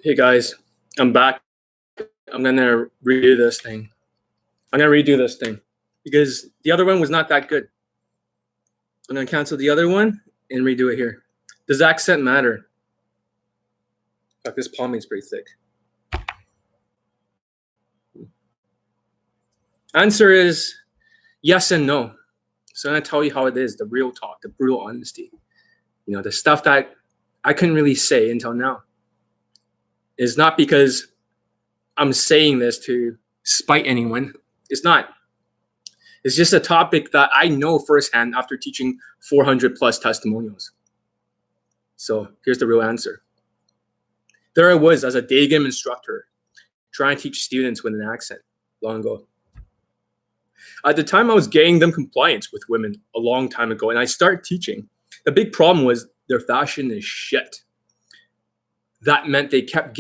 Hey guys, I'm back. I'm gonna redo this thing. Because the other one was not that good. I'm gonna cancel the other one and redo it here. Does accent matter? Fuck, this palming's pretty thick. Answer is yes and no. So I'm gonna tell you how it is, the real talk, the brutal honesty. The stuff that I couldn't really say until now. It's not because I'm saying this to spite anyone. It's not. It's just a topic that I know firsthand after teaching 400 plus testimonials. So here's the real answer. There I was as a Daygame instructor trying to teach students with an accent long ago. At the time, I was getting them compliance with women a long time ago, and I started teaching. The big problem was their fashion is shit. That meant they kept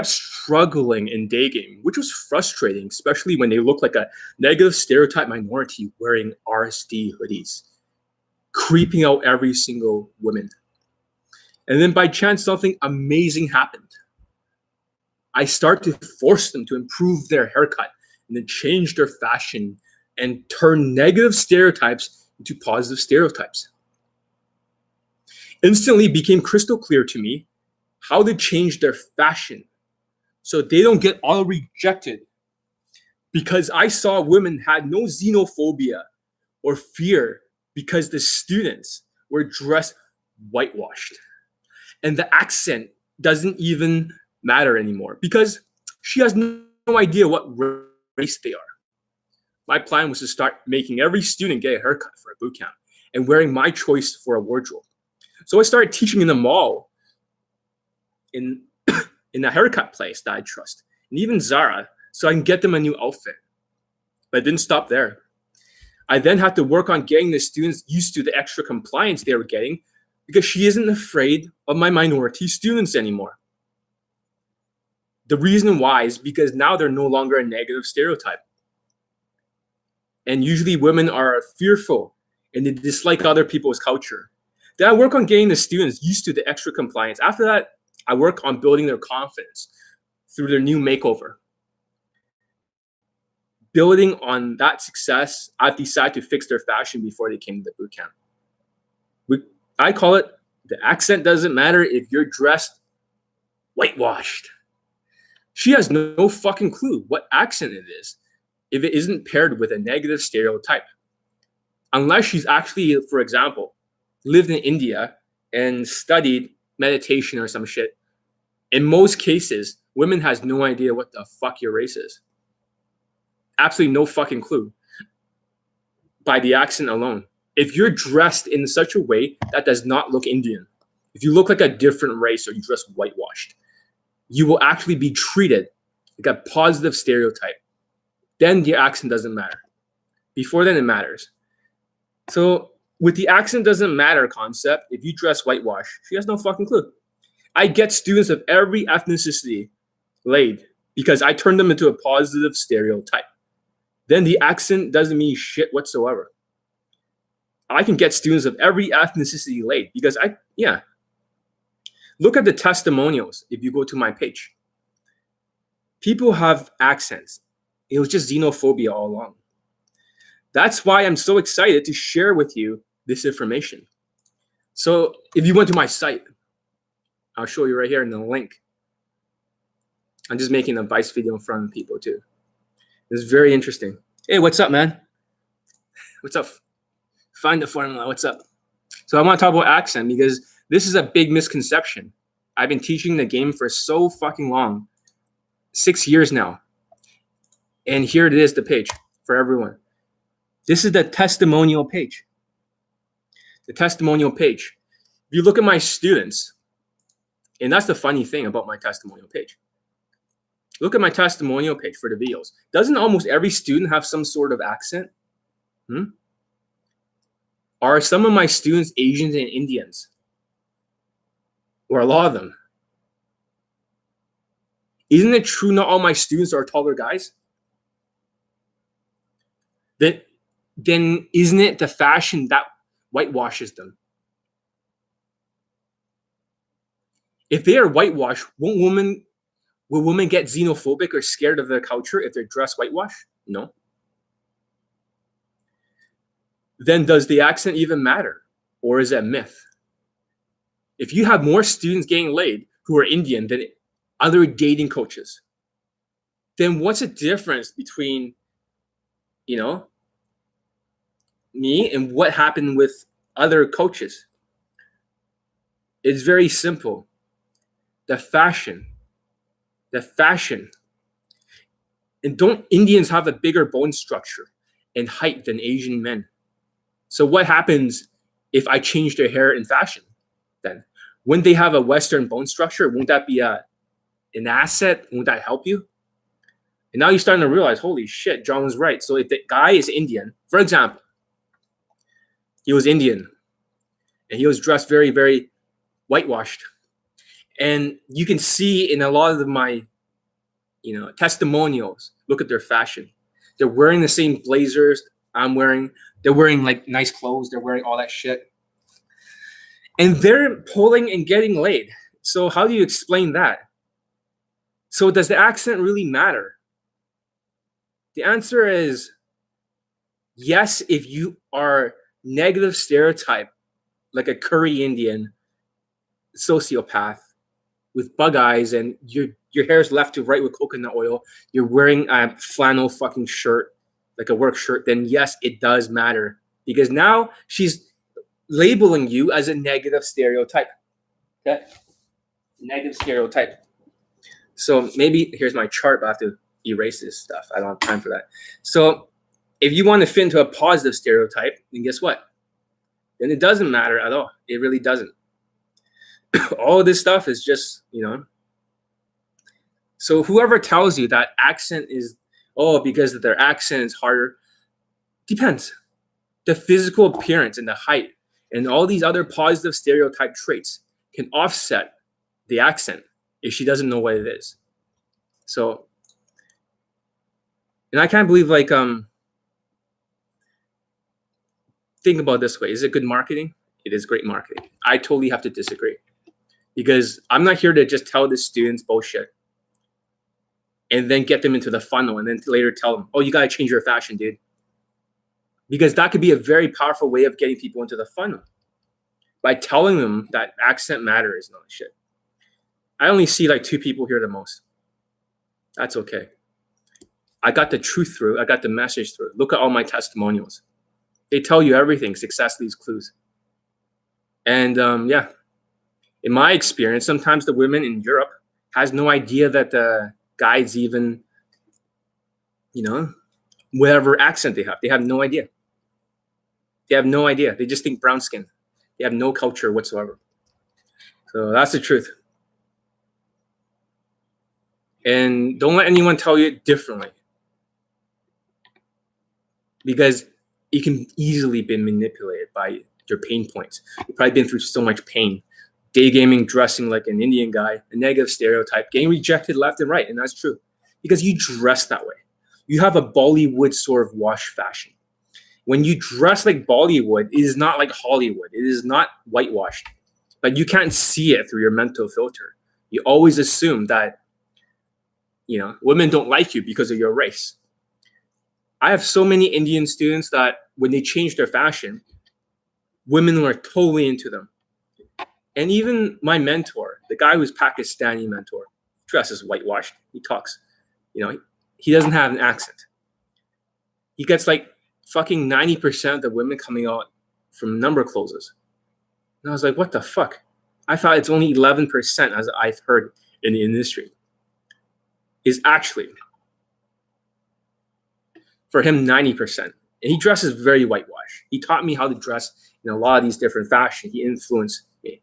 struggling in Daygame, which was frustrating, especially when they looked like a negative stereotype minority wearing RSD hoodies, creeping out every single woman. And then by chance, something amazing happened. I started to force them to improve their haircut and then change their fashion and turn negative stereotypes into positive stereotypes. Instantly it became crystal clear to me how to change their fashion so they don't get all rejected, because I saw women had no xenophobia or fear because the students were dressed whitewashed. And the accent doesn't even matter anymore because she has no idea what race they are. My plan was to start making every student get a haircut for a boot camp and wearing my choice for a wardrobe. So I started teaching in the mall, in a haircut place that I trust, and even Zara, so I can get them a new outfit. But I didn't stop there. I then had to work on getting the students used to the extra compliance they were getting, because she isn't afraid of my minority students anymore. The reason why is because now they're no longer a negative stereotype. And usually women are fearful and they dislike other people's culture. Then I work on getting the students used to the extra compliance. After that, I work on building their confidence through their new makeover. Building on that success, I've decided to fix their fashion before they came to the boot camp. I call it, the accent doesn't matter if you're dressed whitewashed. She has no fucking clue what accent it is if it isn't paired with a negative stereotype. Unless she's actually, for example, lived in India and studied meditation or some shit. In most cases, women has no idea what the fuck your race is. Absolutely no fucking clue by the accent alone. If you're dressed in such a way that does not look Indian, if you look like a different race or you dress whitewashed, you will actually be treated like a positive stereotype. Then the accent doesn't matter. Before then, it matters. So with the accent doesn't matter concept, if you dress whitewash, she has no fucking clue. I get students of every ethnicity laid because I turn them into a positive stereotype. Then the accent doesn't mean shit whatsoever. I can get students of every ethnicity laid because Look at the testimonials if you go to my page. People have accents. It was just xenophobia all along. That's why I'm so excited to share with you this information. So if you went to my site, I'll show you right here in the link. I'm just making an advice video in front of people too. It's very interesting. Hey, what's up, man? What's up? Find the formula. What's up? So I want to talk about accent because this is a big misconception. I've been teaching the game for so fucking long, 6 years now. And here it is, the page for everyone. This is the testimonial page. The testimonial page. If you look at my students, and that's the funny thing about my testimonial page. Look at my testimonial page for the videos. Doesn't almost every student have some sort of accent? Are some of my students Asians and Indians? Or a lot of them? Isn't it true not all my students are taller guys? Then isn't it the fashion that whitewashes them? If they are whitewashed, will women get xenophobic or scared of their culture if they're dressed whitewashed? No. Then does the accent even matter? Or is that myth? If you have more students getting laid who are Indian than other dating coaches, then what's the difference between, me and what happened with other coaches? It's very simple. The fashion. And don't Indians have a bigger bone structure and height than Asian men? So what happens if I change their hair and fashion then? Wouldn't they have a Western bone structure? Won't that be an asset? Won't that help you? And now you're starting to realize, holy shit, John was right. So if the guy is Indian, for example, he was Indian and he was dressed very, very whitewashed. And you can see in a lot of my, testimonials, look at their fashion. They're wearing the same blazers I'm wearing. They're wearing like nice clothes. They're wearing all that shit. And they're pulling and getting laid. So how do you explain that? So does the accent really matter? The answer is yes, if you are negative stereotype, like a curry Indian sociopath with bug eyes and your hair is left to right with coconut oil, you're wearing a flannel fucking shirt, like a work shirt, then yes, it does matter. Because now she's labeling you as a negative stereotype. Okay? Negative stereotype. So maybe here's my chart, but I have to erase this stuff. I don't have time for that. So if you want to fit into a positive stereotype, then guess what? Then it doesn't matter at all. It really doesn't. All of this stuff is just, So whoever tells you that accent is, because their accent is harder, depends. The physical appearance and the height and all these other positive stereotype traits can offset the accent if she doesn't know what it is. So, and I can't believe, think about it this way. Is it good marketing? It is great marketing. I totally have to disagree. Because I'm not here to just tell the students bullshit and then get them into the funnel and then later tell them, you got to change your fashion, dude. Because that could be a very powerful way of getting people into the funnel by telling them that accent matters and all that shit. I only see like 2 people here the most. That's okay. I got the truth through. I got the message through. Look at all my testimonials. They tell you everything. Success leaves clues. And in my experience, sometimes the women in Europe has no idea that the guys even, whatever accent they have. They have no idea. They have no idea. They just think brown skin. They have no culture whatsoever. So that's the truth. And don't let anyone tell you differently. Because it can easily be manipulated by your pain points. You've probably been through so much pain. Daygaming, dressing like an Indian guy, a negative stereotype, getting rejected left and right. And that's true. Because you dress that way. You have a Bollywood sort of wash fashion. When you dress like Bollywood, it is not like Hollywood. It is not whitewashed. But you can't see it through your mental filter. You always assume that, women don't like you because of your race. I have so many Indian students that when they change their fashion, women are totally into them. And even my mentor, the guy who's Pakistani mentor, dresses whitewashed. He talks, he doesn't have an accent. He gets like fucking 90% of the women coming out from number closes. And I was like, what the fuck? I thought it's only 11%, as I've heard in the industry. Is actually, for him, 90%. And he dresses very whitewashed. He taught me how to dress in a lot of these different fashions. He influenced me.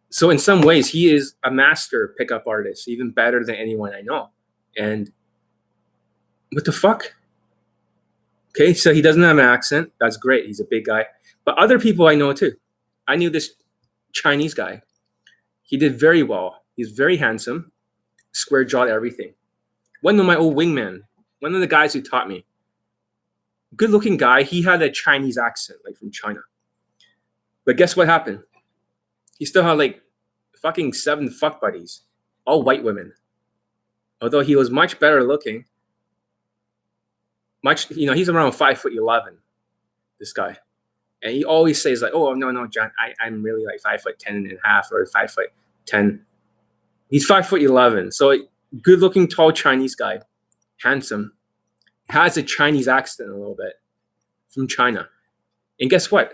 So in some ways, he is a master pickup artist, even better than anyone I know. And what the fuck? Okay, so he doesn't have an accent. That's great. He's a big guy. But other people I know too. I knew this Chinese guy. He did very well. He's very handsome, square jawed, everything. One of my old wingmen, one of the guys who taught me, good looking guy. He had a Chinese accent, like from China. But guess what happened? He still had like fucking 7 fuck buddies, all white women. Although he was much better looking, he's around 5'11", this guy. And he always says like, oh, no, John, I'm really like 5'10.5" or 5'10". He's 5'11". So good looking, tall Chinese guy, handsome, has a Chinese accent a little bit from China. And guess what?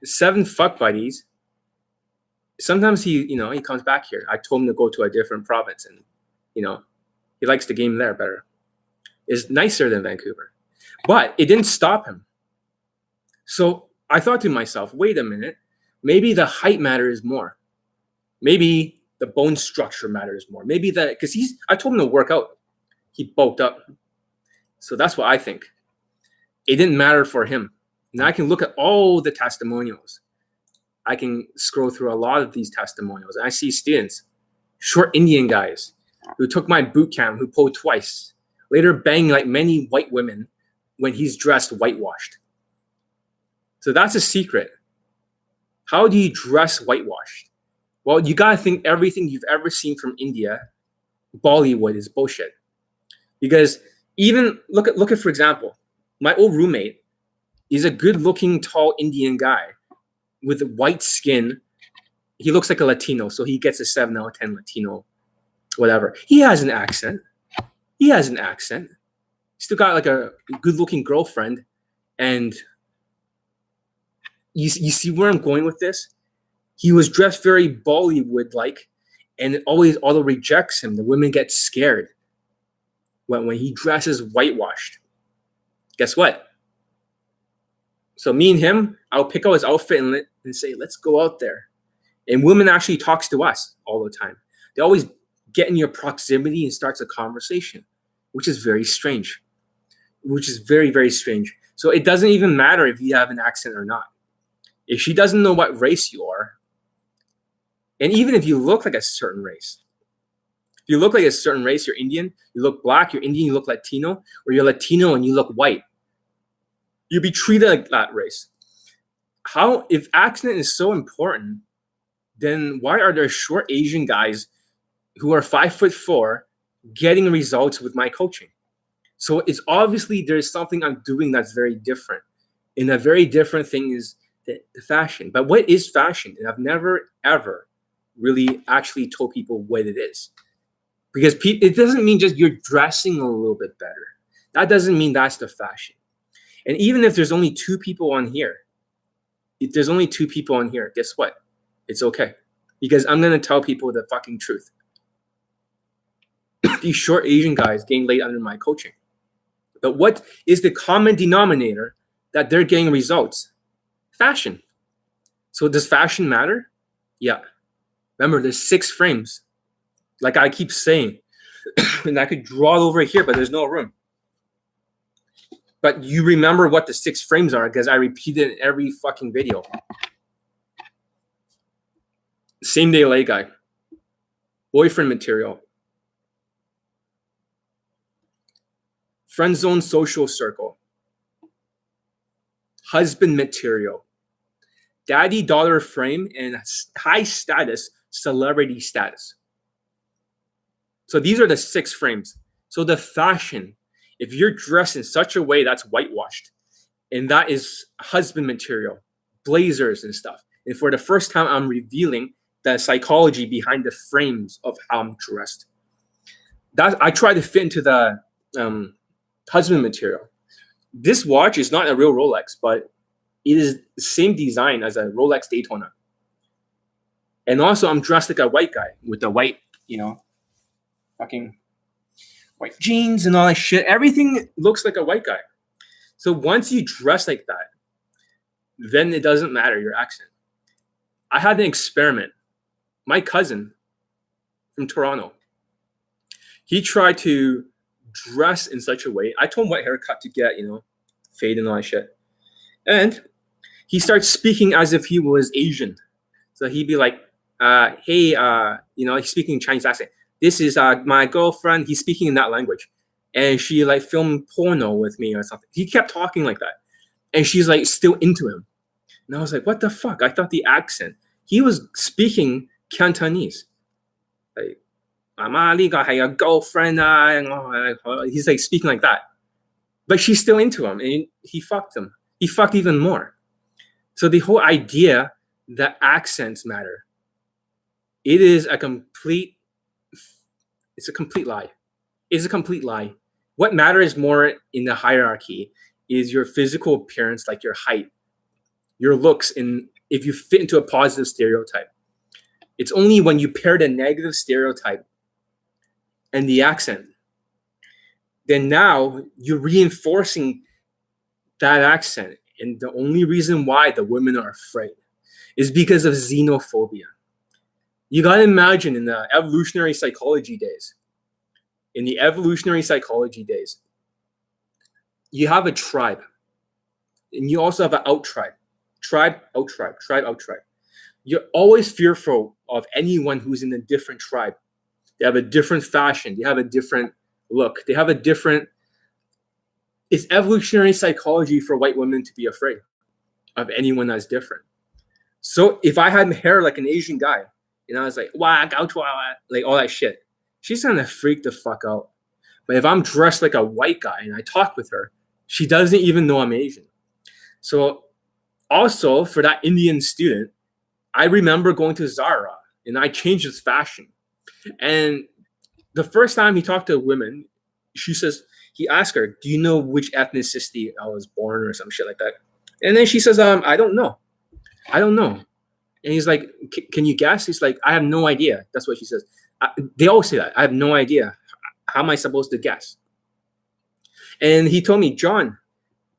7 fuck buddies. Sometimes he comes back here. I told him to go to a different province, and he likes the game there better. It's nicer than Vancouver. But it didn't stop him. So I thought to myself, wait a minute, maybe the height matters more. Maybe the bone structure matters more. Maybe because I told him to work out. He bulked up. So that's what I think. It didn't matter for him. Now I can look at all the testimonials. I can scroll through a lot of these testimonials, and I see students, short Indian guys, who took my boot camp, who pulled twice, later banged like many white women when he's dressed whitewashed. So that's a secret. How do you dress whitewashed? Well, you gotta think everything you've ever seen from India, Bollywood, is bullshit. Because even look at for example, my old roommate is a good-looking, tall Indian guy with white skin. He looks like a Latino, so he gets a 7 out of 10 Latino, whatever. He has an accent. Still got like a good-looking girlfriend, and you see where I'm going with this? He was dressed very Bollywood-like, and it always auto rejects him. The women get scared when he dresses whitewashed. Guess what? So me and him, I'll pick out his outfit and say, let's go out there. And women actually talks to us all the time. They always get in your proximity and starts a conversation, which is very strange. Which is very, very strange. So it doesn't even matter if you have an accent or not. If she doesn't know what race you are, and even if you look like a certain race, if you look like a certain race, you're Indian, you look black, you're Indian, you look Latino, or you're Latino and you look white, you'll be treated like that race. If accent is so important, then why are there short Asian guys who are 5'4" getting results with my coaching? So it's obviously there's something I'm doing that's very different. And a very different thing is the fashion. But what is fashion? And I've never, ever really actually told people what it is. Because it doesn't mean just you're dressing a little bit better. That doesn't mean that's the fashion. And even if there's only 2 people on here, guess what? It's okay. Because I'm going to tell people the fucking truth. These short Asian guys getting laid under my coaching. But what is the common denominator that they're getting results? Fashion. So does fashion matter? Yeah. Remember, there's 6 frames. Like I keep saying. And I could draw it over here, but there's no room. But you remember what the 6 frames are because I repeat it in every fucking video. Same day late guy. Boyfriend material. Friend zone social circle. Husband material. Daddy daughter frame and high status celebrity status. So these are the 6 frames. So the fashion, if you're dressed in such a way that's whitewashed, and that is husband material, blazers and stuff. And for the first time, I'm revealing the psychology behind the frames of how I'm dressed. I try to fit into the husband material. This watch is not a real Rolex, but it is the same design as a Rolex Daytona. And also, I'm dressed like a white guy with the white, fucking white jeans and all that shit. Everything looks like a white guy. So once you dress like that, then it doesn't matter your accent. I had an experiment. My cousin from Toronto, he tried to dress in such a way. I told him what haircut to get, fade and all that shit. And he starts speaking as if he was Asian. So he'd be like, hey, he's speaking Chinese accent. This is my girlfriend. He's speaking in that language. And she like filmed porno with me or something. He kept talking like that. And she's like still into him. And I was like, what the fuck? I thought the accent. He was speaking Cantonese. Like, a girlfriend. He's like speaking like that. But she's still into him, and he fucked him. He fucked even more. So the whole idea that accents matter, it's a complete lie. It's a complete lie. What matters more in the hierarchy is your physical appearance, like your height, your looks, and if you fit into a positive stereotype. It's only when you pair the negative stereotype and the accent, then now you're reinforcing that accent. And the only reason why the women are afraid is because of xenophobia. You got to imagine in the evolutionary psychology days, you have a tribe, and you also have an out tribe. Tribe, out tribe, tribe, out tribe. You're always fearful of anyone who's in a different tribe. They have a different fashion. They have a different look. They have a different... It's evolutionary psychology for white women to be afraid of anyone that's different. So if I had hair like an Asian guy, and I was like, wow, like all that shit, she's gonna freak the fuck out. But if I'm dressed like a white guy and I talk with her, she doesn't even know I'm Asian. So also for that Indian student, I remember going to Zara and I changed his fashion. And the first time he talked to women, he asked her, do you know which ethnicity I was born or some shit like that? And then she says, I don't know. And he's like, can you guess? He's like, I have no idea. That's what she says. They all say that. I have no idea. How am I supposed to guess? And he told me, John,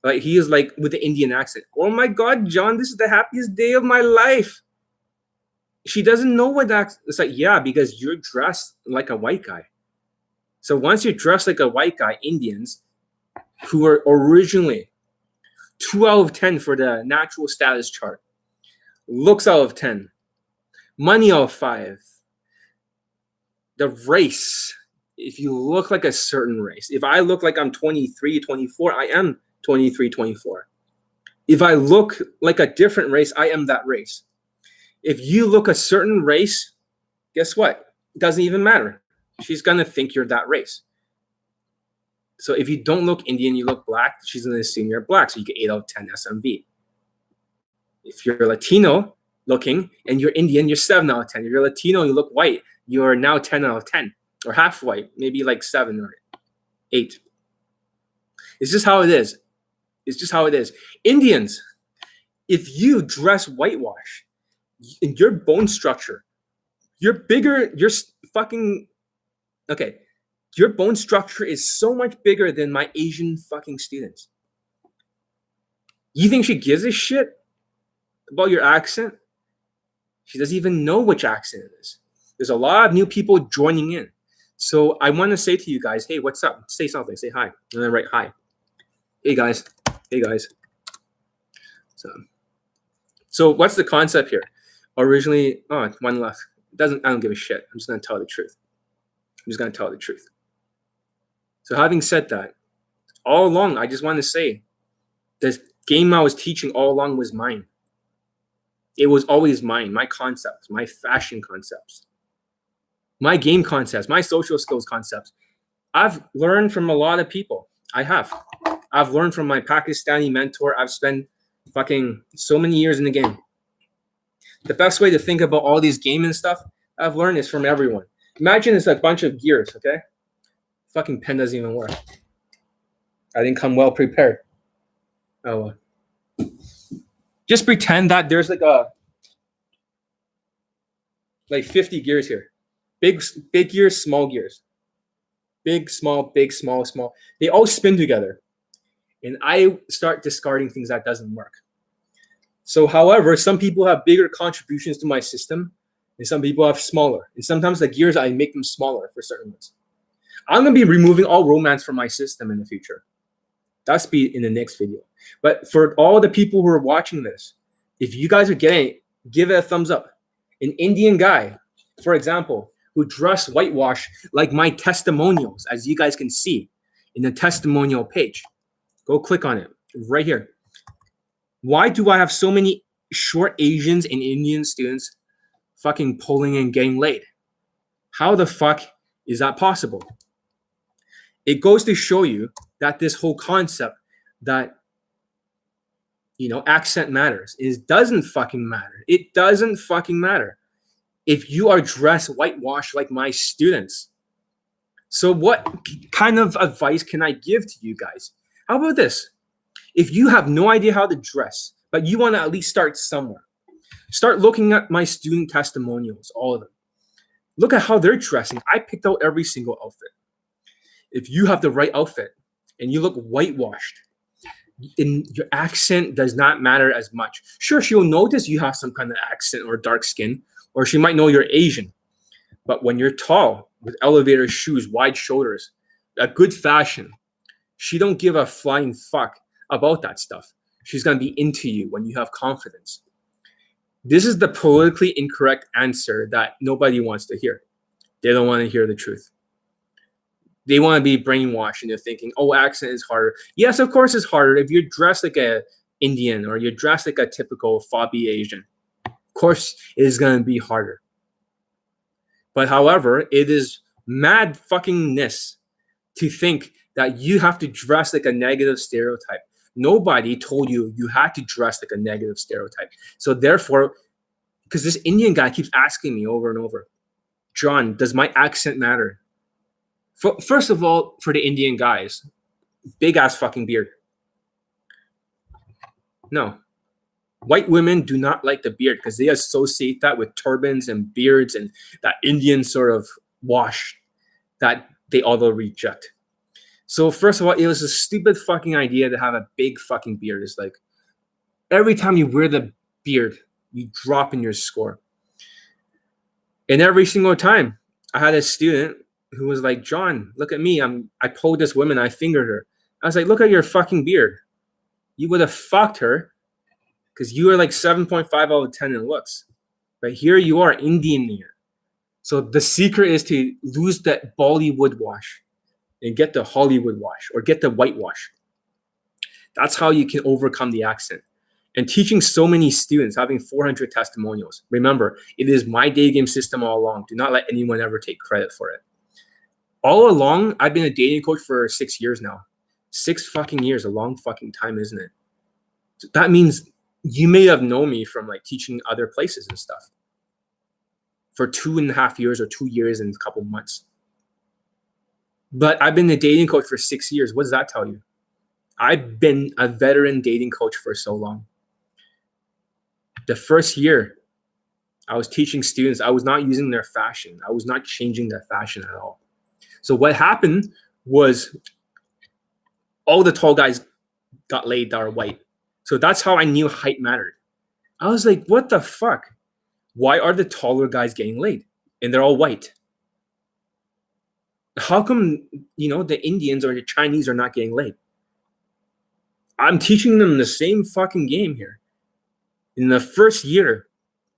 like he is like with the Indian accent. Oh my God, John, this is the happiest day of my life. She doesn't know what that. It's like, yeah, because you're dressed like a white guy. So once you're dressed like a white guy, Indians, who were originally 2 out of 10 for the natural status chart, looks out of 10, money out of 5, the race, if you look like a certain race, if I look like I'm 23, 24, I am 23, 24. If I look like a different race, I am that race. If you look a certain race, guess what? It doesn't even matter. She's going to think you're that race. So if you don't look Indian, you look black, she's going to assume you're black. So you get 8 out of 10 SMV. If you're Latino looking and you're Indian, you're 7 out of 10. If you're Latino, you look white, you're now 10 out of 10. Or half white, maybe like 7 or 8. It's just how it is. Indians, if you dress whitewash in your bone structure, you're bigger, your bone structure is so much bigger than my Asian fucking students. You think she gives a shit about your accent? She doesn't even know which accent it is. There's a lot of new people joining in. So I want to say to you guys, hey, what's up? Say something, say hi. And then write hi. Hey guys. So what's the concept here? Originally, one left. I don't give a shit. I'm just going to tell the truth. So having said that, all along, I just want to say, the game I was teaching all along was mine. It was always mine, my concepts, my fashion concepts, my game concepts, my social skills concepts. I've learned from a lot of people. I've learned from my Pakistani mentor. I've spent fucking so many years in the game. The best way to think about all these game and stuff I've learned is from everyone. Imagine it's a bunch of gears, okay? Fucking pen doesn't even work. I didn't come well prepared. Oh, well. Just pretend that there's like 50 gears here. Big gears, small gears. Big, small, small. They all spin together. And I start discarding things that doesn't work. So, however, some people have bigger contributions to my system, and some people have smaller. And sometimes the gears, I make them smaller for certain ones. I'm going to be removing all romance from my system in the future. That's be in the next video. But for all the people who are watching this, if you guys are getting it, give it a thumbs up. An Indian guy, for example, who dress whitewash like my testimonials, as you guys can see in the testimonial page. Go click on it right here. Why do I have so many short Asians and Indian students fucking pulling and getting laid. How the fuck is that possible? It goes to show you that this whole concept that, accent matters doesn't fucking matter. It doesn't fucking matter if you are dressed whitewashed like my students. So what kind of advice can I give to you guys? How about this? If you have no idea how to dress, but you want to at least start somewhere, start looking at my student testimonials, all of them. Look at how they're dressing. I picked out every single outfit. If you have the right outfit and you look whitewashed, then your accent does not matter as much. Sure, she'll notice you have some kind of accent or dark skin, or she might know you're Asian. But when you're tall, with elevator shoes, wide shoulders, a good fashion, she don't give a flying fuck about that stuff. She's going to be into you when you have confidence. This is the politically incorrect answer that nobody wants to hear. They don't want to hear the truth. They want to be brainwashed into thinking, oh, accent is harder. Yes, of course it's harder if you're dressed like a Indian or you're dressed like a typical fobby Asian. Of course it is going to be harder. But however, it is mad fuckingness to think that you have to dress like a negative stereotype. Nobody told you you had to dress like a negative stereotype. So therefore, because this Indian guy keeps asking me over and over, John, does my accent matter? First of all, for the Indian guys, big ass fucking beard. No. White women do not like the beard because they associate that with turbans and beards and that Indian sort of wash that they all reject. So first of all, it was a stupid fucking idea to have a big fucking beard. It's like every time you wear the beard, you drop in your score. And every single time I had a student who was like, John, look at me. I pulled this woman, I fingered her. I was like, look at your fucking beard. You would have fucked her because you are like 7.5 out of 10 in looks. But here you are, Indian here. So the secret is to lose that Bollywood wash and get the Hollywood wash or get the whitewash. That's how you can overcome the accent. And teaching so many students, having 400 testimonials. Remember, it is my Daygame system all along. Do not let anyone ever take credit for it. All along, I've been a dating coach for 6 years now. 6 fucking years, a long fucking time, isn't it? That means you may have known me from like teaching other places and stuff for 2.5 years or 2 years and a couple months. But I've been a dating coach for 6 years. What does that tell you? I've been a veteran dating coach for so long. The first year I was teaching students, I was not using their fashion. I was not changing their fashion at all. So what happened was all the tall guys got laid that are white. So that's how I knew height mattered. I was like, what the fuck? Why are the taller guys getting laid? And they're all white. How come, the Indians or the Chinese are not getting laid? I'm teaching them the same fucking game here. In the first year,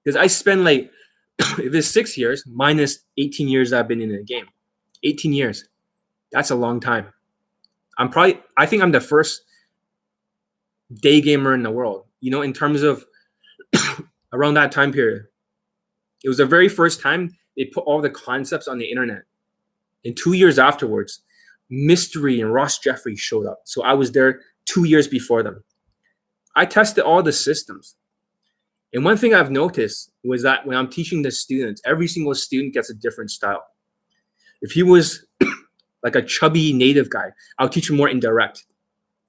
because I spend like, if it's 6 years, minus 18 years I've been in the game. 18 years. That's a long time. I think I'm the first day gamer in the world, in terms of around that time period. It was the very first time they put all the concepts on the internet. And 2 years afterwards, Mystery and Ross Jeffrey showed up. So I was there 2 years before them. I tested all the systems. And one thing I've noticed was that when I'm teaching the students, every single student gets a different style. If he was like a chubby native guy, I'll teach him more indirect.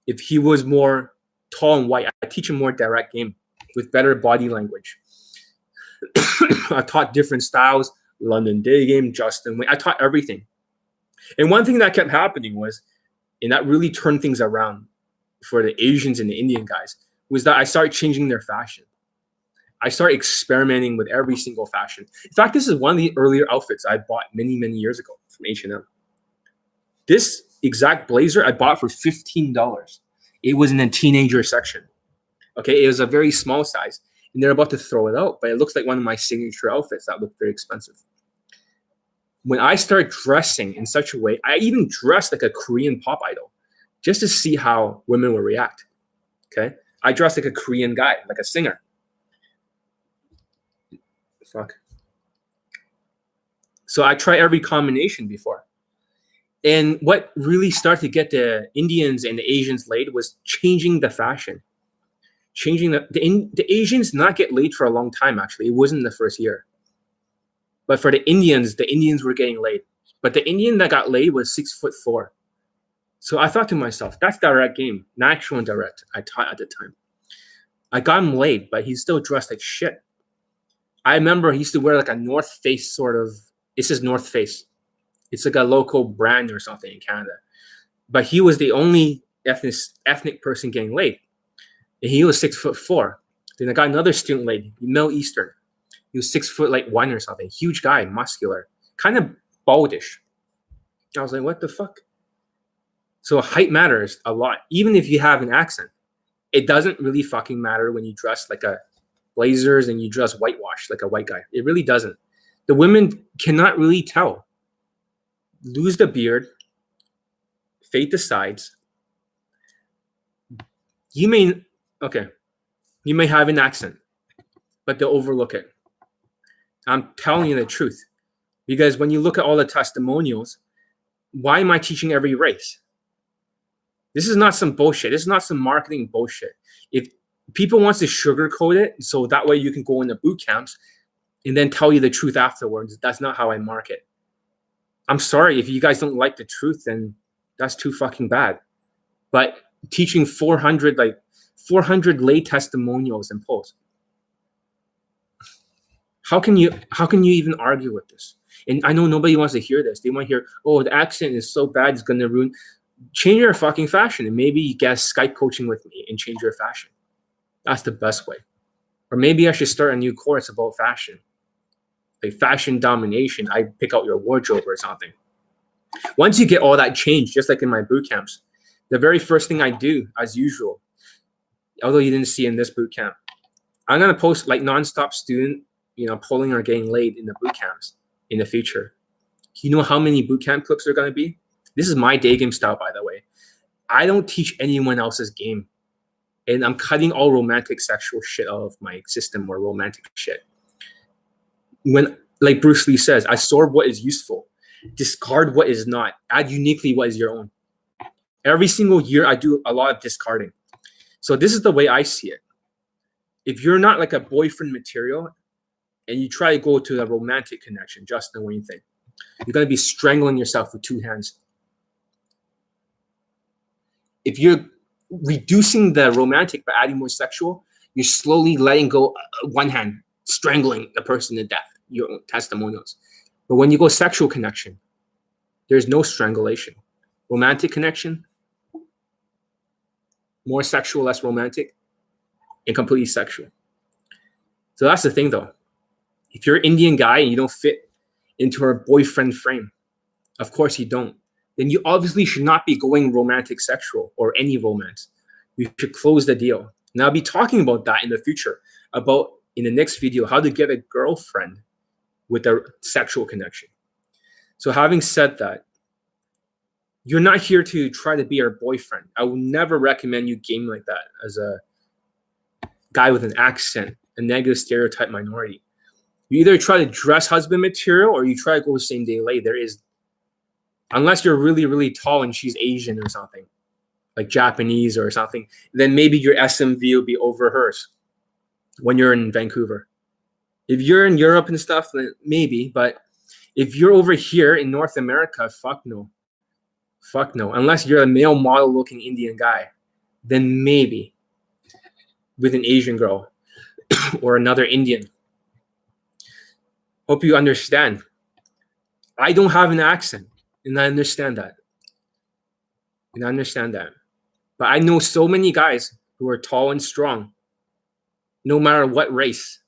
If he was more tall and white, I teach him more direct game with better body language. I taught different styles, London Daygame, Justin Wayne. I taught everything. And one thing that kept happening was, and that really turned things around for the Asians and the Indian guys, was that I started changing their fashion. I started experimenting with every single fashion. In fact, this is one of the earlier outfits I bought many, many years ago from H&M. This exact blazer I bought for $15. It was in the teenager section. Okay, it was a very small size. And they're about to throw it out, but it looks like one of my signature outfits that look very expensive. When I started dressing in such a way, I even dressed like a Korean pop idol just to see how women would react. Okay, I dressed like a Korean guy, like a singer. Fuck. So I try every combination before. And what really started to get the Indians and the Asians laid was changing the fashion. Changing the Asians not get laid for a long time, actually. It wasn't the first year. But for the Indians were getting laid. But the Indian that got laid was 6'4". So I thought to myself, that's direct game, natural and direct. I taught at the time. I got him laid, but he's still dressed like shit. I remember he used to wear like a North Face sort of, it says North Face. It's like a local brand or something in Canada. But he was the only ethnic person getting laid. And he was 6'4". Then I got another student laid, Middle Eastern. He was 6'1" or something. Huge guy, muscular, kind of baldish. I was like, what the fuck? So height matters a lot, even if you have an accent. It doesn't really fucking matter when you dress like a blazers and you dress whitewashed like a white guy. It really doesn't. The women cannot really tell. Lose the beard, fade the sides. You may have an accent, but they'll overlook it. I'm telling you the truth. Because when you look at all the testimonials, why am I teaching every race? This is not some bullshit. This is not some marketing bullshit. If people want to sugarcoat it so that way you can go into boot camps and then tell you the truth afterwards, that's not how I market. I'm sorry if you guys don't like the truth, then that's too fucking bad. But teaching 400 lay testimonials and posts, how can you even argue with this? And I know nobody wants to hear this. They want to hear, oh, the accent is so bad, it's going to ruin. Change your fucking fashion, and maybe you get Skype coaching with me and change your fashion. That's the best way. Or maybe I should start a new course about fashion. Like fashion domination. I pick out your wardrobe or something. Once you get all that changed, just like in my boot camps, the very first thing I do, as usual, although you didn't see in this boot camp, I'm going to post like nonstop student, pulling or getting laid in the boot camps in the future. You know how many boot camp clips are going to be? This is my Daygame style, by the way. I don't teach anyone else's game. And I'm cutting all romantic sexual shit out of my system, or romantic shit. When, like Bruce Lee says, I absorb what is useful, discard what is not, add uniquely what is your own. Every single year, I do a lot of discarding. So this is the way I see it. If you're not like a boyfriend material and you try to go to a romantic connection, Justin, what do you think? You're going to be strangling yourself with two hands. If you're reducing the romantic by adding more sexual, you're slowly letting go one hand, strangling the person to death, your own testimonials. But when you go sexual connection, there's no strangulation. Romantic connection, more sexual, less romantic, and completely sexual. So that's the thing, though. If you're an Indian guy and you don't fit into her boyfriend frame, of course you don't, then you obviously should not be going romantic sexual or any romance. You should close the deal. And I'll be talking about that in the future, about in the next video, how to get a girlfriend with a sexual connection. So having said that, you're not here to try to be her boyfriend. I will never recommend you game like that as a guy with an accent, a negative stereotype minority. You either try to dress husband material or you try to go same day late. There is, unless you're really, really tall and she's Asian or something, like Japanese or something, then maybe your SMV will be over hers when you're in Vancouver. If you're in Europe and stuff, then maybe. But if you're over here in North America, fuck no. Fuck no. Unless you're a male model looking Indian guy, then maybe with an Asian girl or another Indian. Hope you understand. I don't have an accent, and I understand that. But I know so many guys who are tall and strong, no matter what race.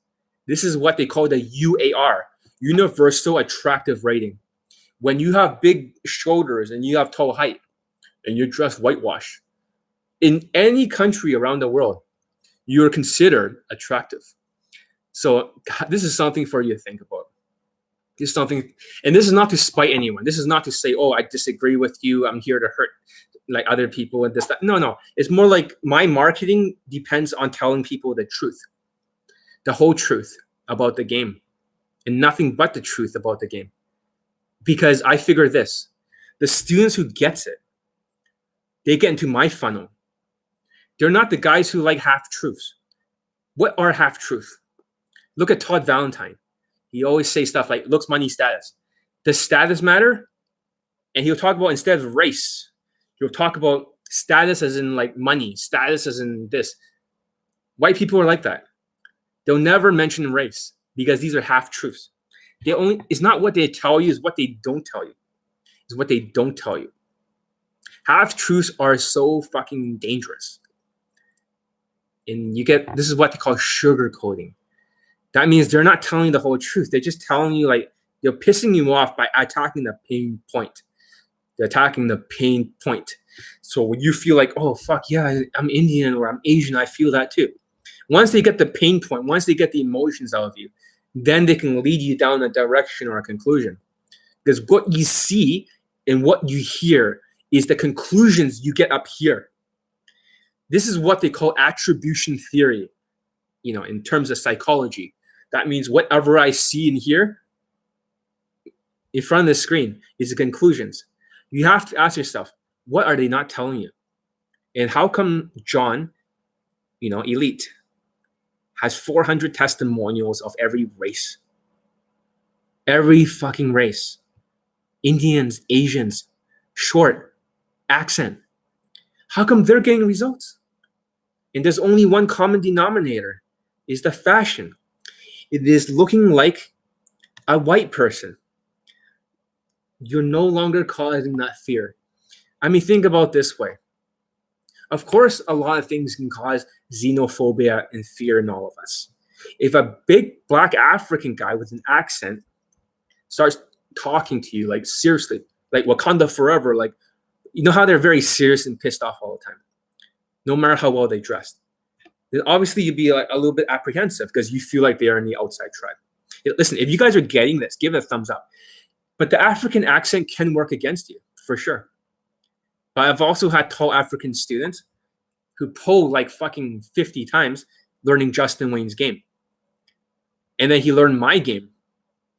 This is what they call the UAR, Universal Attractive Rating. When you have big shoulders and you have tall height and you're dressed whitewash, in any country around the world, you're considered attractive. So this is something for you to think about. This is something, and this is not to spite anyone. This is not to say, oh, I disagree with you. I'm here to hurt like other people and this, that. No. It's more like my marketing depends on telling people the truth, the whole truth about the game, and nothing but the truth about the game. Because I figure this, the students who gets it, they get into my funnel. They're not the guys who like half-truths. What are half-truths? Look at Todd Valentine. He always says stuff like looks, money, status. Does status matter? And he'll talk about, instead of race, he'll talk about status as in like money, status as in this. White people are like that. They'll never mention race because these are half-truths. It's not what they tell you, it's what they don't tell you. It's what they don't tell you. Half-truths are so fucking dangerous. And this is what they call sugarcoating. That means they're not telling you the whole truth. They're just telling you, like, they're pissing you off by attacking the pain point. They're attacking the pain point. So when you feel like, oh, fuck, yeah, I'm Indian or I'm Asian, I feel that too. Once they get the pain point, once they get the emotions out of you, then they can lead you down a direction or a conclusion. Because what you see and what you hear is the conclusions you get up here. This is what they call attribution theory, in terms of psychology. That means whatever I see and hear in front of the screen is the conclusions. You have to ask yourself, what are they not telling you? And how come John, elite, has 400 testimonials of every race? Every fucking race. Indians, Asians, short, accent. How come they're getting results? And there's only one common denominator, is the fashion. It is looking like a white person. You're no longer causing that fear. I mean, think about it this way. Of course, a lot of things can cause xenophobia and fear in all of us. If a big black African guy with an accent starts talking to you, like, seriously, like Wakanda forever, like, you know how they're very serious and pissed off all the time, no matter how well they dressed, then obviously you'd be like a little bit apprehensive because you feel like they are in the outside tribe. Listen, if you guys are getting this, give it a thumbs up. But the African accent can work against you, for sure. But I've also had tall African students who pull like fucking 50 times learning Justin Wayne's game. And then he learned my game.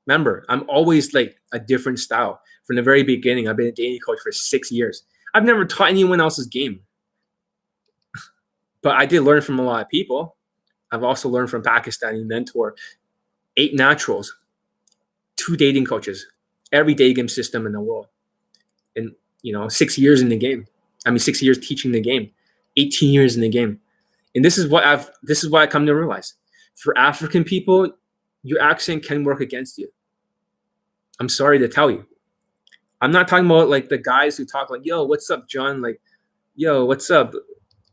Remember, I'm always like a different style. From the very beginning, I've been a dating coach for 6 years. I've never taught anyone else's game. But I did learn from a lot of people. I've also learned from Pakistani mentor, 8 naturals, 2 dating coaches, every Daygame system in the world. And 6 years in the game. 6 years teaching the game, 18 years in the game. And this is what I come to realize. For African people, your accent can work against you. I'm sorry to tell you. I'm not talking about like the guys who talk like, yo, what's up, John? Like, yo, what's up?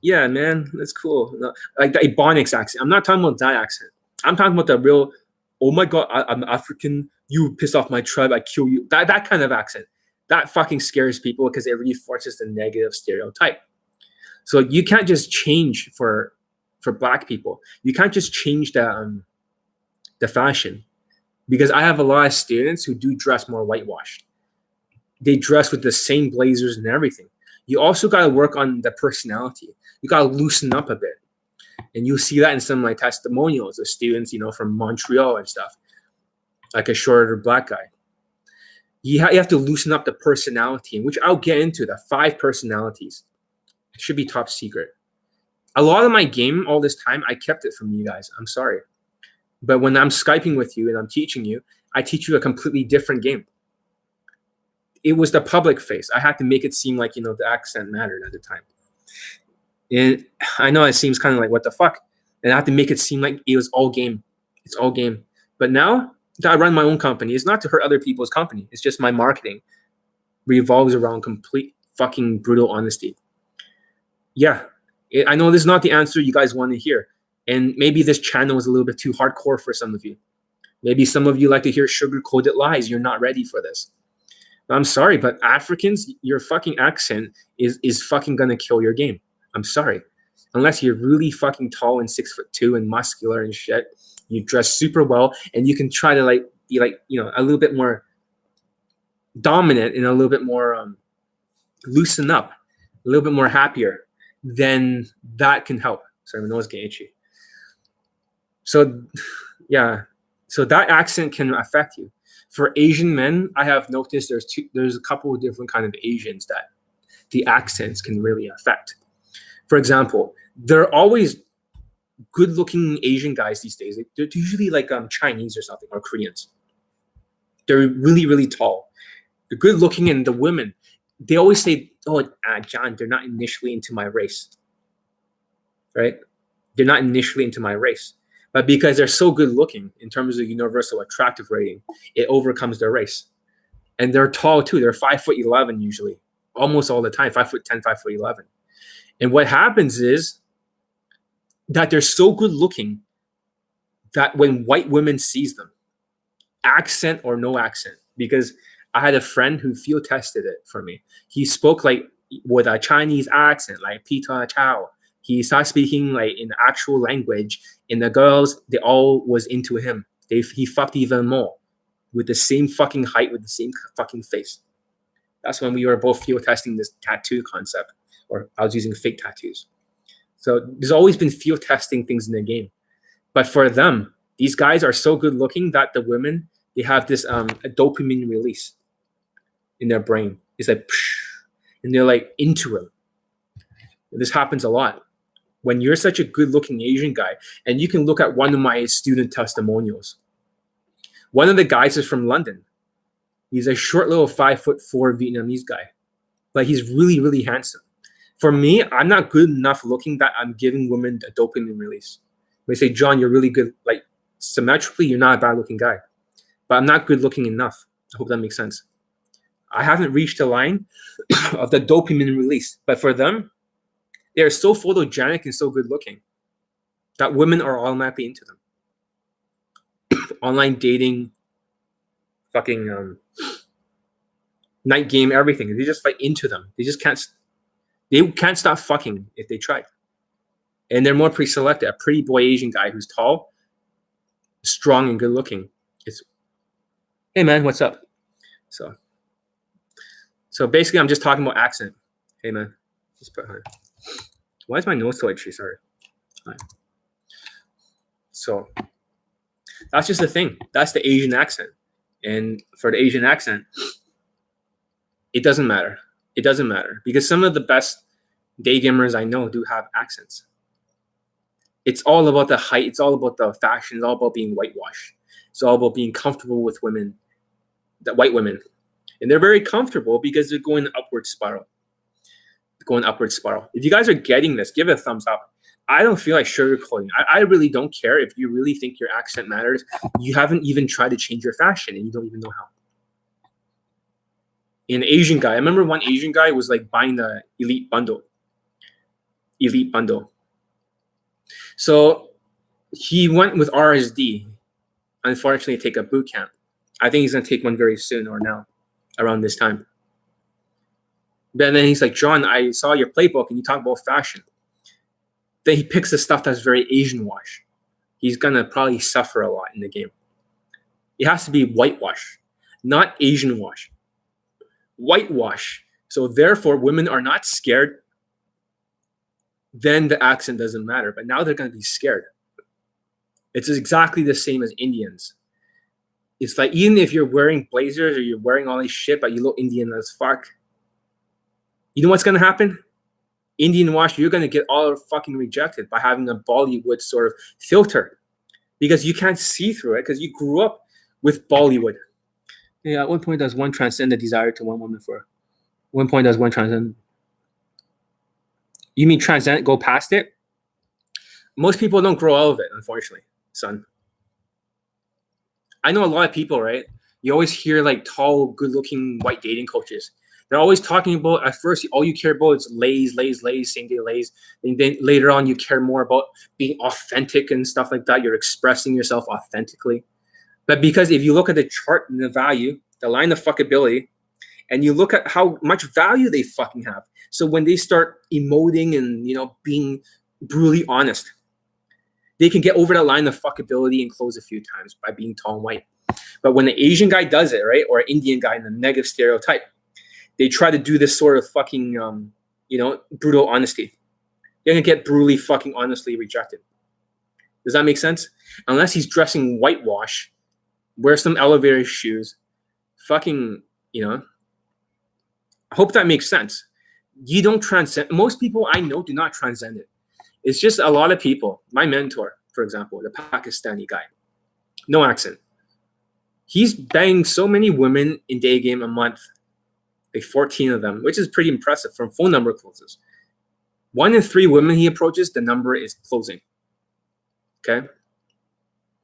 Yeah, man, that's cool. No, like the Ebonics accent. I'm not talking about that accent. I'm talking about the real, oh my God, I'm African. You piss off my tribe, I kill you. That kind of accent. That fucking scares people because it reinforces the negative stereotype. So you can't just change for black people. You can't just change the fashion, because I have a lot of students who do dress more whitewashed. They dress with the same blazers and everything. You also got to work on the personality. You got to loosen up a bit. And you'll see that in some of my testimonials of students, from Montreal and stuff, like a shorter black guy. You have to loosen up the personality, which I'll get into, the 5 personalities. It should be top secret. A lot of my game all this time, I kept it from you guys. I'm sorry. But when I'm Skyping with you and I'm teaching you, I teach you a completely different game. It was the public face. I had to make it seem like, the accent mattered at the time. And I know it seems kind of like, what the fuck? And I had to make it seem like it was all game. It's all game. But now that I run my own company, it's not to hurt other people's company. It's just my marketing revolves around complete fucking brutal honesty. Yeah, I know this is not the answer you guys want to hear. And maybe this channel is a little bit too hardcore for some of you. Maybe some of you like to hear sugar-coated lies. You're not ready for this. I'm sorry, but Africans, your fucking accent is fucking gonna kill your game. I'm sorry. Unless you're really fucking tall and 6'2" and muscular and shit, you dress super well, and you can try to be a little bit more dominant and a little bit more loosen up, a little bit more happier, then that can help. Sorry, my nose is getting itchy. So, yeah. So that accent can affect you. For Asian men, I have noticed there's a couple of different kind of Asians that the accents can really affect. For example, they're always good-looking Asian guys these days. They're usually like Chinese or something, or Koreans. They're really, really tall. They're good-looking, and the women, they always say, "Oh, John, they're not initially into my race." Right? They're not initially into my race. But because they're so good-looking in terms of universal attractive rating, it overcomes their race. And they're tall too. They're 5'11" usually, almost all the time, 5'10", 5'11". And what happens is that they're so good-looking that when white women sees them, accent or no accent, because I had a friend who field tested it for me. He spoke like with a Chinese accent, like Peter Chow. He started speaking like in actual language, and the girls, they all was into him. He fucked even more with the same fucking height, with the same fucking face. That's when we were both field testing this tattoo concept, or I was using fake tattoos. So there's always been field testing things in the game. But for them, these guys are so good looking that the women, they have this a dopamine release in their brain. It's like, psh, and they're like into it. This happens a lot. When you're such a good looking Asian guy, and you can look at one of my student testimonials. One of the guys is from London. He's a short little 5'4" Vietnamese guy, but he's really, really handsome. For me, I'm not good enough looking that I'm giving women a dopamine release. They say, John, you're really good. Like symmetrically, you're not a bad looking guy, but I'm not good looking enough. I hope that makes sense. I haven't reached the line of the dopamine release, but for them, they're so photogenic and so good looking that women are automatically into them. Online dating, fucking night game, everything. They're just like into them. They can't stop fucking if they try. And they're more pre-selected. A pretty boy Asian guy who's tall, strong, and good looking. Hey man, what's up? So basically, I'm just talking about accent. Hey man, just put her. Why is my nose so itchy? Sorry. Right. So that's just the thing. That's the Asian accent. And for the Asian accent, it doesn't matter. It doesn't matter because some of the best day gamers I know do have accents. It's all about the height. It's all about the fashion. It's all about being whitewashed. It's all about being comfortable with women, that white women. And they're very comfortable because they're going upward spiral. If you guys are getting this, give it a thumbs up. I don't feel like sugarcoating. I really don't care if you really think your accent matters. You haven't even tried to change your fashion and you don't even know how. An Asian guy, I remember one Asian guy was like buying the elite bundle. So he went with RSD, unfortunately, to take a boot camp. I think he's going to take one very soon or now, around this time. But then he's like, John, I saw your playbook and you talk about fashion. Then he picks the stuff that's very Asian wash. He's going to probably suffer a lot in the game. It has to be whitewash, not Asian wash. Whitewash. So therefore, women are not scared. Then the accent doesn't matter. But now they're going to be scared. It's exactly the same as Indians. It's like even if you're wearing blazers or you're wearing all this shit, but you look Indian as fuck, you know what's going to happen? Indian wash, you're going to get all fucking rejected by having a Bollywood sort of filter because you can't see through it because you grew up with Bollywood. Yeah, at one point does one transcend the desire to one woman for? One point does one transcend? You mean transcend, go past it? Most people don't grow out of it, unfortunately, son. I know a lot of people, right? You always hear like tall, good-looking white dating coaches. They're always talking about, at first, all you care about is lays, same day lays. And then later on, you care more about being authentic and stuff like that. You're expressing yourself authentically. But because if you look at the chart and the value, the line of fuckability, and you look at how much value they fucking have. So when they start emoting and, being brutally honest, they can get over that line of fuckability and close a few times by being tall and white. But when the Asian guy does it, right, or an Indian guy in the negative stereotype, they try to do this sort of fucking, brutal honesty. They're going to get brutally fucking honestly rejected. Does that make sense? Unless he's dressing whitewash wear some elevator shoes, fucking, I hope that makes sense. You don't transcend. Most people I know do not transcend it. It's just a lot of people. My mentor, for example, the Pakistani guy, no accent. He's banged so many women in Daygame a month, like 14 of them, which is pretty impressive from phone number closes. 1 in 3 women he approaches, the number is closing. Okay?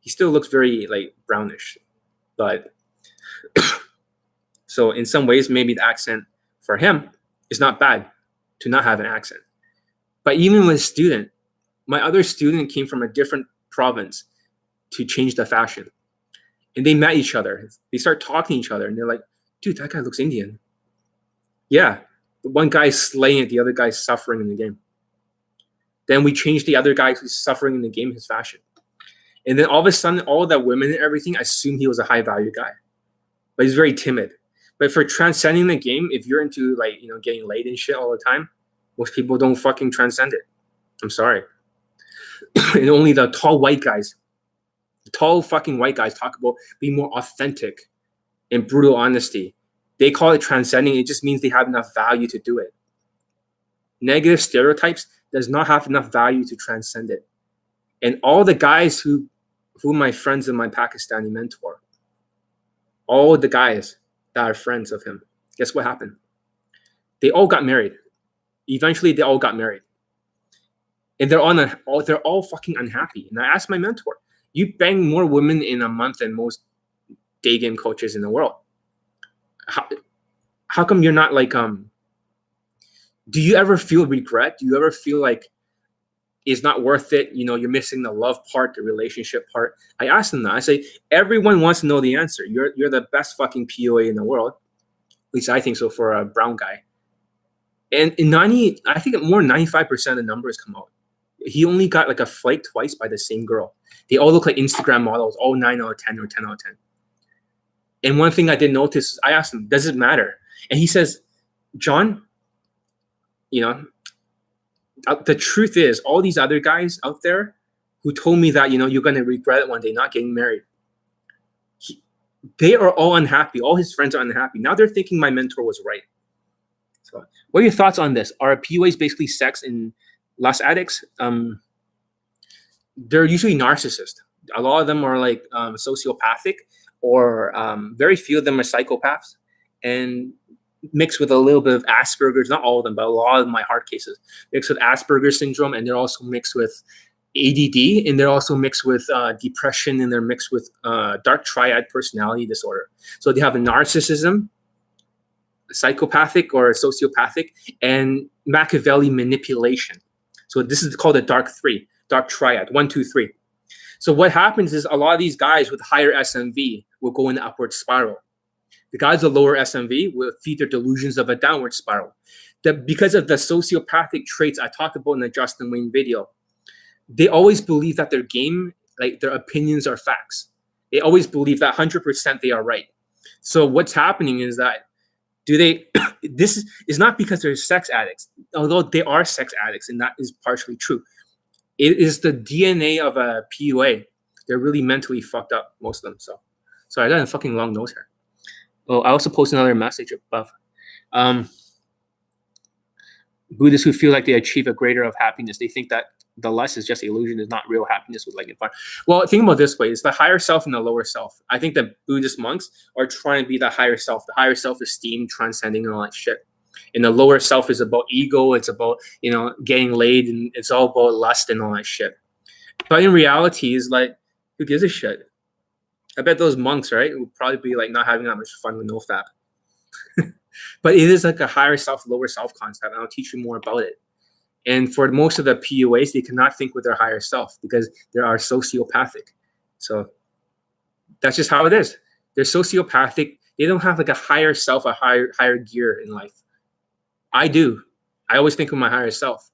He still looks very like brownish, but so in some ways, maybe the accent for him is not bad to not have an accent. But even with a student, my other student came from a different province to change the fashion. And they met each other. They start talking to each other and they're like, dude, that guy looks Indian. Yeah. One guy's slaying it, the other guy's suffering in the game. Then we changed the other guy who's suffering in the game, his fashion. And then all of a sudden, all the women and everything assumed he was a high value guy. But he's very timid. But for transcending the game, if you're into like, getting laid and shit all the time, most people don't fucking transcend it. I'm sorry. And only the tall white guys, the tall fucking white guys talk about being more authentic and brutal honesty. They call it transcending. It just means they have enough value to do it. Negative stereotypes does not have enough value to transcend it. And all the guys who my friends and my Pakistani mentor, all the guys that are friends of him, guess what happened? They all got married. Eventually, they all got married. And they're all fucking unhappy. And I asked my mentor, you bang more women in a month than most day game coaches in the world. How come you're not like, do you ever feel regret? Do you ever feel like it's not worth it? You're missing the love part, the relationship part. I asked them that. I say, everyone wants to know the answer. You're the best fucking POA in the world. At least I think so for a brown guy. And in I think more than 95% of the numbers come out. He only got like a flight twice by the same girl. They all look like Instagram models, all 9 out of 10 or 10 out of 10. And one thing I did notice, I asked him, does it matter? And he says, John, the truth is, all these other guys out there who told me that, you're going to regret it one day not getting married, they are all unhappy. All his friends are unhappy. Now they're thinking my mentor was right. So what are your thoughts on this? Are PUAs basically sex and lust addicts? They're usually narcissists. A lot of them are like sociopathic, or very few of them are psychopaths, and mixed with a little bit of Asperger's, not all of them, but a lot of my hard cases, mixed with Asperger's syndrome, and they're also mixed with ADD, and they're also mixed with depression, and they're mixed with dark triad personality disorder. So they have a narcissism, psychopathic or sociopathic, and Machiavelli manipulation. So this is called the dark triad, 1, 2, 3. So what happens is a lot of these guys with higher SMV will go in an upward spiral. The guys with lower SMV will feed their delusions of a downward spiral. Because of the sociopathic traits I talked about in the Justin Wayne video, they always believe that their game, like their opinions, are facts. They always believe that 100% they are right. So what's happening is that this is not because they're sex addicts, although they are sex addicts, and that is partially true. It is the DNA of a PUA. They're really mentally fucked up, most of them. So sorry, I got a fucking long nose here. Oh, I also post another message above. Buddhists who feel like they achieve a greater of happiness, they think that the lust is just illusion, is not real happiness with like in fun. Well, think about it this way: it's the higher self and the lower self. I think that Buddhist monks are trying to be the higher self-esteem, transcending and all that shit. And the lower self is about ego, it's about, getting laid, and it's all about lust and all that shit. But in reality, is like, who gives a shit? I bet those monks, right, would probably be like not having that much fun with NoFap. But it is like a higher self, lower self concept, and I'll teach you more about it. And for most of the PUAs, they cannot think with their higher self because they are sociopathic. So that's just how it is. They're sociopathic. They don't have like a higher self, a higher gear in life. I do. I always think of my higher self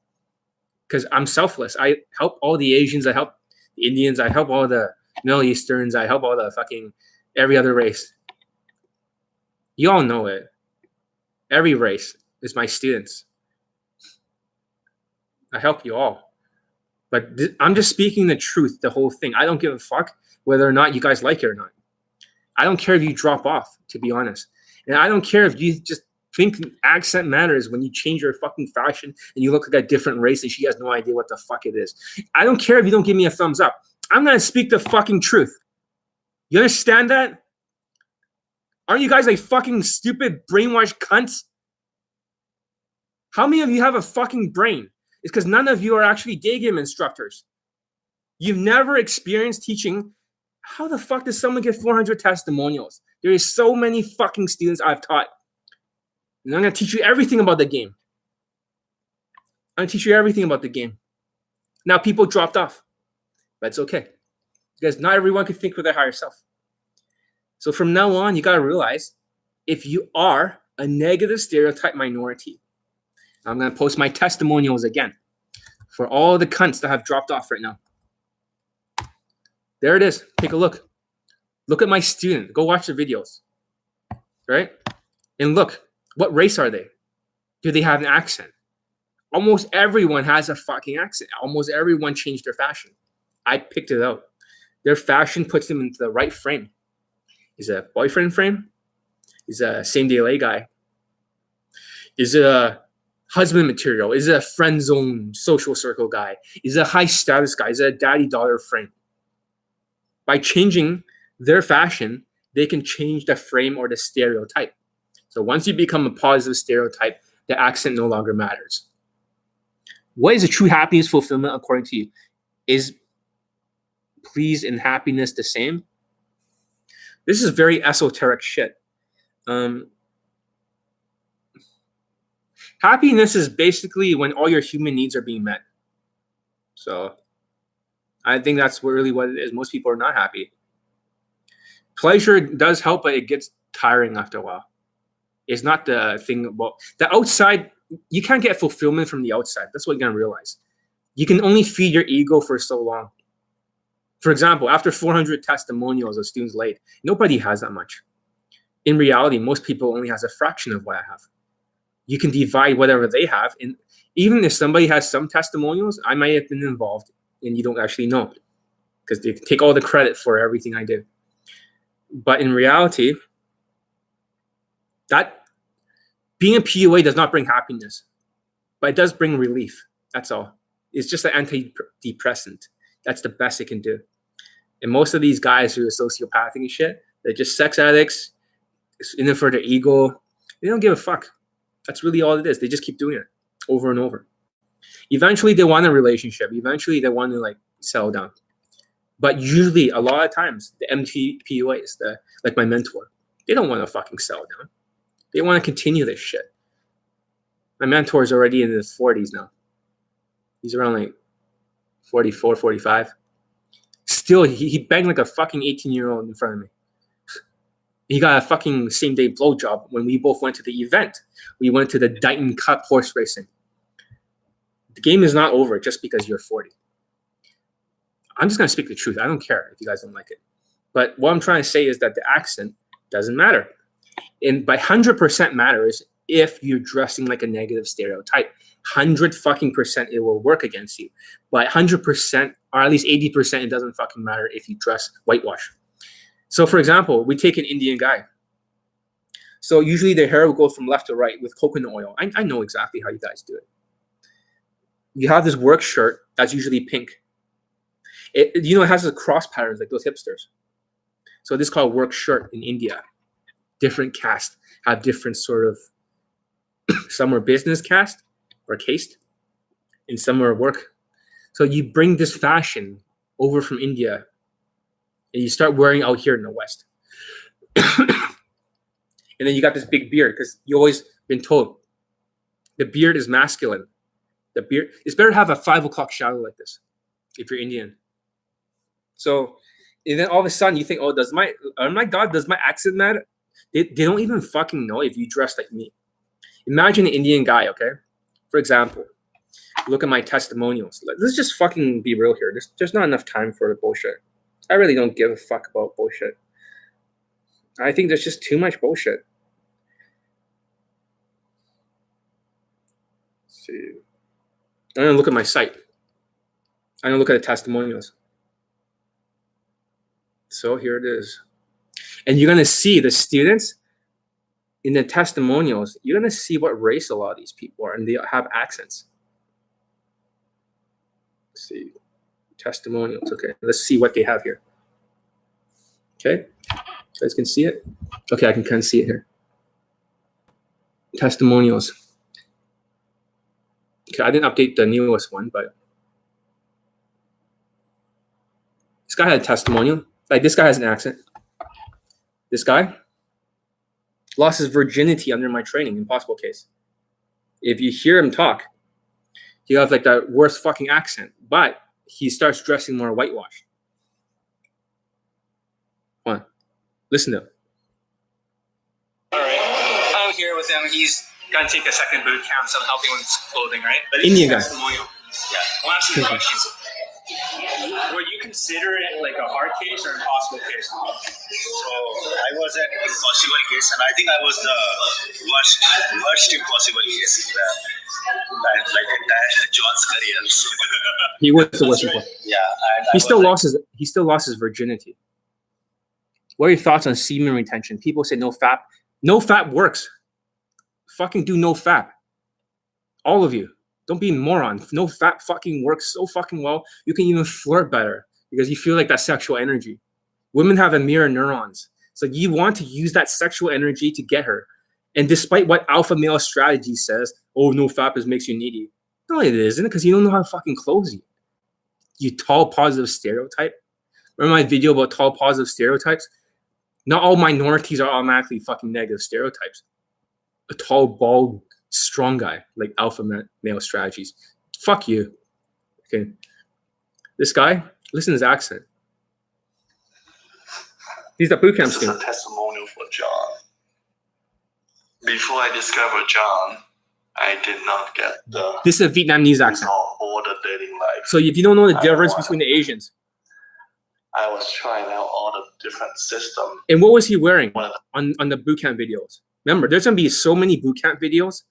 because I'm selfless. I help all the Asians. I help the Indians. I help all the Middle Easterns. I help all the fucking every other race. You all know it. Every race is my students. I help you all. But I'm just speaking the truth, the whole thing. I don't give a fuck whether or not you guys like it or not. I don't care if you drop off, to be honest. And I don't care if you just think accent matters when you change your fucking fashion and you look like a different race and she has no idea what the fuck it is. I don't care if you don't give me a thumbs up. I'm going to speak the fucking truth. You understand that? Aren't you guys like fucking stupid brainwashed cunts? How many of you have a fucking brain? It's because none of you are actually Daygame instructors. You've never experienced teaching. How the fuck does someone get 400 testimonials? There is so many fucking students I've taught. And I'm going to teach you everything about the game. I'm going to teach you everything about the game. Now, people dropped off. But it's okay. Because not everyone can think for their higher self. So from now on, you got to realize if you are a negative stereotype minority, I'm going to post my testimonials again for all the cunts that have dropped off right now. There it is. Take a look. Look at my student. Go watch the videos. Right? And look, what race are they? Do they have an accent? Almost everyone has a fucking accent. Almost everyone changed their fashion. I picked it out. Their fashion puts them into the right frame. Is it a boyfriend frame? Is it a same-day lay guy? Is it a husband material? Is it a friend zone social circle guy? Is it a high status guy? Is it a daddy-daughter frame? By changing their fashion, they can change the frame or the stereotype. So once you become a positive stereotype, the accent no longer matters. What is a true happiness fulfillment according to you? Is please and happiness the same? This is very esoteric shit. Happiness is basically when all your human needs are being met. So I think that's really what it is. Most people are not happy. Pleasure does help, but it gets tiring after a while. It's not the thing about the outside. You can't get fulfillment from the outside. That's what you're going to realize. You can only feed your ego for so long. For example, after 400 testimonials of students late, nobody has that much. In reality, most people only has a fraction of what I have. You can divide whatever they have. And even if somebody has some testimonials, I might have been involved and you don't actually know because they take all the credit for everything I do. But in reality, that being a PUA does not bring happiness, but it does bring relief. That's all. It's just an antidepressant. That's the best it can do. And most of these guys who are sociopathic and shit, they're just sex addicts, in it for their ego. They don't give a fuck. That's really all it is. They just keep doing it over and over. Eventually, they want a relationship. Eventually, they want to like settle down. But usually, a lot of times, the MTPUAs, like my mentor, they don't want to fucking settle down. They want to continue this shit. My mentor is already in his 40s now. He's around like 44, 45. Still, he banged like a fucking 18-year-old in front of me. He got a fucking same-day blowjob when we both went to the event. We went to the Dighton Cup horse racing. The game is not over just because you're 40. I'm just going to speak the truth. I don't care if you guys don't like it. But what I'm trying to say is that the accent doesn't matter. And by 100% matters if you're dressing like a negative stereotype. 100 fucking percent it will work against you. But 100% or at least 80% it doesn't fucking matter if you dress whitewash. So for example, we take an Indian guy. So usually their hair will go from left to right with coconut oil. I know exactly how you guys do it. You have this work shirt that's usually pink. It has the cross patterns like those hipsters. So this is called work shirt in India. Different caste have different sort of, some are business caste or caste, and some are work. So you bring this fashion over from India and you start wearing out here in the West. And then you got this big beard because you always been told the beard is masculine. The beard, it's better to have a 5 o'clock shadow like this if you're Indian. So, and then all of a sudden you think, oh my God, does my accent matter? They don't even fucking know if you dress like me. Imagine an Indian guy, okay? For example, look at my testimonials. Let's just fucking be real here. There's not enough time for the bullshit. I really don't give a fuck about bullshit. I think there's just too much bullshit. Let's see. I'm gonna look at my site. I'm gonna look at the testimonials. So here it is. And you're gonna see the students in the testimonials. You're gonna see what race a lot of these people are, and they have accents. Let's see, testimonials. Okay, let's see what they have here. Okay, you guys can see it. Okay, I can kind of see it here. Testimonials. Okay, I didn't update the newest one, but this guy had a testimonial. Like, this guy has an accent. This guy lost his virginity under my training, impossible case. If you hear him talk, he has like the worst fucking accent, but he starts dressing more whitewashed. Come on, listen to him. All right, I'm here with him. He's gonna take a second boot camp, so I'm helping with his clothing, right? But Indian guy. Yeah, I'll ask you questions. Would you consider it like a hard case or impossible case? So I was an impossible case, and I think I was the worst impossible case like entire John's career. So, He was the worst. yeah, and He still lost his virginity. What are your thoughts on semen retention? People say no fap. No fap works. Fucking do no fap. All of you. Don't be a moron. No fap fucking works so fucking well. You can even flirt better because you feel like that sexual energy. Women have a mirror neurons. So you want to use that sexual energy to get her. And despite what alpha male strategy says, oh, no fap makes you needy. No, it isn't, because you don't know how to fucking close you. You tall positive stereotype. Remember my video about tall positive stereotypes? Not all minorities are automatically fucking negative stereotypes. A tall, bald, strong guy, like alpha male strategies. Fuck you. Okay. This guy, listen to his accent. He's a boot camp student. This is a testimonial for John. Before I discovered John, I did not get the This is a Vietnamese accent. all the dating life. So if you don't know the difference between the Asians. I was trying out all the different systems. And what was he wearing on the boot camp videos? Remember, there's going to be so many boot camp videos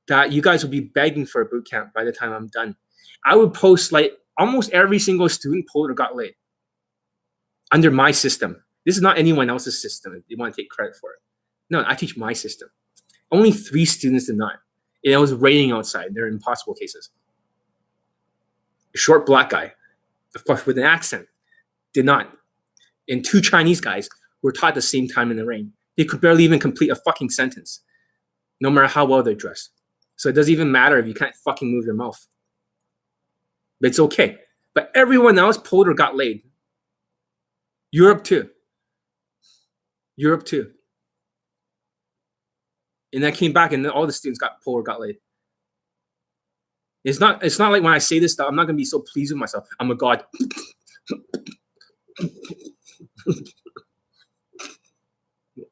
that you guys will be begging for a boot camp by the time I'm done. I would post like almost every single student pulled or got laid under my system. This is not anyone else's system if you want to take credit for it. No, I teach my system. Only 3 students did not. And it was raining outside. They're impossible cases. A short black guy, of course, with an accent, did not. And 2 Chinese guys were taught at the same time in the rain. They could barely even complete a fucking sentence, no matter how well they're dressed. So it doesn't even matter if you can't fucking move your mouth. But it's okay. But everyone else pulled or got laid. Europe too. Europe too. And I came back and all the students got pulled or got laid. It's not like when I say this stuff, I'm not gonna be so pleased with myself. I'm a god.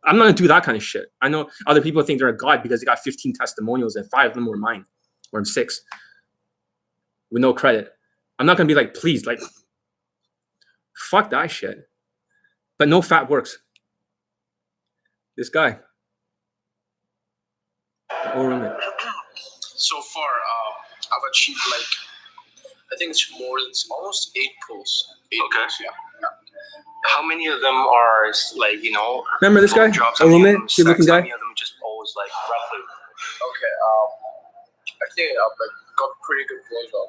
I'm not gonna do that kind of shit. I know other people think they're a god because they got 15 testimonials and 5 of them were mine, or I'm 6 with no credit. I'm not gonna be like, please, like, fuck that shit. But no fat works. This guy. So far, I've achieved I think it's more than almost 8 pulls. 8 pulls, yeah. How many of them are Remember this guy? A woman, good looking guy? How many of them just always roughly? Okay, I think I've got pretty good blowjob.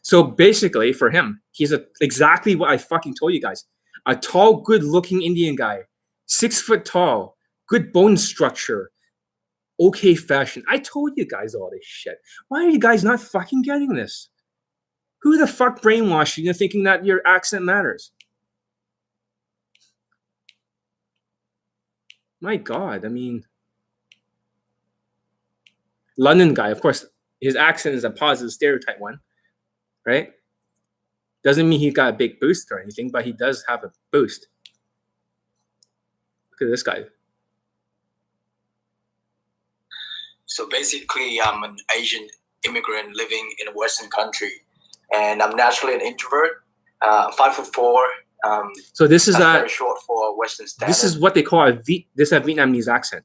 So basically, for him, he's exactly what I fucking told you guys. A tall, good-looking Indian guy, 6 foot tall, good bone structure, okay fashion. I told you guys all this shit. Why are you guys not fucking getting this? Who the fuck brainwashed you into thinking that your accent matters? My God, I mean, London guy, of course, his accent is a positive stereotype one, right? Doesn't mean he got a big boost or anything, but he does have a boost. Look at this guy. So basically, I'm an Asian immigrant living in a Western country, and I'm naturally an introvert. 5'4". So this is very short for Western standards. This is what they call a Vietnamese accent.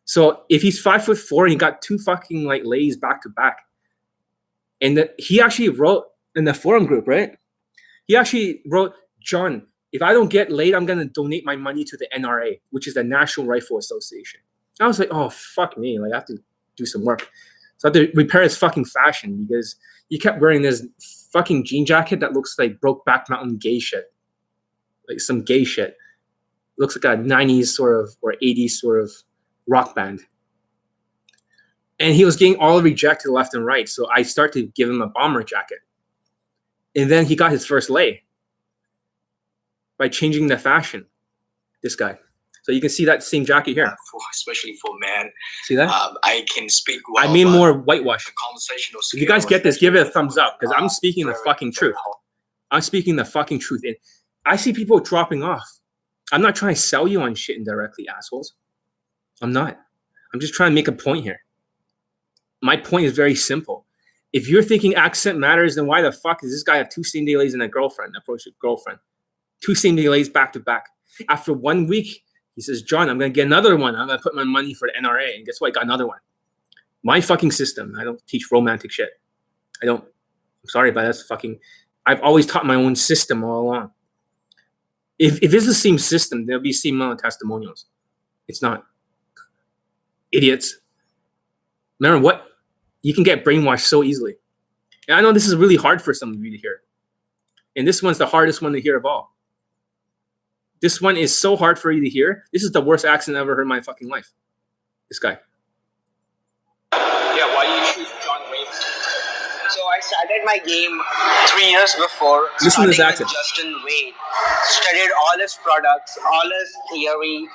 So if he's 5'4" and he got 2 fucking ladies back to back, and he actually wrote in the forum group, right? He actually wrote, John, if I don't get laid, I'm gonna donate my money to the NRA, which is the National Rifle Association. I was like, oh fuck me, like I have to do some work. So I have to repair his fucking fashion because he kept wearing this fucking jean jacket that looks like Brokeback Mountain gay shit, like some gay shit. Looks like a 90s sort of or 80s sort of rock band. And he was getting all rejected left and right. So I started to give him a bomber jacket. And then he got his first lay by changing the fashion. This guy. So you can see that same jacket here. Especially for men. See that? I can speak well. I mean more whitewash. Conversational If you guys get this, give it a thumbs up because I'm speaking the fucking truth. I'm speaking the fucking truth. And I see people dropping off. I'm not trying to sell you on shit indirectly, assholes. I'm not. I'm just trying to make a point here. My point is very simple. If you're thinking accent matters, then why the fuck does this guy have 2 same-day lays and a girlfriend? Approach a girlfriend. 2 same-day lays back to back. After 1 week, he says, John, I'm going to get another one. I'm going to put my money for the NRA. And guess what? I got another one. My fucking system. I don't teach romantic shit. I don't. I'm sorry, but that's fucking. I've always taught my own system all along. If it's the same system, there'll be same amount of testimonials. It's not. Idiots. Remember what? You can get brainwashed so easily. And I know this is really hard for some of you to hear. And this one's the hardest one to hear of all. This one is so hard for you to hear. This is the worst accent I've ever heard in my fucking life. This guy. Yeah, why you choose John Wayne? So I started my game 3 years before. Listen to this accent. Justin Wade. Studied all his products, all his theory, and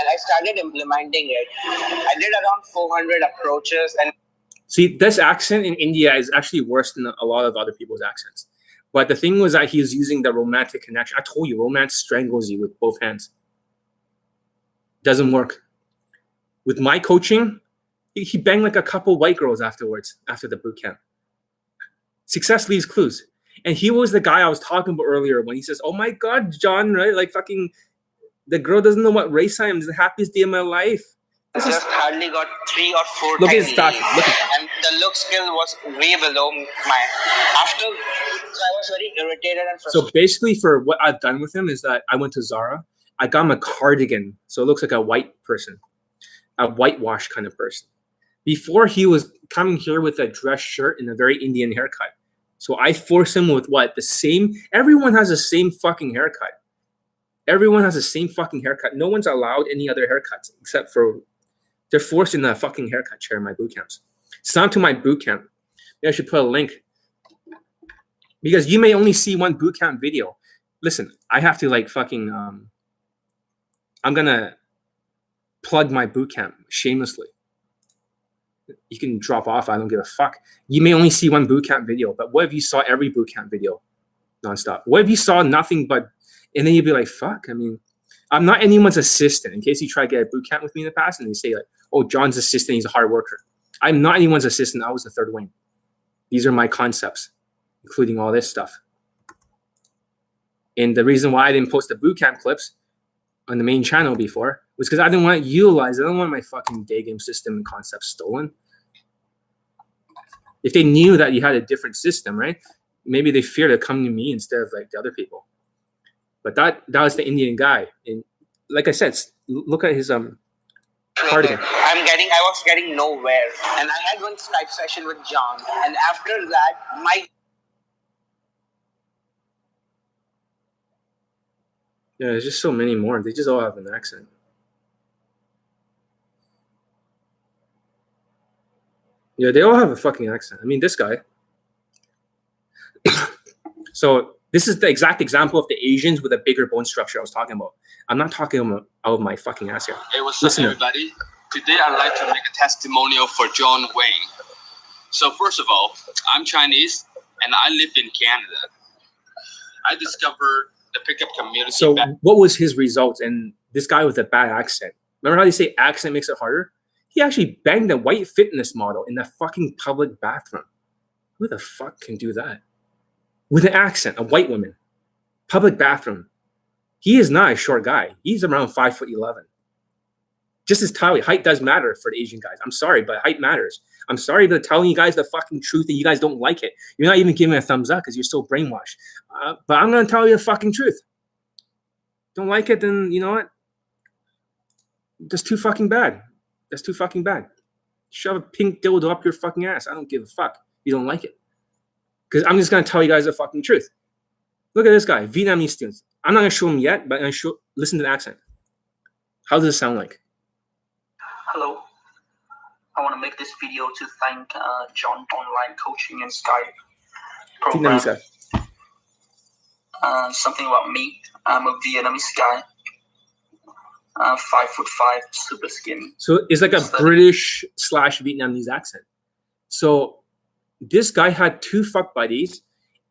I started implementing it. I did around 400 approaches. And see, this accent in India is actually worse than a lot of other people's accents. But the thing was that he was using the romantic connection. I told you, romance strangles you with both hands. Doesn't work. With my coaching, he banged like a couple white girls afterwards, after the boot camp. Success leaves clues. And he was the guy I was talking about earlier when he says, oh my God, John, right? Like fucking, the girl doesn't know what race I am. It's the happiest day of my life. I just hardly got 3 or 4 Look at his times. stock. Look at And the look skill was way below my. After, so I was very irritated and frustrated. So basically for what I've done with him is that I went to Zara. I got him a cardigan. So it looks like a white person. A whitewash kind of person. Before he was coming here with a dress shirt and a very Indian haircut. So I forced him with what? The same. Everyone has the same fucking haircut. Everyone has the same fucking haircut. No one's allowed any other haircuts except for they're forced in the fucking haircut chair in my boot camps. Sign up to my boot camp. Maybe I should put a link. Because you may only see one boot camp video. Listen, I have to like fucking I'm gonna plug my boot camp shamelessly. You can drop off, I don't give a fuck. You may only see one boot camp video, but what if you saw every boot camp video nonstop? What if you saw nothing but, and then you'd be like, fuck, I mean, I'm not anyone's assistant. In case you try to get a boot camp with me in the past and they say like, oh, John's assistant, he's a hard worker. I'm not anyone's assistant. I was the third wing. These are my concepts, including all this stuff. And the reason why I didn't post the boot camp clips on the main channel before was because I didn't want to utilize it. I don't want my fucking Daygame system and concepts stolen. If they knew that you had a different system, right? Maybe they fear to come to me instead of like the other people. But that was the Indian guy. And like I said, look at his cardigan. I was getting nowhere. And I had one Skype session with John. And after that, my Yeah, there's just so many more. They just all have an accent. Yeah, they all have a fucking accent. I mean, this guy. So this is the exact example of the Asians with a bigger bone structure I was talking about. I'm not talking out of my fucking ass here. Hey, what's Listen up, everybody? Today I'd like to make a testimonial for John Wayne. So first of all, I'm Chinese and I live in Canada. I discovered the pickup community. So what was his result? And this guy with a bad accent. Remember how they say accent makes it harder? He actually banged a white fitness model in the fucking public bathroom. Who the fuck can do that? With an accent, a white woman. Public bathroom. He is not a short guy. He's around 5'11". Just his height does matter for the Asian guys. I'm sorry, but height matters. I'm sorry for telling you guys the fucking truth and you guys don't like it. You're not even giving me a thumbs up because you're so brainwashed. But I'm going to tell you the fucking truth. Don't like it, then you know what? That's too fucking bad. That's too fucking bad. Shove a pink dildo up your fucking ass. I don't give a fuck. You don't like it. Because I'm just gonna tell you guys the fucking truth. Look at this guy, Vietnamese students. I'm not gonna show him yet, but I'm gonna listen to the accent. How does it sound like? Hello. I want to make this video to thank John Online Coaching and Skype program. Vietnamese guy. Something about me. I'm a Vietnamese guy. 5'5", super skinny. So it's like a British / Vietnamese accent. So this guy had 2 fuck buddies,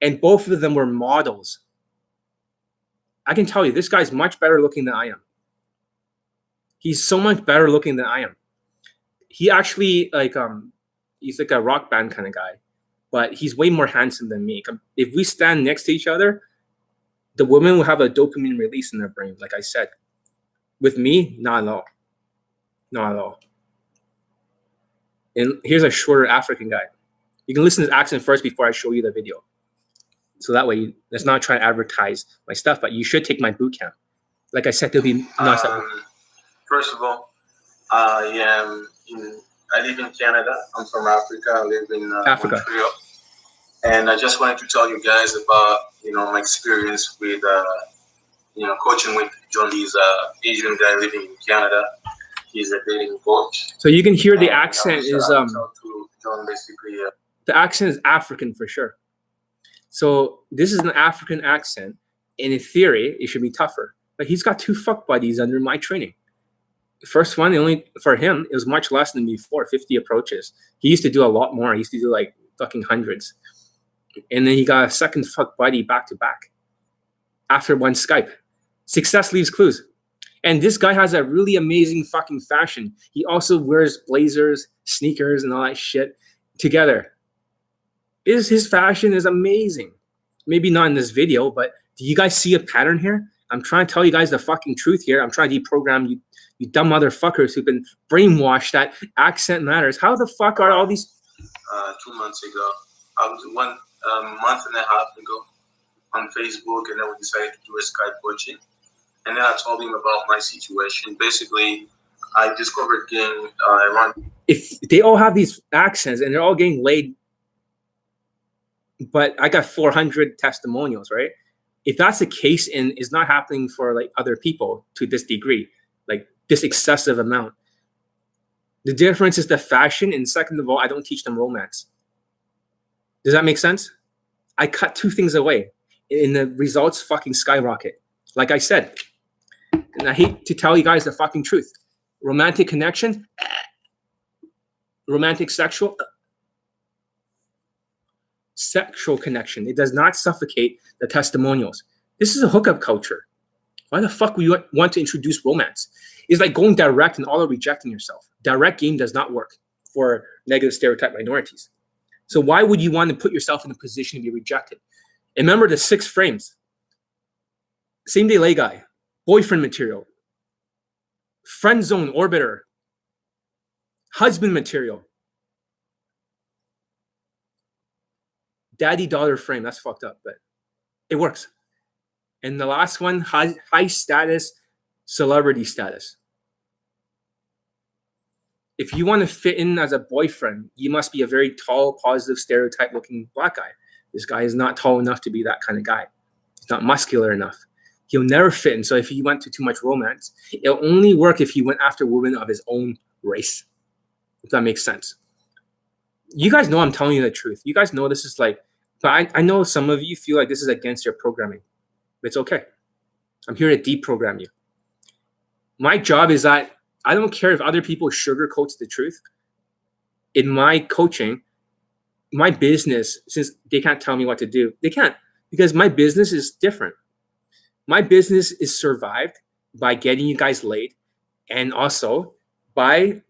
and both of them were models. I can tell you, this guy's much better looking than I am. He's so much better looking than I am. He actually he's like a rock band kind of guy, but he's way more handsome than me. If we stand next to each other, the women will have a dopamine release in their brain, like I said. With me, not at all. Not at all. And here's a shorter African guy. You can listen to his accent first before I show you the video. So that way, let's not try to advertise my stuff, but you should take my boot camp. Like I said, there'll be nice. First of all, I live in Canada. I'm from Africa. I live in Africa. Montreal. And I just wanted to tell you guys about, my experience with, coaching with John. He's an Asian guy living in Canada. He's a dating coach. So you can hear the accent is to John basically. The accent is African for sure. So this is an African accent. And in theory, it should be tougher. But he's got 2 fuck buddies under my training. The first one, for him, it was much less than before, 50 approaches. He used to do a lot more. He used to do like fucking hundreds. And then he got a second fuck buddy back to back after one Skype. Success leaves clues. And this guy has a really amazing fucking fashion. He also wears blazers, sneakers, and all that shit together. His fashion is amazing. Maybe not in this video, but do you guys see a pattern here? I'm trying to tell you guys the fucking truth here. I'm trying to deprogram you dumb motherfuckers who've been brainwashed that accent matters. How the fuck are all these? 2 months ago, I was month and a half ago on Facebook, and then we decided to do a Skype coaching. And then I told him about my situation. Basically, I discovered getting around. If they all have these accents and they're all getting laid, but I got 400 testimonials, right? If that's the case and it's not happening for like other people to this degree, like this excessive amount, the difference is the fashion. And second of all, I don't teach them romance. Does that make sense? I cut 2 things away and the results fucking skyrocket. Like I said, and I hate to tell you guys the fucking truth. Romantic connection, romantic sexual connection. It does not suffocate the testimonials. This is a hookup culture. Why the fuck would you want to introduce romance? It's like going direct and auto rejecting yourself. Direct game does not work for negative stereotype minorities. So why would you want to put yourself in a position to be rejected? And remember the 6 frames. Same day lay guy, boyfriend material, friend zone orbiter, husband material, daddy daughter frame. That's fucked up, but it works. And the last one, high status, celebrity status. If you want to fit in as a boyfriend, you must be a very tall, positive, stereotype looking black guy. This guy is not tall enough to be that kind of guy. He's not muscular enough. He'll never fit in. So if he went to too much romance, it'll only work if he went after women of his own race. If that makes sense. You guys know I'm telling you the truth. You guys know this is like, but I know some of you feel like this is against your programming. It's okay. I'm here to deprogram you. My job is that I don't care if other people sugarcoat the truth. In my coaching, my business, since they can't tell me what to do, they can't, because my business is different. My business is survived by getting you guys laid and also by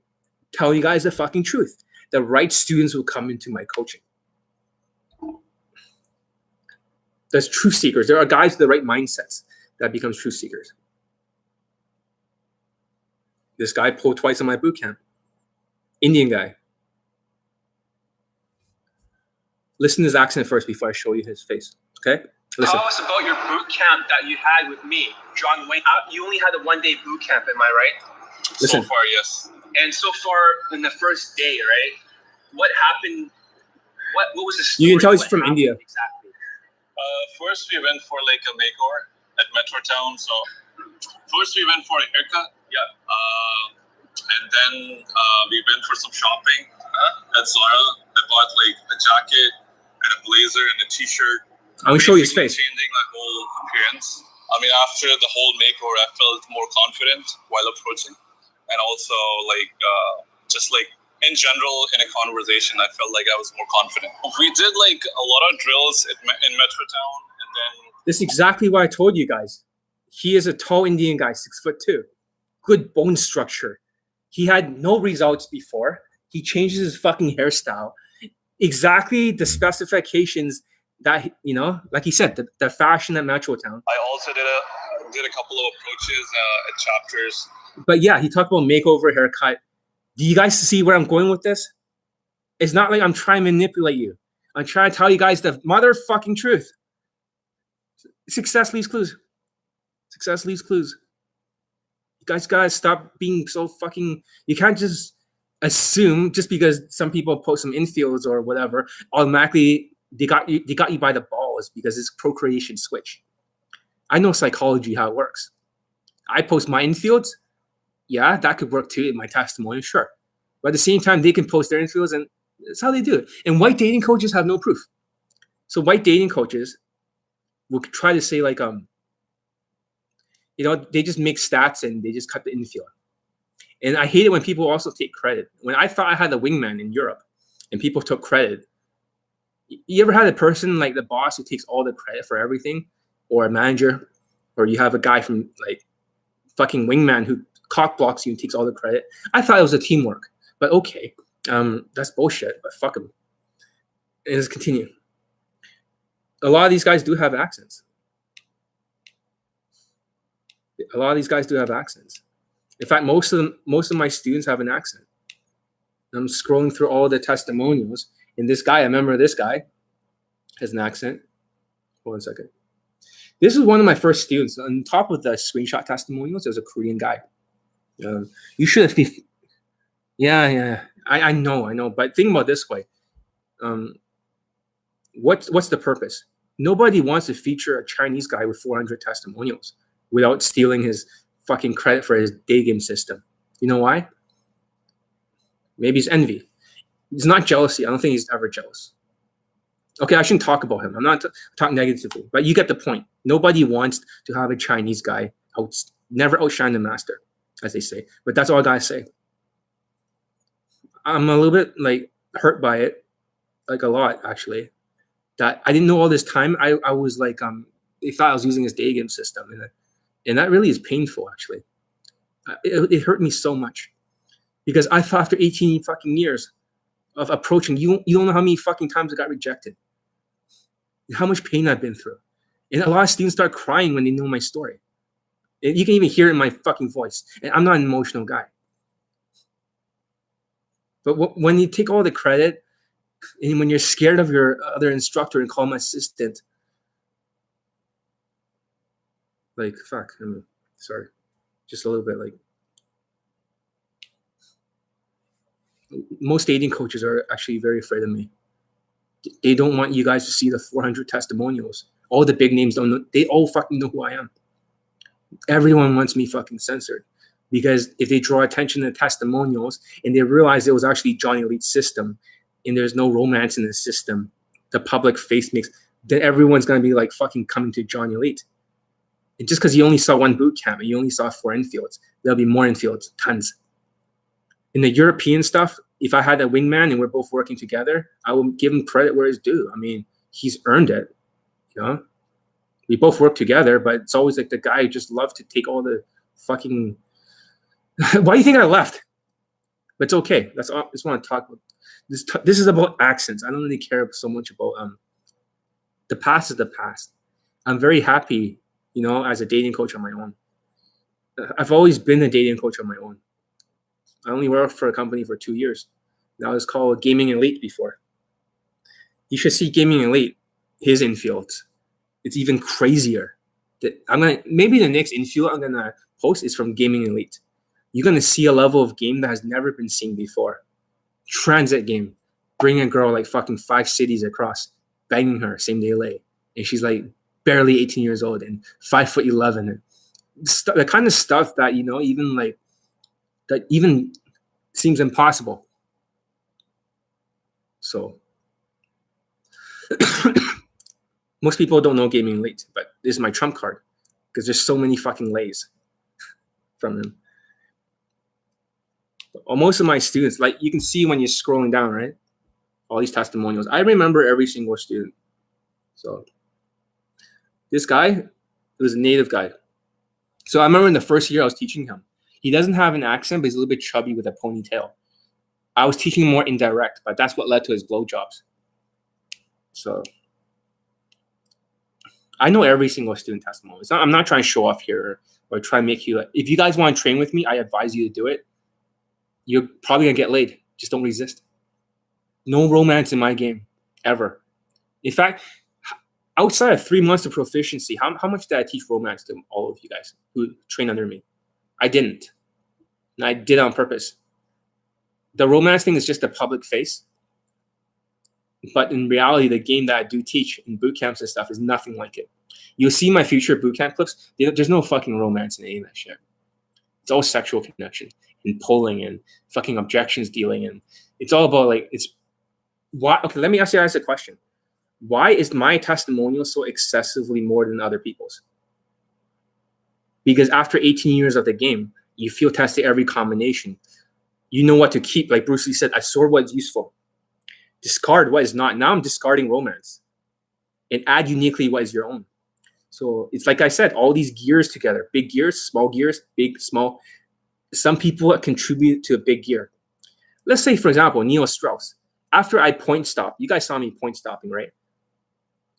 telling you guys the fucking truth. The right students will come into my coaching. There's truth seekers. There are guys with the right mindsets that becomes truth seekers. This guy pulled twice on my boot camp. Indian guy. Listen to his accent first before I show you his face, okay? Listen. Tell us about your boot camp that you had with me, John Wayne. You only had a 1-day boot camp, am I right? Listen. So far, yes. And so far, in the first day, right? What happened? What was the story? You can tell he's What from happened India. exactly. First, we went for like a makeover at Metro Town. So first, we went for a haircut. Yeah. And then we went for some shopping at Zara. I bought like a jacket and a blazer and a t-shirt. I'm gonna show you his face. Changing my whole appearance. I mean, after the whole makeover, I felt more confident while approaching, and also like just like in general in a conversation, I felt like I was more confident. We did like a lot of drills in Metro Town, and then this is exactly what I told you guys. He is a tall Indian guy, 6'2", good bone structure. He had no results before. He changes his fucking hairstyle. Exactly the specifications that, you know, like he said, the fashion at Metro Town. I also did a couple of approaches at chapters. But yeah, he talked about makeover, haircut. Do you guys see where I'm going with this? It's not like I'm trying to manipulate you. I'm trying to tell you guys the motherfucking truth. Success leaves clues. Success leaves clues. You guys gotta stop being so fucking. You can't just assume just because some people post some infields or whatever automatically they got you by the balls because it's procreation switch. I know psychology how it works. I post my infields. Yeah, that could work too in my testimony, sure. But at the same time, they can post their infields, and that's how they do it. And white dating coaches have no proof. So white dating coaches will try to say like you know, they just make stats and they just cut the infield. And I hate it when people also take credit. When I thought I had a wingman in Europe and people took credit, you ever had a person like the boss who takes all the credit for everything, or a manager, or you have a guy from like fucking wingman who cock blocks you and takes all the credit? I thought it was a teamwork, but okay, that's bullshit. But fuck them. And let's continue. A lot of these guys do have accents. A lot of these guys do have accents. In fact, most of my students have an accent. I'm scrolling through all the testimonials, and this guy, I remember this guy has an accent. Hold on a second. This is one of my first students. On top of the screenshot testimonials, there's a Korean guy. You should have. Yeah. I know. But think about it this way. What's the purpose? Nobody wants to feature a Chinese guy with 400 testimonials without stealing his fucking credit for his Daygame system. You know why? Maybe it's envy. It's not jealousy. I don't think he's ever jealous. Okay, I shouldn't talk about him. I'm not talking negatively, but you get the point. Nobody wants to have a Chinese guy never outshine the master, as they say. But that's all I gotta say. I'm a little bit like hurt by it, like a lot actually. That I didn't know all this time. I was like, they thought I was using his Daygame system, and that really is painful actually. It hurt me so much because I thought after 18 fucking years of approaching, you don't know how many fucking times I got rejected, how much pain I've been through, and a lot of students start crying when they know my story. And you can even hear it in my fucking voice. And I'm not an emotional guy. But when you take all the credit, and when you're scared of your other instructor and call him assistant, like, fuck, I mean, sorry, just a little bit like, most dating coaches are actually very afraid of me. They don't want you guys to see the 400 testimonials. All the big names don't know. They all fucking know who I am. Everyone wants me fucking censored. Because if they draw attention to the testimonials and they realize it was actually Johnny Elite's system and there's no romance in the system, the public face makes, then everyone's going to be like fucking coming to Johnny Elite. And just because you only saw one boot camp and you only saw 4 infields, there'll be more infields, tons. In the European stuff, if I had a wingman and we're both working together, I will give him credit where it's due. I mean, he's earned it, you know? We both work together, but it's always like the guy who just loves to take all the fucking... Why do you think I left? But it's okay. That's all I just want to talk about. This is about accents. I don't really care so much about the past is the past. I'm very happy, you know, as a dating coach on my own. I've always been a dating coach on my own. I only worked for a company for 2 years. That was called Gaming Elite before. You should see Gaming Elite, his infields. It's even crazier. Maybe the next infield I'm gonna post is from Gaming Elite. You're gonna see a level of game that has never been seen before. Transit game, bring a girl like fucking 5 cities across, banging her same day late, and she's like barely 18 years old and 5'11", and the kind of stuff that even seems impossible. So most people don't know Gaming Elite, but this is my trump card because there's so many fucking lays from them. Most of my students, like you can see when you're scrolling down, right? All these testimonials. I remember every single student. So this guy was a native guy. So I remember in the first year I was teaching him. He doesn't have an accent, but he's a little bit chubby with a ponytail. I was teaching him more indirect, but that's what led to his blowjobs. So I know every single student testimony. I'm not trying to show off here or try and make you. If you guys want to train with me, I advise you to do it. You're probably gonna get laid. Just don't resist. No romance in my game, ever. In fact, outside of 3 months of proficiency, how much did I teach romance to all of you guys who train under me? I didn't. And I did it on purpose. The romance thing is just a public face. But in reality, the game that I do teach in boot camps and stuff is nothing like it. You'll see my future boot camp clips. There's no fucking romance in any of that shit. It's all sexual connection and pulling and fucking objections dealing. And it's all about why? Okay, let me ask you guys a question. Why is my testimonial so excessively more than other people's? Because after 18 years of the game, you field tested every combination. You know what to keep. Like Bruce Lee said, I sort what's useful. Discard what is not. Now I'm discarding romance and add uniquely what is your own. So it's like I said, all these gears together, big gears, small gears, big, small. Some people contribute to a big gear. Let's say, for example, Neil Strauss. After I point stop, you guys saw me point stopping, right?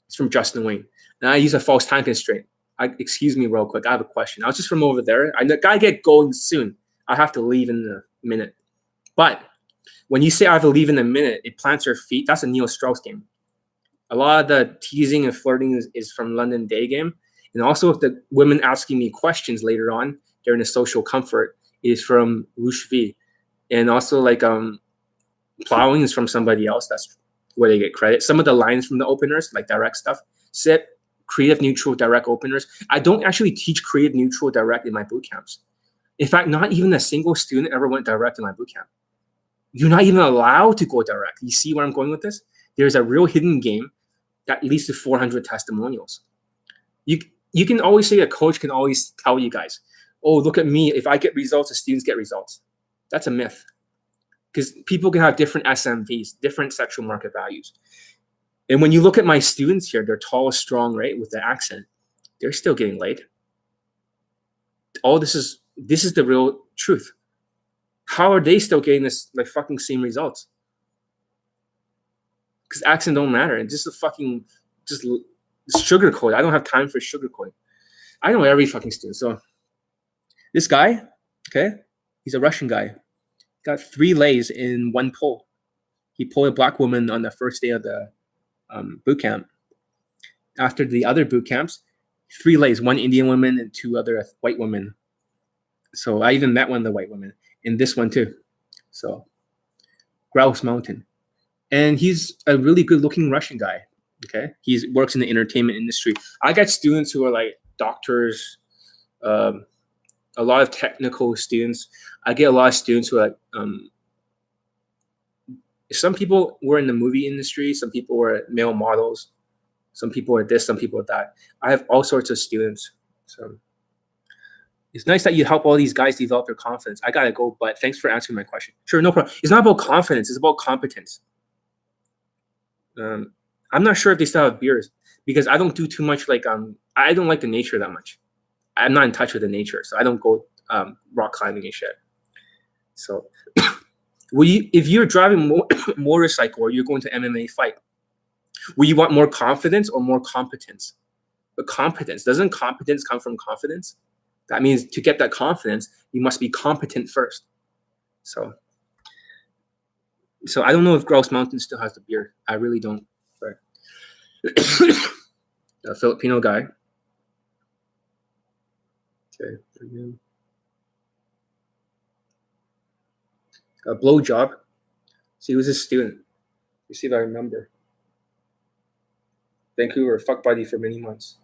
It's from Justin Wayne. And I use a false time constraint. Excuse me real quick. I have a question. I was just from over there. I gotta get going soon. I have to leave in a minute. But when you say I have to leave in a minute, it plants your feet. That's a Neil Strauss game. A lot of the teasing and flirting is from London Daygame. And also the women asking me questions later on during the social comfort is from Rush V. And also plowing is from somebody else. That's where they get credit. Some of the lines from the openers, like direct stuff, sit, creative, neutral, direct openers. I don't actually teach creative, neutral, direct in my boot camps. In fact, not even a single student ever went direct in my boot camp. You're not even allowed to go direct. You see where I'm going with this? There's a real hidden game that leads to 400 testimonials. You can always say a coach can always tell you guys, oh, look at me. If I get results, the students get results. That's a myth. Because people can have different SMVs, different sexual market values. And when you look at my students here, they're tall, strong, right, with the accent. They're still getting laid. All this is the real truth. How are they still getting this fucking same results? Because accent don't matter. And just sugarcoat. I don't have time for sugarcoating. I know every fucking student. So this guy, okay, he's a Russian guy. Got 3 lays in 1 pull. He pulled a black woman on the first day of the boot camp. After the other boot camps, 3 lays, 1 Indian woman and 2 other white women. So I even met one of the white women in this one too. So Grouse Mountain. And he's a really good looking Russian guy. Okay. He works in the entertainment industry. I got students who are like doctors, a lot of technical students. I get a lot of students who are some people were in the movie industry. Some people were male models. Some people are this, some people are that. I have all sorts of students. So it's nice that you help all these guys develop their confidence. I gotta go, but thanks for answering my question. Sure, no problem. It's not about confidence. It's about competence. I'm not sure if they still have beers because I don't do too much. I don't like the nature that much. I'm not in touch with the nature, so I don't go rock climbing and shit. So, if you're driving motorcycle or you're going to MMA fight, will you want more confidence or more competence? But competence, doesn't competence come from confidence? That means to get that confidence, you must be competent first. So I don't know if Grouse Mountain still has the beer. I really don't. But A Filipino guy. Okay. A blowjob. So he was a student. You see if I remember. Vancouver, fuck buddy for many months.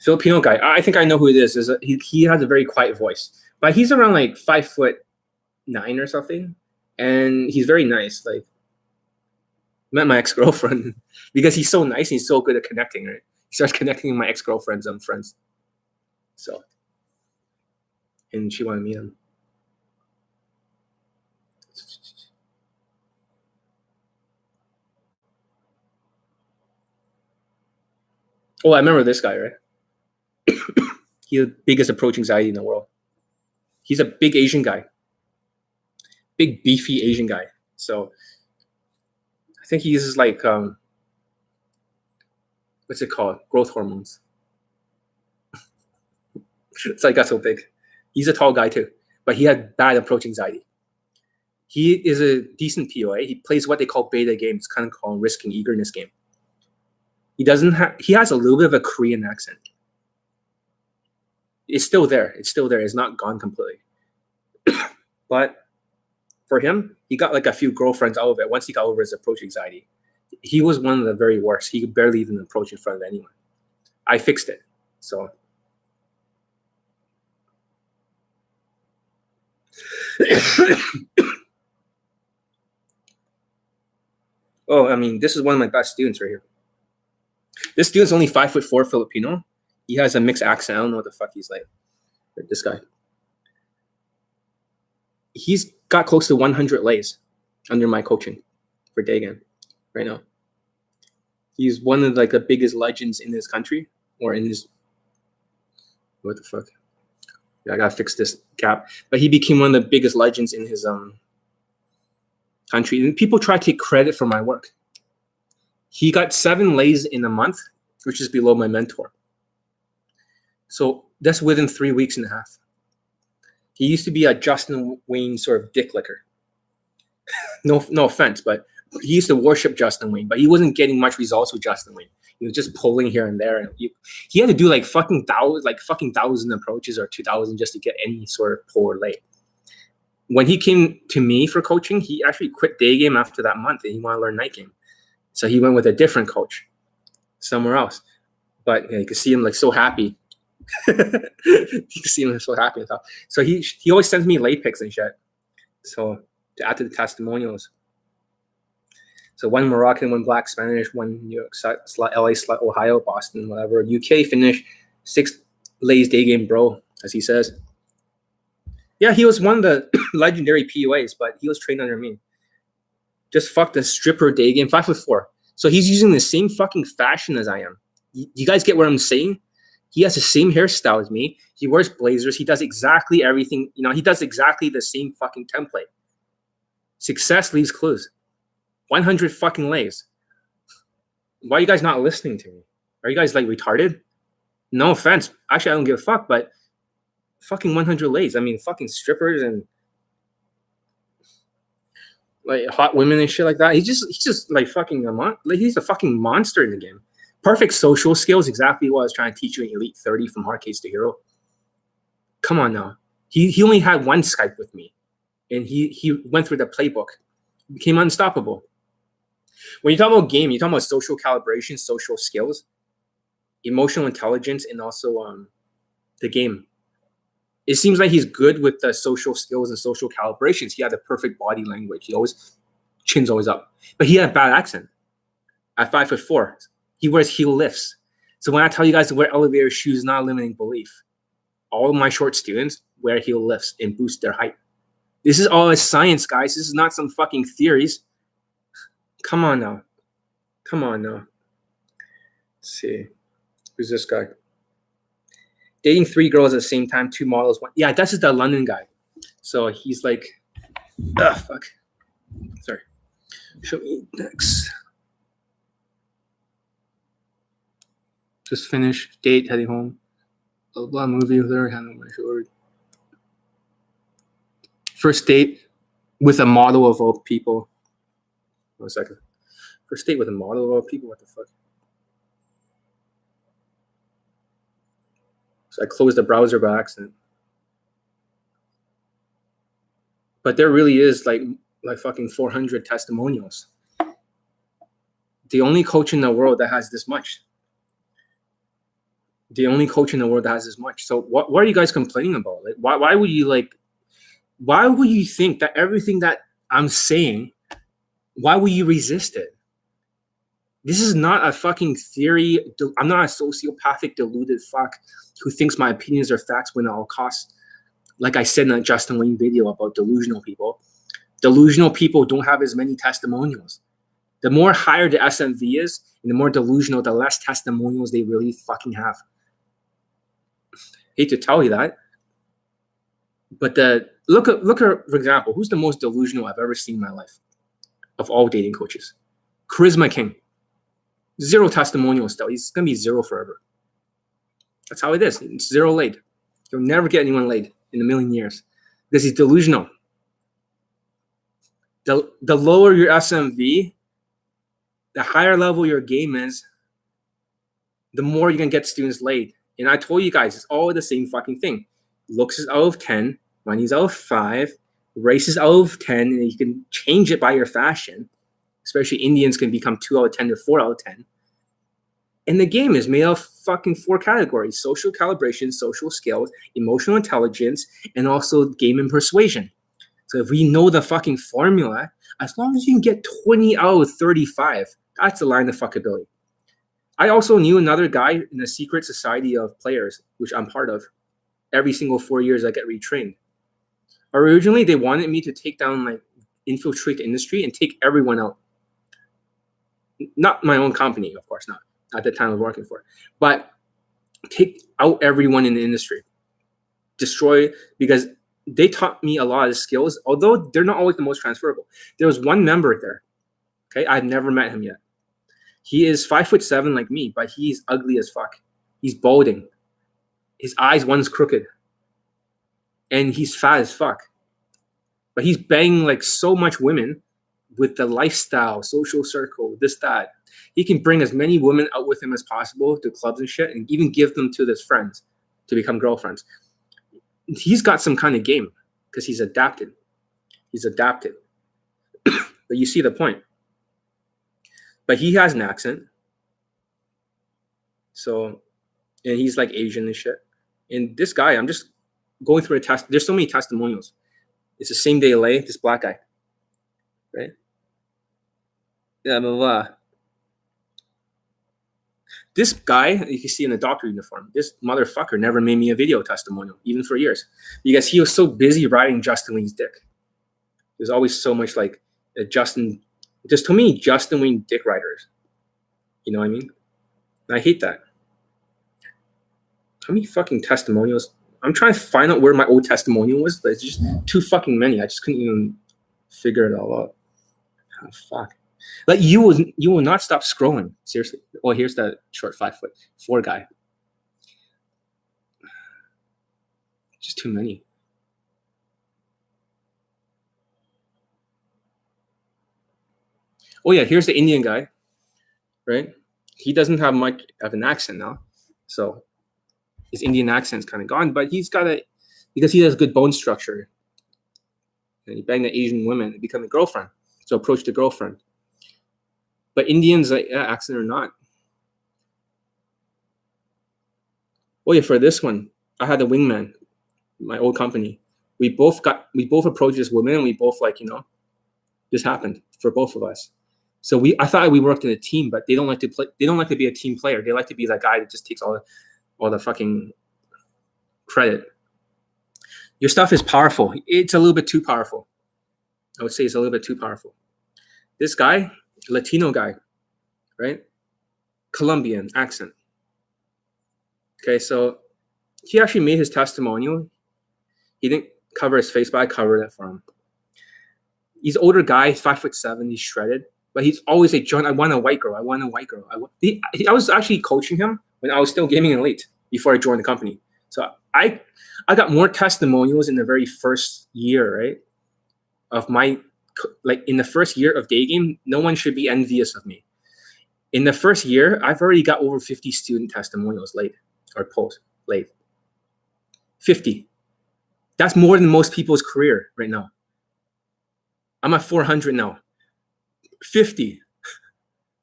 Filipino guy. I think I know who it is. He has a very quiet voice, but he's around like 5'9" or something, and he's very nice. Like, met my ex-girlfriend because he's so nice and he's so good at connecting. Right, he starts connecting with my ex-girlfriends and friends. So, and she wanted to meet him. Oh, I remember this guy, right? He's the biggest approach anxiety in the world. He's a big Asian guy. Big, beefy Asian guy. So I think he uses like, what's it called? Growth hormones. It's like got so big. He's a tall guy too, but he had bad approach anxiety. He is a decent POA. He plays what they call beta games. It's kind of called risk and eagerness game. He has a little bit of a Korean accent. It's still there. It's not gone completely. But for him, he got like a few girlfriends out of it once he got over his approach anxiety. He was one of the very worst. He could barely even approach in front of anyone. I fixed it. So oh, I mean, this is one of my best students right here. This student's only 5'4" Filipino. He has a mixed accent. I don't know what the fuck he's like. This guy. He's got close to 100 lays under my coaching for Daygame right now. He's one of like the biggest legends in this country or in his. What the fuck? Yeah, I gotta fix this gap. But he became one of the biggest legends in his country. And people try to take credit for my work. He got 7 lays in a month, which is below my mentor. So that's within 3 weeks and a half. He used to be a Justin Wayne sort of dick licker. No offense, but he used to worship Justin Wayne, but he wasn't getting much results with Justin Wayne. He was just pulling here and there, and he had to do like fucking 1,000 approaches or 2,000 just to get any sort of pull or lay. When he came to me for coaching, he actually quit Daygame after that month, and he wanted to learn night game. So he went with a different coach somewhere else. But you could see him like so happy. You can see him so happy and stuff. So he always sends me lay pics and shit. So to add to the testimonials. So 1 Moroccan, 1 Black, Spanish, 1 New York, LA, Ohio, Boston, whatever. UK finish, 6 lays Daygame bro, as he says. Yeah, he was one of the legendary PUAs, but he was trained under me. Just fuck the stripper Daygame, 5'4". So he's using the same fucking fashion as I am. You guys get what I'm saying? He has the same hairstyle as me. He wears blazers. He does exactly everything. He does exactly the same fucking template. Success leaves clues. 100 fucking lays. Why are you guys not listening to me? Are you guys like retarded? No offense. Actually, I don't give a fuck, but fucking 100 lays. I mean, fucking strippers and like hot women and shit like that. He's just like fucking he's a fucking monster in the game. Perfect social skills, exactly what I was trying to teach you in Elite 30 from Hardcase to Hero. Come on now. He only had 1 Skype with me, and he went through the playbook. Became unstoppable. When you talk about game, you talk about social calibration, social skills, emotional intelligence, and also the game. It seems like he's good with the social skills and social calibrations. He had the perfect body language. Chin's always up. But he had a bad accent. At 5'4", he wears heel lifts. So when I tell you guys to wear elevator shoes, not a limiting belief. All of my short students wear heel lifts and boost their height. This is all science, guys. This is not some fucking theories. Come on now. Let's see. Who's this guy? Dating 3 girls at the same time, 2 models. 1. Yeah, this is the London guy. So he's like, fuck. Sorry. Show me next. Just finished. Date, heading home. Blah, blah, movie with her. Hand on my shoulder. First date with a model of all people. 1 second. First date with a model of all people? What the fuck? So I closed the browser by accident. But there really is like fucking 400 testimonials. The only coach in the world that has this much. The only coach in the world that has this much. So what are you guys complaining about? Like, why would you think that everything that I'm saying, why would you resist it? This is not a fucking theory. I'm not a sociopathic, deluded fuck who thinks my opinions are facts when at all costs. Like I said in that Justin Wayne video about delusional people. Delusional people don't have as many testimonials. The more higher the SMV is, and the more delusional, the less testimonials they really fucking have. Hate to tell you that. But look at, for example, who's the most delusional I've ever seen in my life of all dating coaches? Charisma King. 0 testimonials still. He's going to be 0 forever. That's how it is. It's 0 laid. You'll never get anyone laid in a million years because he's delusional. The lower your SMV, the higher level your game is, the more you can get students laid. And I told you guys, it's all the same fucking thing. Looks is out of 10, money's out of 5, race is out of 10, and you can change it by your fashion. Especially Indians can become 2 out of 10 to 4 out of 10. And the game is made of fucking 4 categories: social calibration, social skills, emotional intelligence, and also game and persuasion. So if we know the fucking formula, as long as you can get 20 out of 35, that's the line of fuckability. I also knew another guy in a secret society of players, which I'm part of. Every single 4 years I get retrained. Originally, they wanted me to take down, like, infiltrate the industry and take everyone out. Not my own company, of course not. At the time I was working for. But take out everyone in the industry. Destroy, because they taught me a lot of skills, although they're not always the most transferable. There was one member there. Okay, I've never met him yet. He is 5'7" like me, but he's ugly as fuck. He's balding. His eyes, one's crooked. And he's fat as fuck. But he's banging like so much women with the lifestyle, social circle, this, that. He can bring as many women out with him as possible to clubs and shit, and even give them to his friends to become girlfriends. He's got some kind of game because he's adapted. He's adapted. But you see the point. But he has an accent. So, and he's like Asian and shit. And this guy, I'm just going through a test. There's so many testimonials. It's the same day LA, this black guy. Right? Yeah, blah, blah. This guy, you can see in the doctor uniform, this motherfucker never made me a video testimonial, even for years. Because he was so busy riding Justin Wayne's dick. There's always so much like just to me, Justin Wayne dick riders. You know what I mean? And I hate that. How many fucking testimonials? I'm trying to find out where my old testimonial was, but it's just too fucking many. I just couldn't even figure it all out. Oh, fuck. Like you will not stop scrolling. Seriously. Oh, here's that short 5'4" guy. Just too many. Oh yeah, here's the Indian guy, right? He doesn't have much of an accent now, so his Indian accent's kind of gone. But he's got because he has good bone structure, and he banged the Asian women and become a girlfriend. So approach the girlfriend. But Indians, accent or not. Oh yeah, for this one, I had a wingman, my old company. We both approached this woman, and we both this happened for both of us. So I thought we worked in a team, but they don't like to play. They don't like to be a team player. They like to be that guy that just takes all the fucking credit. Your stuff is powerful. It's a little bit too powerful. I would say it's a little bit too powerful. This guy, Latino guy, right? Colombian accent. Okay, so he actually made his testimonial. He didn't cover his face, but I covered it for him. He's an older guy, 5'7", he's shredded, but he's always like, John, I want a white girl. I want a white girl. I was actually coaching him when I was still gaming elite before I joined the company. So I got more testimonials in the very first year, right? Of my, like in the first year of Daygame, no one should be envious of me. In the first year, I've already got over 50 student testimonials late or post late. 50. That's more than most people's career right now. I'm at 400 now. 50,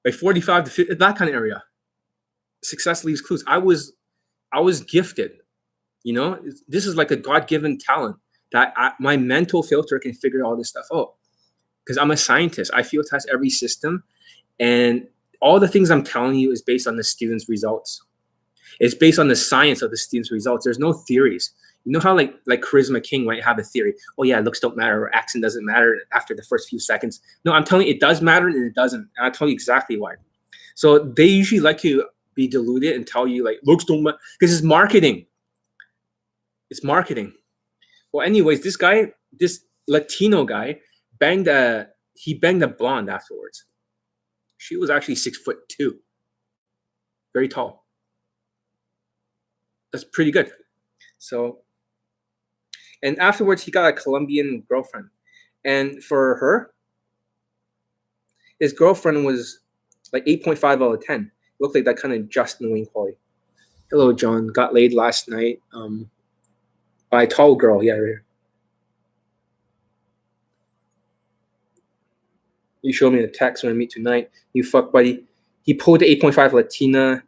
like 45 to 50, that kind of area. Success leaves clues. I was gifted, you know. This is like a God-given talent that my mental filter can figure all this stuff out. Because I'm a scientist, I field test every system, and all the things I'm telling you is based on the students' results. It's based on the science of the students' results. There's no theories. You know how like Charisma King might have a theory. Oh yeah, looks don't matter, or accent doesn't matter after the first few seconds. No, I'm telling you, it does matter and it doesn't. And I'll tell you exactly why. So they usually like to be deluded and tell you like looks don't matter because it's marketing. It's marketing. Well, anyways, this Latino guy banged a blonde afterwards. She was actually 6'2", very tall. That's pretty good. So, and afterwards he got a Colombian girlfriend, and for her, his girlfriend was like 8.5 out of 10. Looked like that kind of Justin Wayne quality. Hello, John. Got laid last night by a tall girl. Yeah, right here. You showed me the text when I meet tonight. You fuck buddy. He pulled the 8.5 Latina.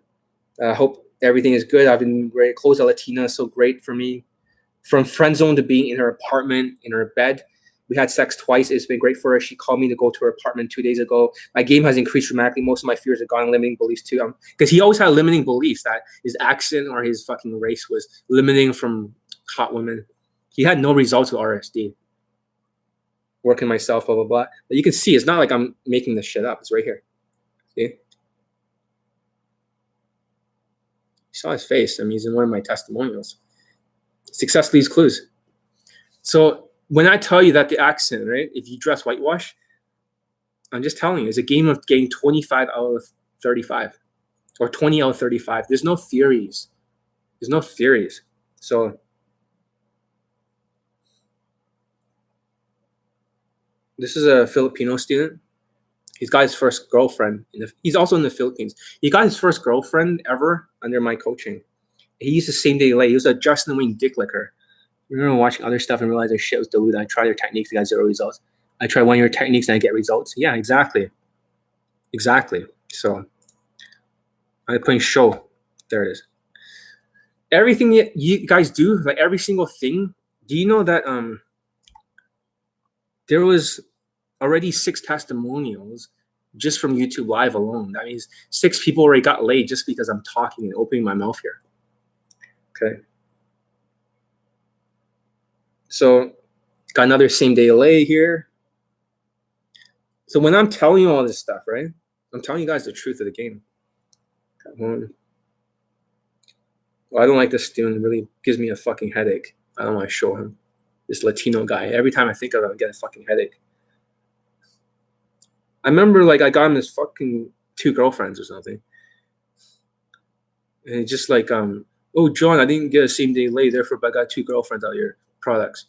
Hope everything is good. I've been great. Close a Latina, so great for me. From friend zone to being in her apartment, in her bed. We had sex twice. It's been great for her. She called me to go to her apartment 2 days ago. My game has increased dramatically. Most of my fears are gone. Limiting beliefs too. Because he always had limiting beliefs that his accent or his fucking race was limiting from hot women. He had no results with RSD. Working myself, blah, blah, blah. But you can see, it's not like I'm making this shit up. It's right here. See? You saw his face. I mean, he's in one of my testimonials. Success leaves clues. So when I tell you that the accent, right, if you dress whitewash, I'm just telling you, it's a game of getting 25 out of 35 or 20 out of 35. There's no theories. There's no theories. So this is a Filipino student. He's got his first girlfriend. He's also in the Philippines. He got his first girlfriend ever under my coaching. He used the same day late. He was a Justin Wayne dick licker. I remember watching other stuff and realizing shit was diluted. I tried their techniques and got 0 results. I tried one of your techniques and I get results. Yeah, exactly. Exactly. So I'm putting show. There it is. Everything that you guys do, like every single thing, do you know that there was already 6 testimonials just from YouTube Live alone? That means 6 people already got laid just because I'm talking and opening my mouth here. Okay. So got another same day LA here. So when I'm telling you all this stuff, right? I'm telling you guys the truth of the game. Got one. Well, I don't like this student. It really gives me a fucking headache. I don't want to show him. This Latino guy. Every time I think of him, I get a fucking headache. I remember like I got him this fucking 2 girlfriends or something. And it's just like, oh, John, I didn't get a same day late, therefore I got 2 girlfriends out of your products.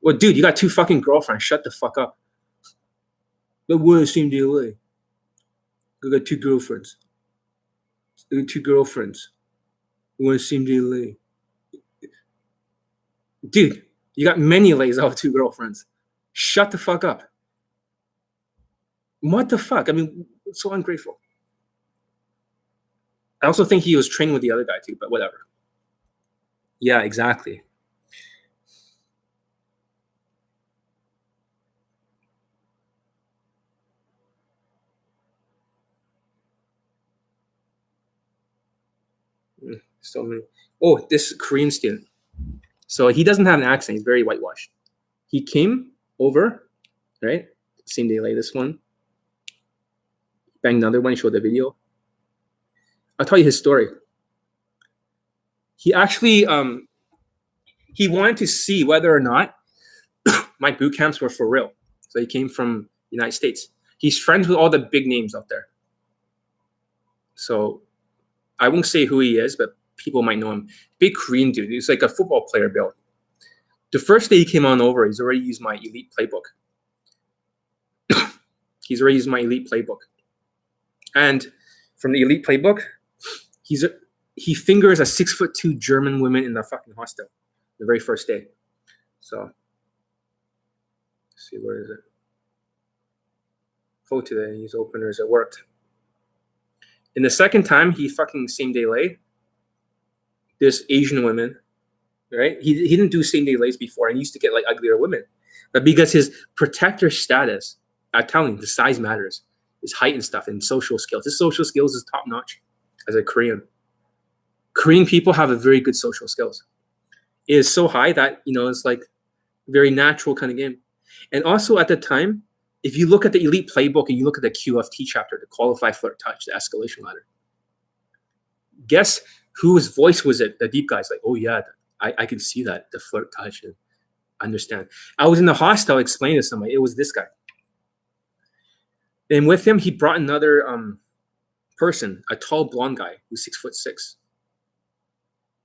Well, dude, you got 2 fucking girlfriends. Shut the fuck up. But what a same day late? I got 2 girlfriends. I got 2 girlfriends. What a same day late? Dude, you got many lays out of 2 girlfriends. Shut the fuck up. What the fuck? I mean, so ungrateful. I also think he was training with the other guy too, but whatever. Yeah, exactly. So many. Oh, this Korean student. So he doesn't have an accent. He's very whitewashed. He came over, right? Same day like this one. Banged another one. He showed the video. I'll tell you his story. He actually, he wanted to see whether or not my boot camps were for real. So he came from the United States. He's friends with all the big names out there. So I won't say who he is, but people might know him. Big Korean dude. He's like a football player built. The first day he came on over, he's already used my elite playbook. He's already used my elite playbook. And from the elite playbook, he fingers a 6'2" German woman in the fucking hostel. the very first day. So, let's see, where is it? Oh, today, use openers, it worked. And the second time, he fucking same day lay. This Asian woman, right? He didn't do same day lays before, and he used to get like uglier women. But because his protector status, I'm telling you, the size matters, his height and stuff, and social skills. His social skills is top notch as a Korean. Korean people have a very good social skills. It is so high that, you know, it's like very natural kind of game. And also at the time, if you look at the elite playbook and you look at the QFT chapter, the qualify, flirt, touch, the escalation ladder, guess whose voice was it? The deep guy's like, oh yeah, I can see that, the flirt, touch, and understand. I was in the hostel explaining to somebody, it was this guy. And with him, he brought another person, a tall blonde guy who's 6'6".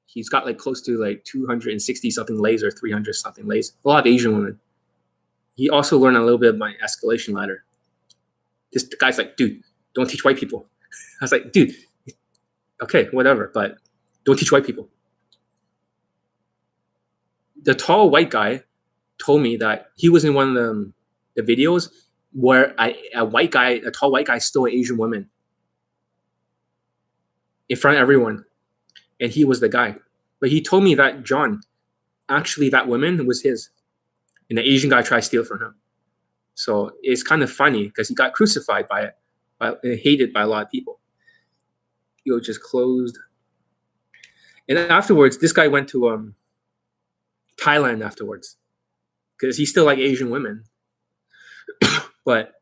He's got like close to like 260 something lays or 300 something lays. A lot of Asian women. He also learned a little bit of my escalation ladder. This guy's like, dude, don't teach white people. I was like, dude, okay, whatever, but don't teach white people. The tall white guy told me that he was in one of the videos where a tall white guy stole an Asian woman in front of everyone. And he was the guy. But he told me that, John, actually that woman was his. And the Asian guy tried to steal it from him. So it's kind of funny because he got crucified by it, hated by a lot of people. He just closed. And then afterwards, this guy went to Thailand afterwards because he still like Asian women. But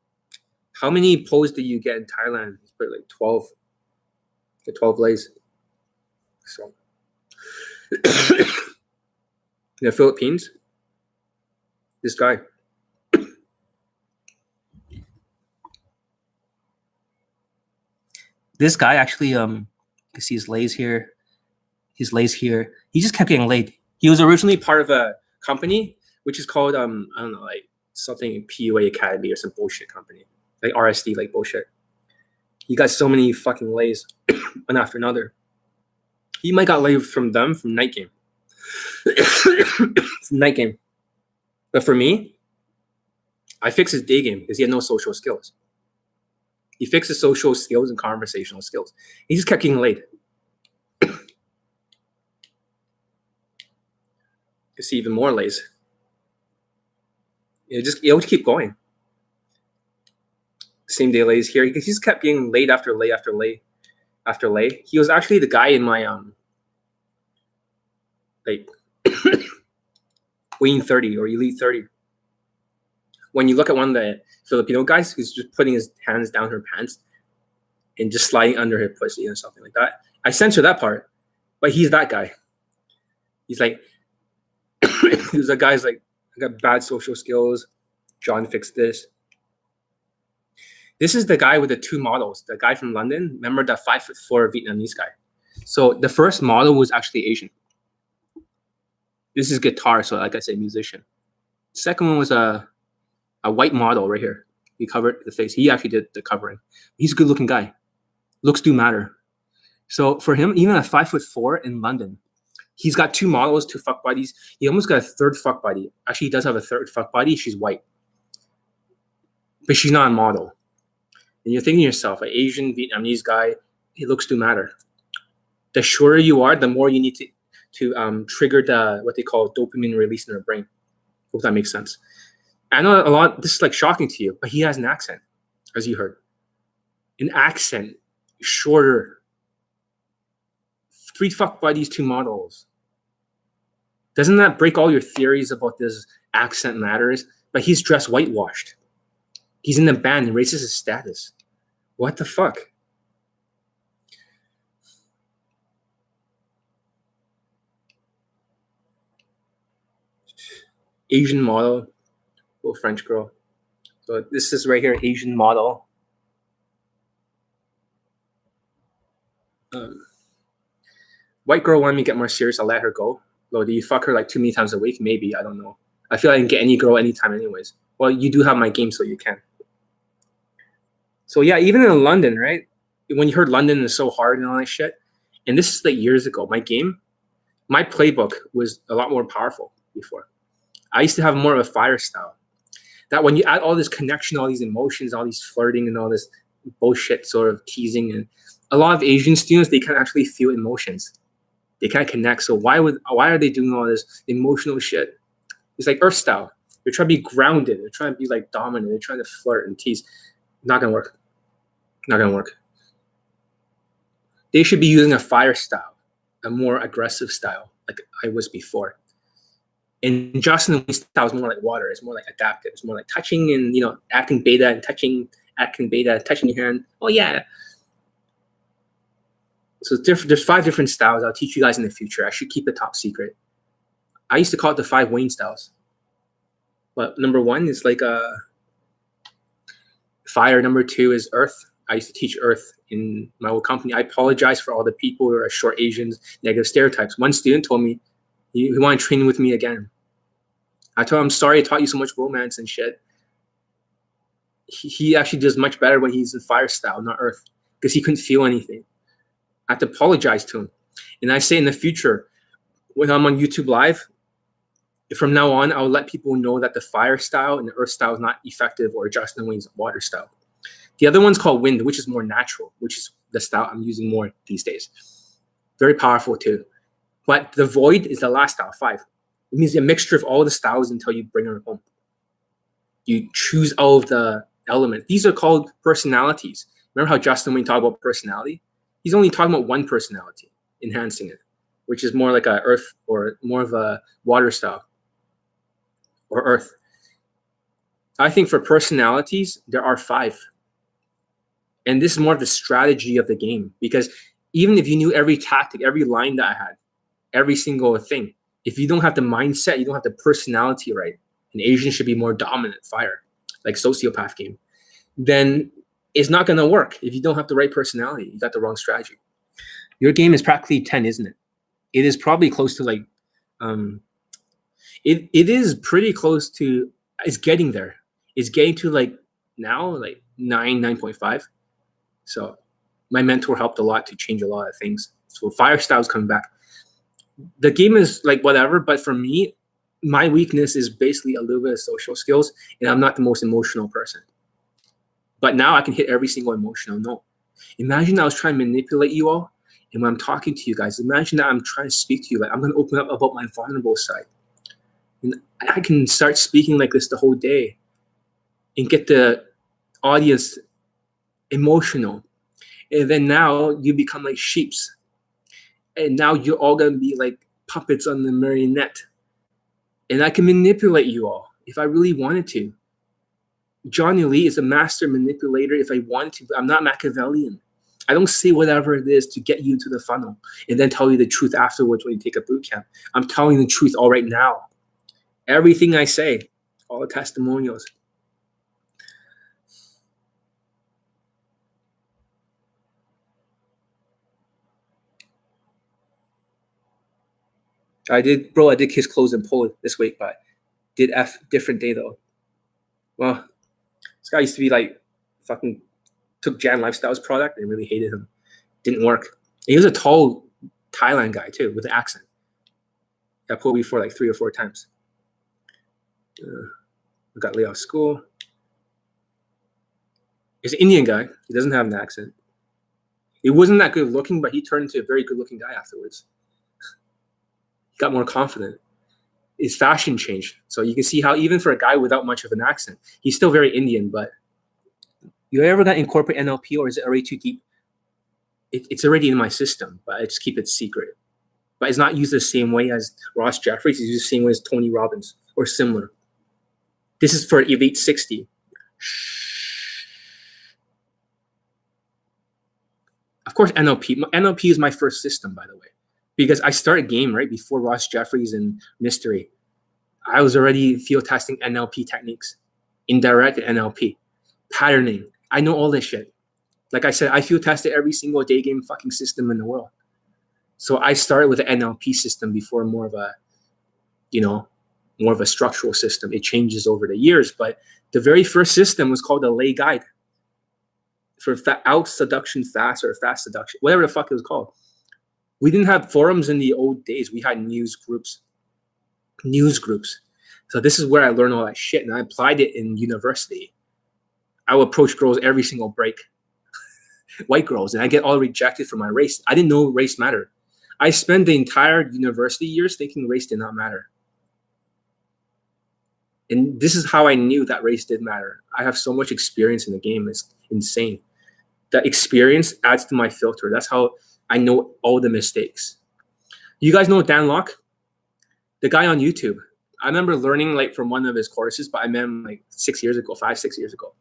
how many poses do you get in Thailand? It's probably like 12. The 12 lays. So in the Philippines, this guy. This guy actually, you can see his lays here. His lays here. He just kept getting laid. He was originally part of a company which is called I don't know, like something PUA Academy or some bullshit company, like RSD, like bullshit. He got so many fucking lays, one after another. He might got laid from them from night game. From night game. But for me, I fixed his day game because he had no social skills. He fixed his social skills and conversational skills. He just kept getting laid. You see even more lays. It would keep going. Same day lays here. He just kept getting laid after lay after lay after lay. He was actually the guy in my like Wayne 30 or Elite 30. When you look at one of the Filipino guys who's just putting his hands down her pants and just sliding under her pussy or something like that, I censor that part, but he's that guy. He's like, he's a guy's like, I got bad social skills. John fixed this. This is the guy with the two models, the guy from London. Remember the 5'4" Vietnamese guy? So the first model was actually Asian. This is guitar, so like I said, musician. Second one was a white model right here. He covered the face. He actually did the covering. He's a good looking guy. Looks do matter. So for him, even at 5'4" in London, he's got two models, two fuck buddies. He almost got a third fuck buddy. Actually, he does have a third fuck buddy. She's white. But she's not a model. And you're thinking to yourself, an Asian Vietnamese guy, it looks do matter. The shorter you are, the more you need to trigger the what they call dopamine release in our brain. Hope that makes sense. I know a lot, this is like shocking to you, but he has an accent, as you heard. An accent, shorter. 3 fuck buddies, 2 models. Doesn't that break all your theories about this accent matters? But he's dressed whitewashed. He's in the band and raises his status. What the fuck? Asian model, little French girl. So this is right here, Asian model. White girl wanted me to get more serious. I'll let her go. Well, do you fuck her like too many times a week? Maybe, I don't know. I feel I can get any girl anytime anyways. Well, you do have my game, so you can. So yeah, even in London, right? When you heard London is so hard and all that shit, and this is like years ago, my game, My playbook was a lot more powerful before. I used to have more of a fire style. That when you add all this connection, all these emotions, all these flirting and all this bullshit sort of teasing, and a lot of Asian students, they can actually feel emotions. They can't connect. So why are they doing all this emotional shit? It's like Earth style. They're trying to be grounded. They're trying to be like dominant. They're trying to flirt and tease. Not gonna work. Not gonna work. They should be using a fire style, a more aggressive style, like I was before. And Justin style is more like water. It's more like adaptive. It's more like touching and acting beta and touching, acting beta, touching your hand. Oh yeah. So there's 5 different styles. I'll teach you guys in the future. I should keep it top secret. I used to call it the 5 Wayne styles. But number 1 is like a fire. Number 2 is earth. I used to teach earth in my old company. I apologize for all the people who are short Asians, negative stereotypes. One student told me he wanted to train with me again. I told him, I'm sorry I taught you so much romance and shit. He actually does much better when he's in fire style, not earth, because he couldn't feel anything. I have to apologize to him. And I say in the future, when I'm on YouTube Live, from now on, I'll let people know that the fire style and the earth style is not effective, or Justin Wayne's water style. The other one's called wind, which is more natural, which is the style I'm using more these days. Very powerful too. But the void is the last style, 5. It means a mixture of all the styles until you bring her home. You choose all of the elements. These are called personalities. Remember how Justin Wayne talked about personality? He's only talking about one personality, enhancing it, which is more like a earth or more of a water style or earth. I think for personalities, there are 5. And this is more of the strategy of the game, because even if you knew every tactic, every line that I had, every single thing, if you don't have the mindset, you don't have the personality right, and Asian should be more dominant, fire, like sociopath game, then it's not going to work. If you don't have the right personality, you got the wrong strategy. Your game is practically 10, isn't it? It is probably close to like, it is pretty close to, it's getting there. It's getting to like now, like 9.5. So my mentor helped a lot to change a lot of things. So fire style's coming back. The game is like whatever, but for me, my weakness is basically a little bit of social skills, and I'm not the most emotional person. But now I can hit every single emotional note. Imagine I was trying to manipulate you all, and when I'm talking to you guys, imagine that I'm trying to speak to you, like I'm going to open up about my vulnerable side. And I can start speaking like this the whole day and get the audience emotional. And then now you become like sheeps. And now you're all going to be like puppets on the marionette. And I can manipulate you all if I really wanted to. Johnny Lee is a master manipulator if I wanted to, but I'm not Machiavellian. I don't say whatever it is to get you into the funnel and then tell you the truth afterwards when you take a boot camp. I'm telling you the truth all right now. Everything I say, all the testimonials. I did kiss clothes in Poland this week, but did F different day though. Well, this guy used to be like fucking took Jan Lifestyle's product and really hated him. Didn't work. And he was a tall Thailand guy too with an accent. Got pulled before like 3 or 4 times. Got laid off school. He's an Indian guy. He doesn't have an accent. He wasn't that good looking, but he turned into a very good looking guy afterwards. He got more confident. His fashion changed. So you can see how even for a guy without much of an accent, he's still very Indian, but you ever gonna incorporate NLP, or is it already too deep? It's already in my system, but I just keep it secret. But it's not used the same way as Ross Jeffries. It's used the same way as Tony Robbins or similar. This is for Elite 60. Of course, NLP. NLP is my first system, by the way, because I started game right before Ross Jeffries and Mystery. I was already field testing NLP techniques, indirect NLP, patterning. I know all this shit. Like I said, I field tested every single Daygame fucking system in the world. So I started with an NLP system before more of a, more of a structural system. It changes over the years, but the very first system was called the Lay Guide for out seduction fast or fast seduction, whatever the fuck it was called. We didn't have forums in the old days. We had news groups. So this is where I learned all that shit, and I applied it in university. I would approach girls every single break, white girls, and I get all rejected for my race. I didn't know race mattered. I spent the entire university years thinking race did not matter. And this is how I knew that race did matter. I have so much experience in the game. It's insane. That experience adds to my filter. That's how I know all the mistakes. You guys know Dan Locke? The guy on YouTube. I remember learning like from one of his courses, but I met him like 6 years ago, 5-6 years ago.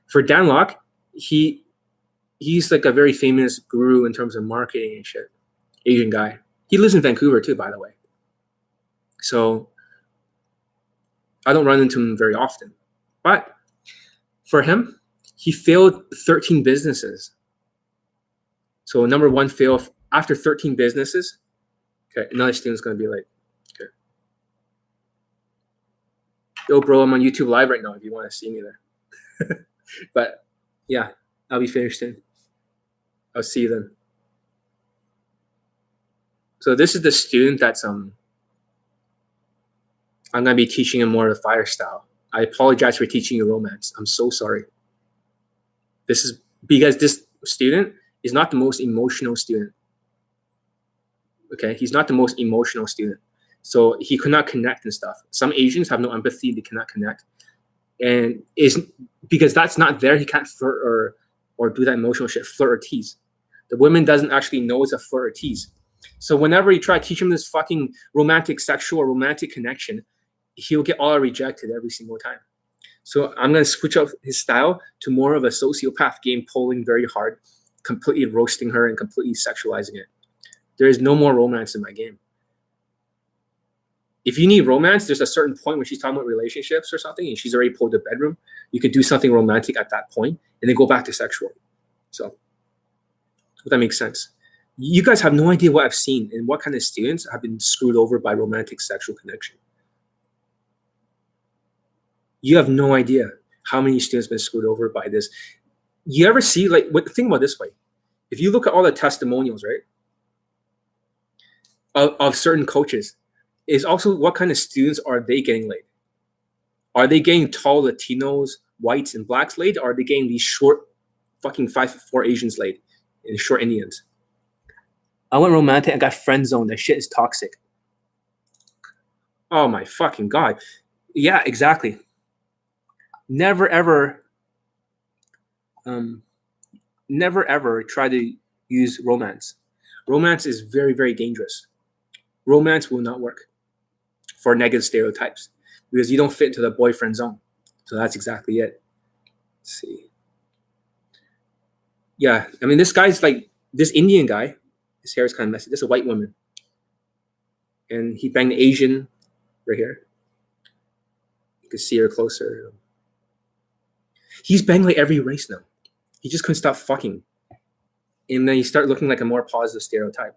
For Dan Locke, he's like a very famous guru in terms of marketing and shit. Asian guy. He lives in Vancouver too, by the way. So I don't run into him very often. But for him, he failed 13 businesses. So number one fail after 13 businesses. Okay, another student's gonna be like, okay. Yo, bro, I'm on YouTube Live right now if you want to see me there. But yeah, I'll be finished soon. I'll see you then. So this is the student that's I'm gonna be teaching him more of the fire style. I apologize for teaching you romance. I'm so sorry. This is because this student is not the most emotional student. Okay, he's not the most emotional student. So he could not connect and stuff. Some Asians have no empathy, they cannot connect. And is because that's not there, he can't flirt or do that emotional shit, flirt or tease. The woman doesn't actually know it's a flirt or tease. So whenever you try to teach him this fucking romantic, sexual, or romantic connection, he'll get all rejected every single time. So I'm going to switch up his style to more of a sociopath game, pulling very hard, completely roasting her and completely sexualizing it. There is no more romance in my game. If you need romance, there's a certain point when she's talking about relationships or something and she's already pulled the bedroom, you could do something romantic at that point and then go back to sexual. So if that makes sense. You guys have no idea what I've seen and what kind of students have been screwed over by romantic sexual connection. You have no idea how many students have been screwed over by this. You ever see, like, think about it this way. If you look at all the testimonials, right, of certain coaches, is also what kind of students are they getting laid? Are they getting tall Latinos, whites, and blacks laid? Or are they getting these short fucking 5'4" Asians laid and short Indians? I went romantic and got friend zoned. That shit is toxic. Oh my fucking God. Yeah, exactly. Never ever try to use romance. Romance is very, very dangerous. Romance will not work for negative stereotypes because you don't fit into the boyfriend zone. So that's exactly it. Let's see. Yeah, I mean, this guy's like, this Indian guy, his hair is kind of messy. This is a white woman. And he banged the Asian right here. You can see her closer. He's banged like every race now. He just couldn't stop fucking. And then you start looking like a more positive stereotype.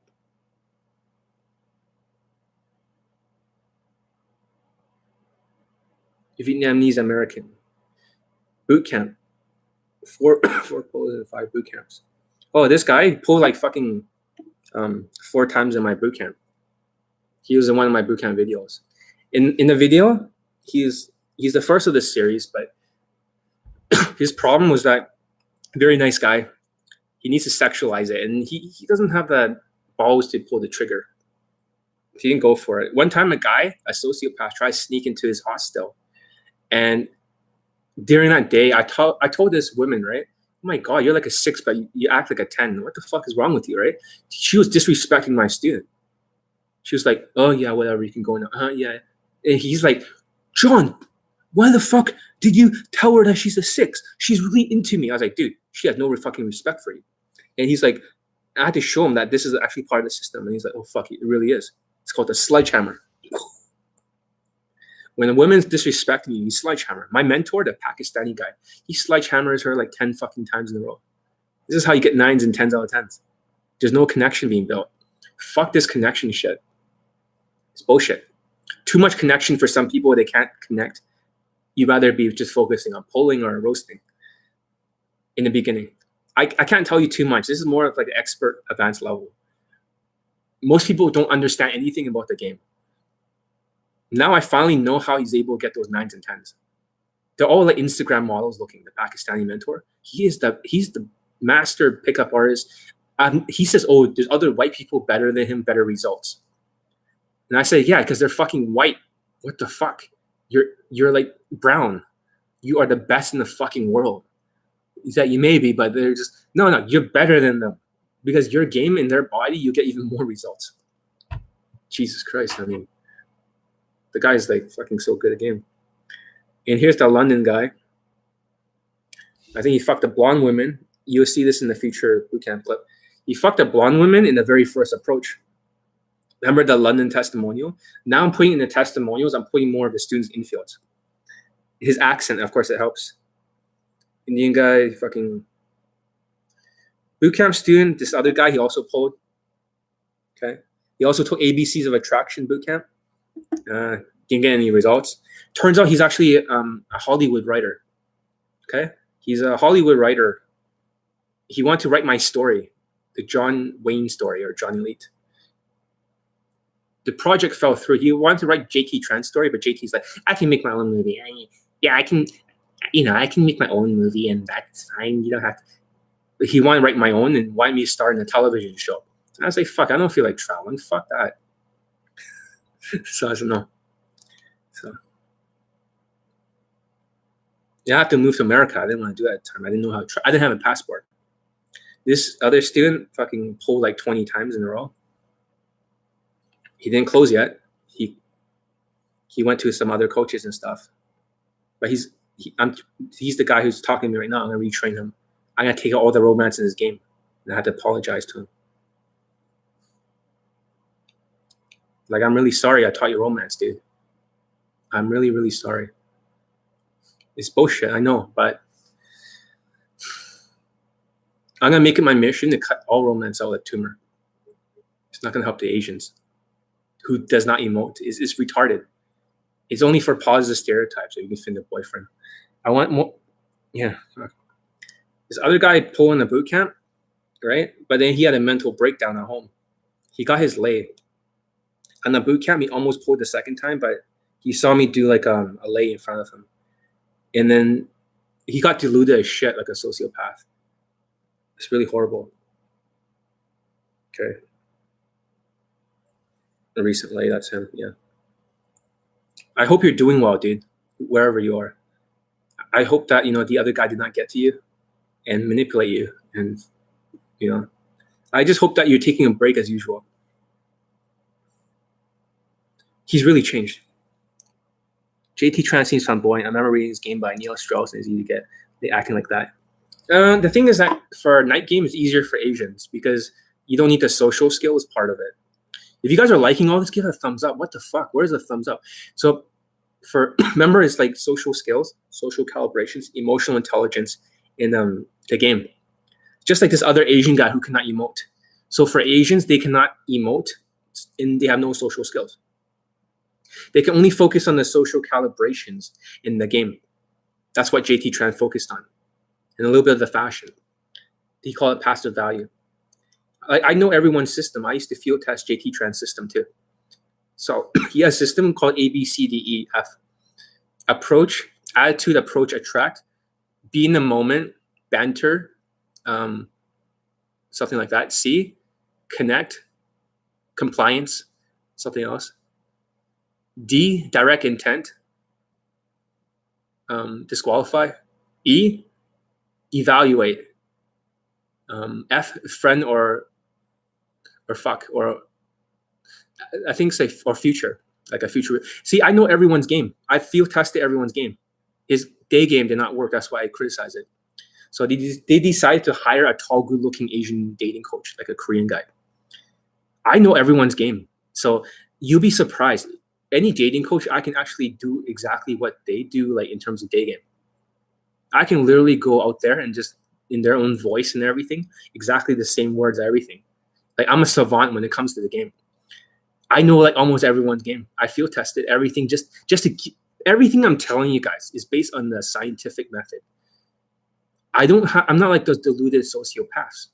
Vietnamese American. Boot camp. 4 pulls and 5 boot camps. Oh, this guy pulled like fucking 4 times in my boot camp. He was in one of my boot camp videos. In the video, he's the first of this series, but his problem was that very nice guy. He needs to sexualize it, and he doesn't have the balls to pull the trigger. He didn't go for it. One time, a sociopath, tried to sneak into his hostel, and during that day, I told this woman, right? Oh my God, you're like a 6, but you act like a 10. What the fuck is wrong with you, right? She was disrespecting my student. She was like, oh yeah, whatever, you can go now. Yeah. And he's like, John, why the fuck did you tell her that she's a 6? She's really into me. I was like, dude, she has no fucking respect for you. And he's like, I had to show him that this is actually part of the system. And he's like, oh fuck, it really is. It's called a sledgehammer. When a woman's disrespecting you, you sledgehammer. My mentor, the Pakistani guy, he sledgehammers her like 10 fucking times in a row. This is how you get 9s and 10s out of 10s. There's no connection being built. Fuck this connection shit. It's bullshit. Too much connection for some people, they can't connect. You'd rather be just focusing on pulling or roasting in the beginning. I can't tell you too much. This is more of like an expert advanced level. Most people don't understand anything about the game. Now I finally know how he's able to get those 9s and 10s. They're all like Instagram models looking. The Pakistani mentor, he's the master pickup artist. He says, "Oh, there's other white people better than him, better results." And I say, "Yeah, because they're fucking white. What the fuck? You're like brown. You are the best in the fucking world." He said, "You may be, but they're just no. You're better than them because your game in their body, you get even more results." Jesus Christ! I mean, the guy's like fucking so good at game. And here's the London guy. I think he fucked a blonde woman. You'll see this in the future bootcamp clip. He fucked a blonde woman in the very first approach. Remember the London testimonial? Now I'm putting in the testimonials, I'm putting more of the students' infields. His accent, of course, it helps. Indian guy, fucking bootcamp student. This other guy, he also pulled. Okay. He also took ABCs of Attraction bootcamp. Didn't get any results. Turns out he's actually a Hollywood writer. Okay. He's a Hollywood writer. He wanted to write my story, the John Wayne story or Johnny Elite. The project fell through. He wanted to write JT Tran's story, but JT's like, I can make my own movie. I can make my own movie and that's fine. You don't have to. But he wanted to write my own and wanted me to star in a television show. And I was like, fuck, I don't feel like traveling. Fuck that. So I said, no. So yeah, I have to move to America. I didn't want to do that at the time. I didn't know how to I didn't have a passport. This other student fucking pulled like 20 times in a row. He didn't close yet. He went to some other coaches and stuff. But he's the guy who's talking to me right now. I'm gonna retrain him. I'm gonna take out all the romance in his game. And I had to apologize to him. Like, I'm really sorry I taught you romance, dude. I'm really, really sorry. It's bullshit, I know, but I'm gonna make it my mission to cut all romance out like tumor. It's not gonna help the Asians who does not emote. It's retarded. It's only for positive stereotypes so you can find a boyfriend. I want more. Yeah. This other guy pulling the boot camp, right? But then he had a mental breakdown at home. He got his lay. On the boot camp, he almost pulled the second time, but he saw me do like a lay in front of him. And then he got deluded as shit like a sociopath. It's really horrible. Okay. A recent lay, that's him, yeah. I hope you're doing well, dude, wherever you are. I hope that, the other guy did not get to you and manipulate you. And, I just hope that you're taking a break as usual. He's really changed. JT Tran seems flamboyant. I remember reading his game by Neil Strauss, and it's easy to get they acting like that. The thing is that for night game, it's easier for Asians because you don't need the social skills part of it. If you guys are liking all this, give it a thumbs up. What the fuck? Where's the thumbs up? So remember, it's like social skills, social calibrations, emotional intelligence in the game. Just like this other Asian guy who cannot emote. So for Asians, they cannot emote and they have no social skills. They can only focus on the social calibrations in the game. That's what JT Tran focused on. And a little bit of the fashion. He called it passive value. I know everyone's system. I used to field test JT Tran's system too. So he has a system called ABCDEF. Approach, attitude, approach, attract, be in the moment, banter, something like that. C, connect, compliance, something else. D, direct intent, disqualify. E, evaluate. F, friend or fuck, or I think say or future, like a future. See, I know everyone's game. I field tested everyone's game. His day game did not work. That's why I criticize it. So they decided to hire a tall, good-looking Asian dating coach, like a Korean guy. I know everyone's game. So you'll be surprised. Any dating coach, I can actually do exactly what they do, like in terms of day game. I can literally go out there and just in their own voice and everything, exactly the same words, everything. Like I'm a savant when it comes to the game. I know like almost everyone's game. I field tested everything just to keep, everything I'm telling you guys is based on the scientific method. I'm not like those deluded sociopaths,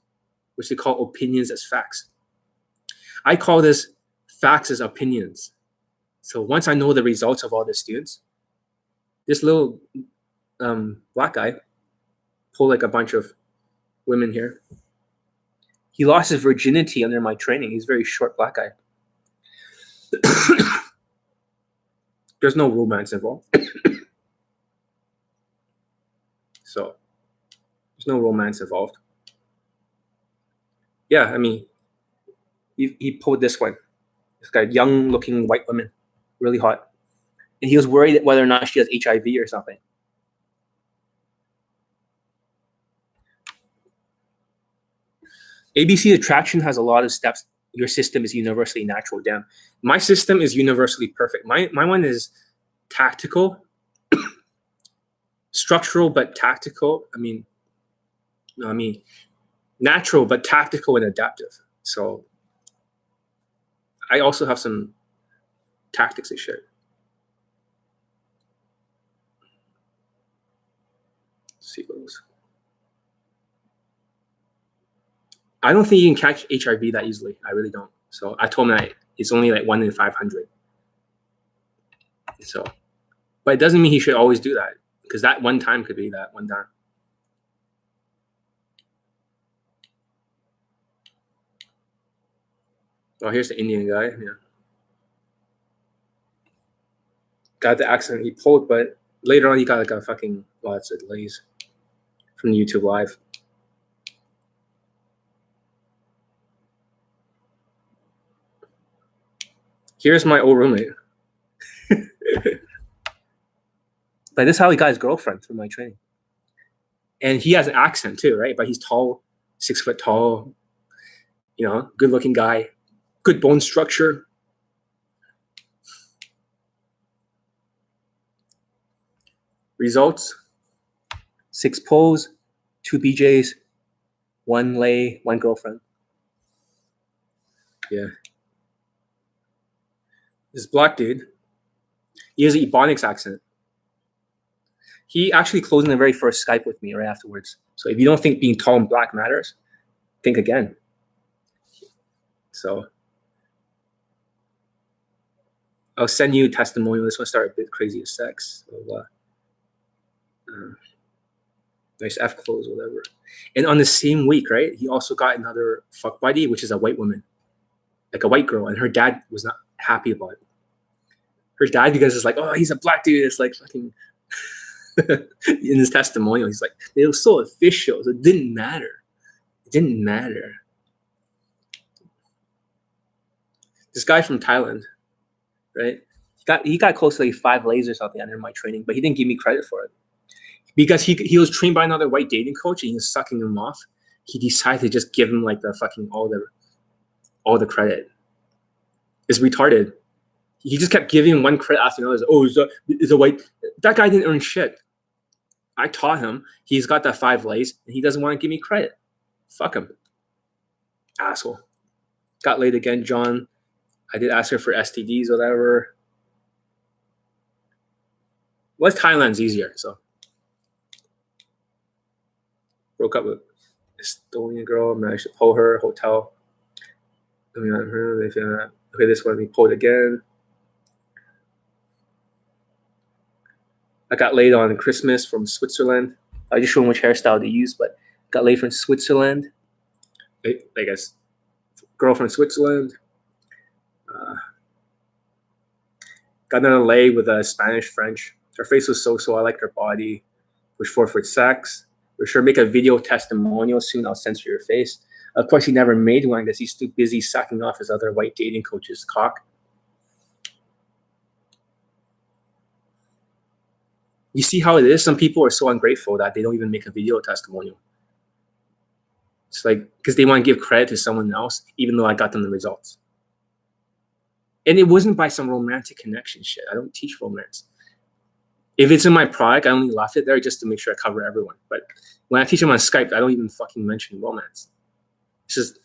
which they call opinions as facts. I call this facts as opinions. So once I know the results of all the students, this little black guy pulled like a bunch of women here. He lost his virginity under my training. He's a very short black guy. There's no romance involved. So there's no romance involved. Yeah, I mean, he pulled this one. This guy, young looking white woman, really hot. And he was worried whether or not she has HIV or something. ABC attraction has a lot of steps. Your system is universally natural. Damn. My system is universally perfect. My one is tactical, structural, but tactical. I mean, natural, but tactical and adaptive. So I also have some tactics and shit. Let's see what else. I don't think you can catch HIV that easily. I really don't. So I told him that it's only like 1 in 500. So, but it doesn't mean he should always do that, because that one time could be that one time. Oh, here's the Indian guy. Yeah. Got the accent he pulled, but later on he got like a fucking lots of delays from YouTube Live. Here's my old roommate. But this is how he got his girlfriend from my training. And he has an accent too, right? But he's tall, 6 foot tall, you know, good looking guy, good bone structure. Results: 6 pulls, 2 BJs, 1 lay, 1 girlfriend. Yeah. This black dude, he has an Ebonics accent. He actually closed in the very first Skype with me right afterwards. So if you don't think being tall and black matters, think again. So I'll send you a testimonial. This one started a bit crazy as sex. So, nice F close, whatever. And on the same week, right, he also got another fuck buddy, which is a white woman, like a white girl, and her dad was not happy about it. Her dad, because it's like, oh, he's a black dude. It's like fucking. In his testimonial, he's like, it was so official. So it didn't matter. It didn't matter. This guy from Thailand, right? He got close to like 5 lays or something under my training, but he didn't give me credit for it. Because he was trained by another white dating coach and he was sucking him off. He decided to just give him like the fucking all the credit. It's retarded. He just kept giving him one credit after another. Oh, is a white. That guy didn't earn shit. I taught him. He's got that 5 lays, and he doesn't want to give me credit. Fuck him. Asshole. Got laid again, John. I did ask her for STDs, whatever. West Thailand's easier, so. Broke up with Estonian girl, managed to pull her, hotel. Okay, this one, we pulled again. I got laid on Christmas from Switzerland. I just showed him which hairstyle to use, but got laid from Switzerland. I guess girl from Switzerland. Got another lay with a Spanish French. Her face was so. I liked her body. Push forward for sex. For sure, make a video testimonial soon. I'll censor your face. Of course, he never made one because he's too busy sucking off his other white dating coach's cock. You see how it is? Some people are so ungrateful that they don't even make a video testimonial. It's like, because they want to give credit to someone else, even though I got them the results. And it wasn't by some romantic connection shit. I don't teach romance. If it's in my product, I only left it there just to make sure I cover everyone. But when I teach them on Skype, I don't even fucking mention romance. It's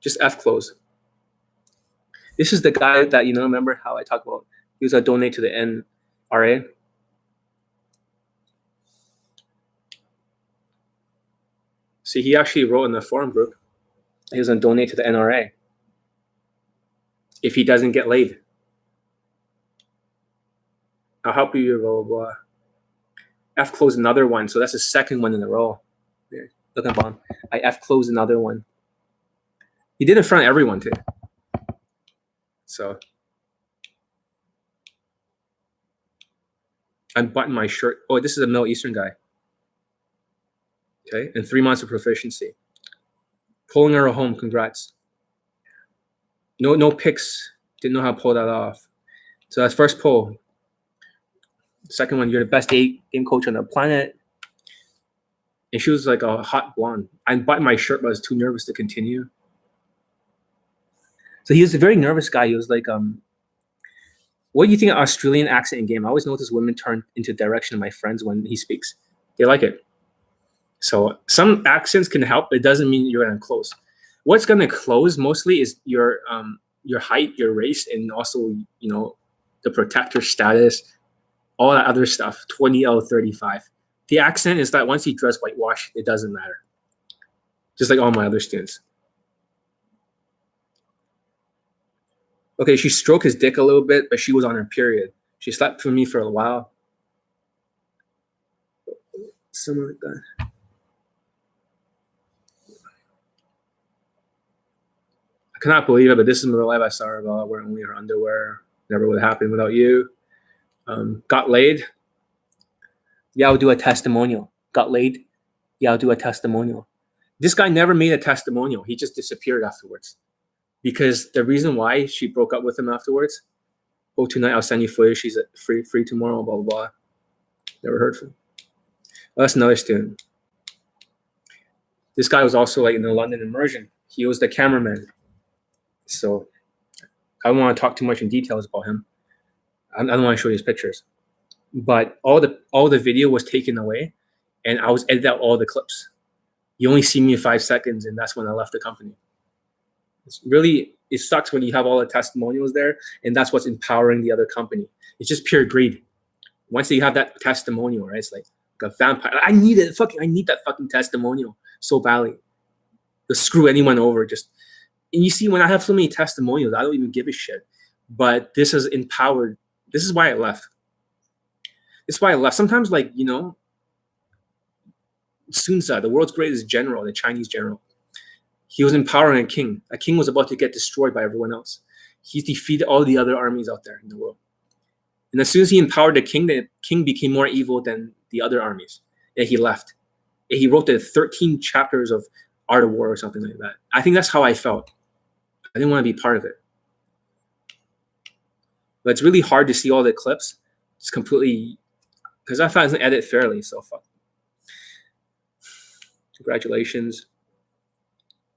just F close. This is the guy that, you know, remember how I talked about? He was a donate to the NRA. See, he actually wrote in the forum group he was going to donate to the NRA if he doesn't get laid. I'll help you, blah, blah, blah. F closed another one, so that's the second one in a row. Look at bottom. I F closed another one. He did in front of everyone too. So unbutton my shirt. Oh, this is a Middle Eastern guy. Okay, and 3 months of proficiency. Pulling her home, congrats. No picks. Didn't know how to pull that off. So that's first pull. Second one, you're the best game coach on the planet. And she was like a hot blonde. I unbuttoned my shirt, but I was too nervous to continue. So he was a very nervous guy. He was like, what do you think of Australian accent in game? I always notice women turn into the direction of my friends when he speaks. They like it. So some accents can help, but it doesn't mean you're going to close. What's going to close mostly is your height, your race, and also, you know, the protector status, all that other stuff, 20 out of 35. The accent is that once you dress whitewash, it doesn't matter. Just like all my other students. Okay, she stroked his dick a little bit, but she was on her period. She slept with me for a while. Something like that. I cannot believe it, but this is real life. I saw her about wearing only her underwear. Never would have happened without you. Got laid. Yeah, I'll do a testimonial. Got laid. Yeah, I'll do a testimonial. This guy never made a testimonial. He just disappeared afterwards. Because the reason why she broke up with him afterwards, oh, tonight I'll send you footage. She's free tomorrow, blah, blah, blah. Never heard from him. Well, that's another student. This guy was also like in the London immersion. He was the cameraman. So I don't want to talk too much in details about him. I don't want to show you his pictures. But all the video was taken away, and I was edited out all the clips. You only see me in 5 seconds, and that's when I left the company. It sucks when you have all the testimonials there, and that's what's empowering the other company. It's just pure greed. Once you have that testimonial, right? It's like a vampire. I need that fucking testimonial so badly. To screw anyone over. And you see, when I have so many testimonials, I don't even give a shit. But this has empowered. This is why I left. It's why I left. Sometimes, like, you know, Sun Tzu, the world's greatest general, the Chinese general, he was empowering a king. A king was about to get destroyed by everyone else. He defeated all the other armies out there in the world. And as soon as he empowered the king became more evil than the other armies. And he left. And he wrote the 13 chapters of Art of War or something like that. I think that's how I felt. I didn't want to be part of it. But it's really hard to see all the clips. It's completely, because I thought it was edit fairly, so fuck. Congratulations.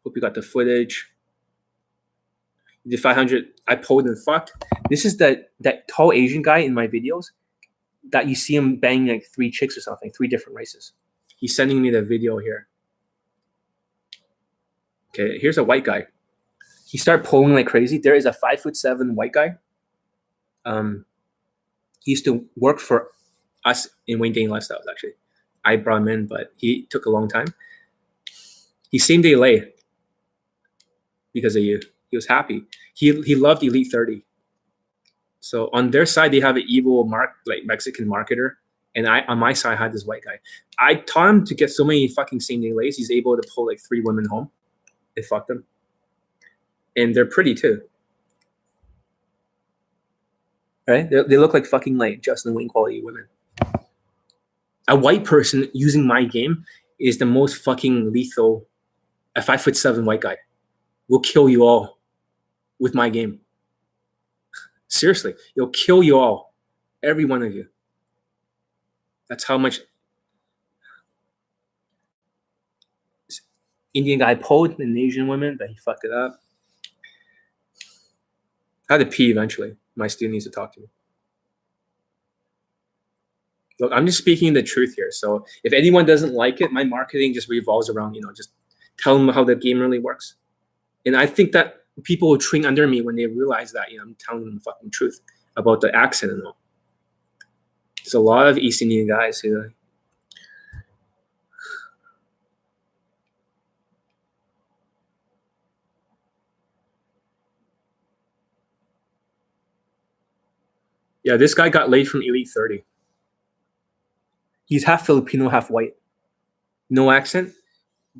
Hope you got the footage. You did 500. I pulled and fucked. This is that tall Asian guy in my videos that you see him banging like 3 chicks or something, 3 different races. He's sending me the video here. Okay, here's a white guy. He started pulling like crazy. There is a 5'7" white guy. He used to work for us in Wayne Dating Lifestyles, actually. I brought him in, but he took a long time. He same day lay because of you. He was happy. He loved Elite 30. So on their side, they have an evil Mexican marketer. And on my side, I had this white guy. I taught him to get so many fucking same day lays. He's able to pull like 3 women home. They fucked them. And they're pretty too. Right? They look like fucking like Justin Wayne quality women. A white person using my game is the most fucking lethal. A 5'7" white guy will kill you all with my game. Seriously, he'll kill you all. Every one of you. That's how much Indian guy pulled an Asian woman, but he fucked it up. I had to pee eventually. My student needs to talk to me. Look, I'm just speaking the truth here. So if anyone doesn't like it, my marketing just revolves around, just tell them how the game really works. And I think that people will train under me when they realize that, I'm telling them the fucking truth about the accent and all. There's a lot of East Indian guys who Yeah, this guy got laid from Elite 30. He's half Filipino, half white. No accent,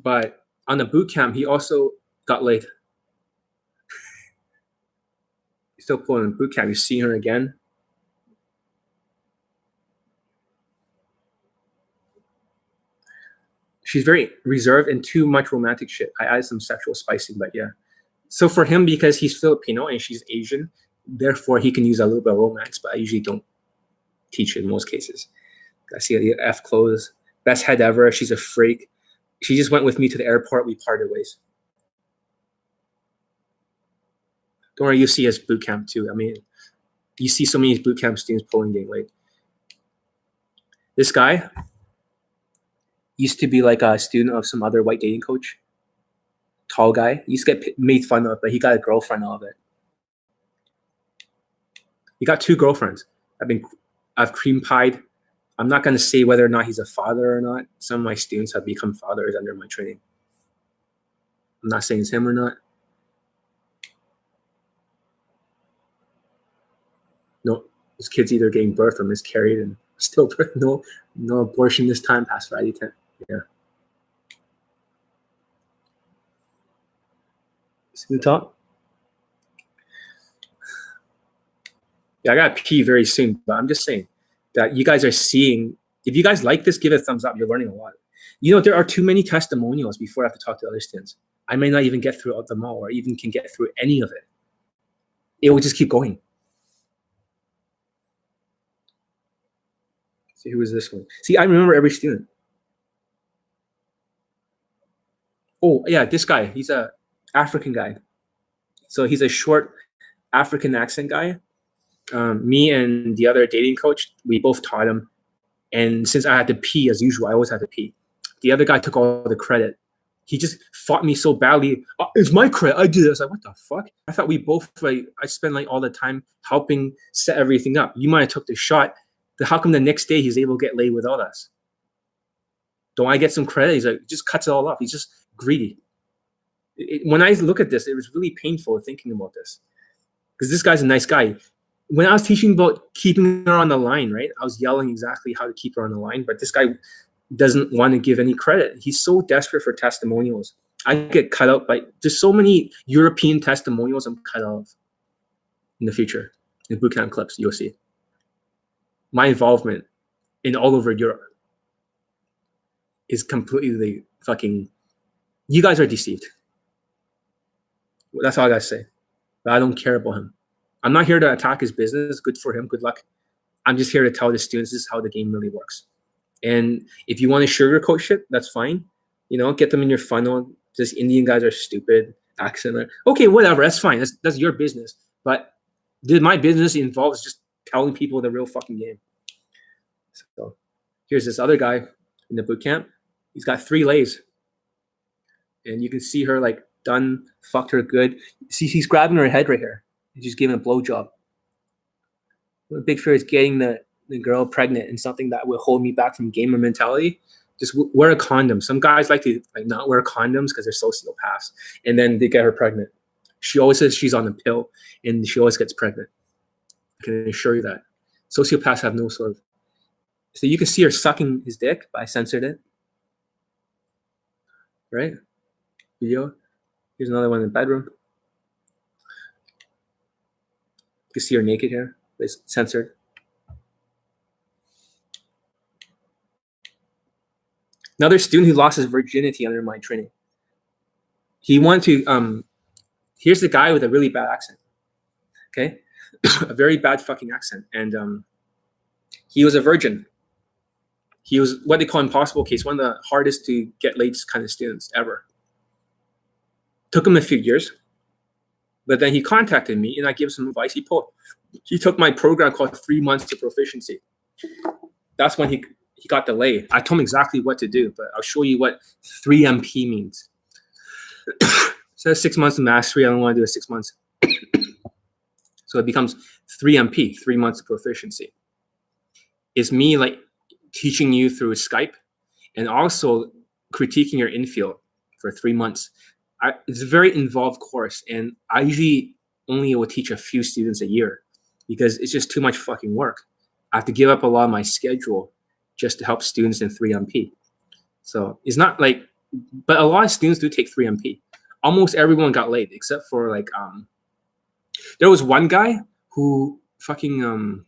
but on the boot camp, he also got laid. He's still pulling in boot camp. You see her again. She's very reserved and too much romantic shit. I added some sexual spicing, but yeah. So for him, because he's Filipino and she's Asian, therefore he can use a little bit of romance, but I usually don't teach it in most cases. I see the F clothes. Best head ever. She's a freak. She just went with me to the airport. We parted ways. Don't worry, you see his boot camp too. I mean, you see so many boot camp students pulling getting late. This guy used to be like a student of some other white dating coach. Tall guy. He used to get made fun of, but he got a girlfriend out of it. He got 2 girlfriends. I've cream pied. I'm not going to say whether or not he's a father or not. Some of my students have become fathers under my training. I'm not saying it's him or not. No, this kid's either getting birth or miscarried and stillbirth. No abortion this time past Friday 10. Yeah. See the top? Yeah, I got to pee very soon, but I'm just saying that you guys are seeing. If you guys like this, give it a thumbs up. You're learning a lot. You know, there are too many testimonials before I have to talk to other students. I may not even get through them all or even can get through any of it. It will just keep going. See, who is this one? See, I remember every student. Oh, yeah, this guy. He's a African guy. So he's a short African accent guy. Me and the other dating coach, we both taught him. And since I had to pee as usual, I always had to pee. The other guy took all the credit. He just fought me so badly. Oh, it's my credit. I did it. I was like, what the fuck? I thought we both, like, I spent like all the time helping set everything up. You might have took the shot. How come the next day he's able to get laid without us? Don't I get some credit? He's like, just cuts it all off. He's just greedy. When I look at this, it was really painful thinking about this. Because this guy's a nice guy. When I was teaching about keeping her on the line, right? I was yelling exactly how to keep her on the line, but this guy doesn't want to give any credit. He's so desperate for testimonials. I get cut out by, there's so many European testimonials I'm cut out of in the future. In bootcamp clips, you'll see. My involvement in all over Europe is completely fucking, you guys are deceived. That's all I gotta say. But I don't care about him. I'm not here to attack his business. Good for him. Good luck. I'm just here to tell the students this is how the game really works. And if you want to sugarcoat shit, that's fine. You know, get them in your funnel. Just Indian guys are stupid. Accent. Okay, whatever. That's fine. That's your business. But my business involves just telling people the real fucking game. So here's this other guy in the boot camp. He's got 3 lays. And you can see her like done, fucked her good. See, he's grabbing her head right here. He's just giving a blowjob. The big fear is getting the girl pregnant and something that will hold me back from gamer mentality. Just wear a condom. Some guys like to not wear condoms because they're sociopaths. And then they get her pregnant. She always says she's on the pill and she always gets pregnant. I can assure you that. Sociopaths have no sort of. So you can see her sucking his dick, but I censored it. Right? Video. Here's another one in the bedroom. You can see her naked here, but it's censored. Another student who lost his virginity under my training. He wanted to, here's the guy with a really bad accent. Okay? A very bad fucking accent. And he was a virgin. He was what they call impossible case, one of the hardest to get laid kind of students ever. Took him a few years, but then he contacted me and I gave him some advice. He took my program called 3 months to proficiency. That's when he got the lay. I told him exactly what to do, but I'll show you what 3MP means. So 6 months of mastery. I don't want to do it 6 months. So it becomes 3MP, 3 months of proficiency. It's me like teaching you through Skype and also critiquing your infield for 3 months. It's a very involved course, and I usually only will teach a few students a year because it's just too much fucking work. I have to give up a lot of my schedule just to help students in 3MP. So it's not like, but a lot of students do take 3MP. Almost everyone got laid except for like, there was one guy who fucking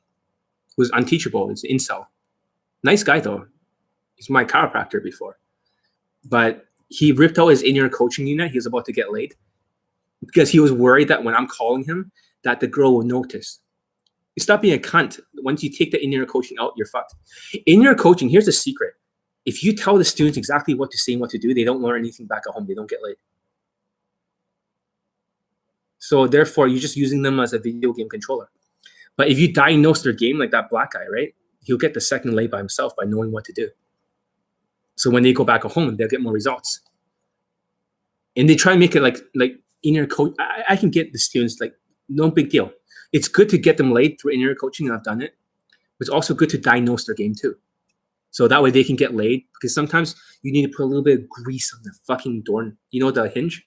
was unteachable. It's an incel. Nice guy though. He's my chiropractor before. But he ripped out his in-ear coaching unit. He was about to get laid because he was worried that when I'm calling him, that the girl will notice. You stop being a cunt. Once you take the in-ear coaching out, you're fucked. In-ear coaching, here's the secret. If you tell the students exactly what to say and what to do, they don't learn anything back at home. They don't get laid. So therefore, you're just using them as a video game controller. But if you diagnose their game like that black guy, right? He'll get the second lay by himself by knowing what to do. So when they go back at home, they'll get more results. And they try and make it like in-ear coach. I can get the students like, no big deal. It's good to get them laid through in-ear coaching, and I've done it. But it's also good to diagnose their game too. So that way they can get laid, because sometimes you need to put a little bit of grease on the fucking door. You know, the hinge?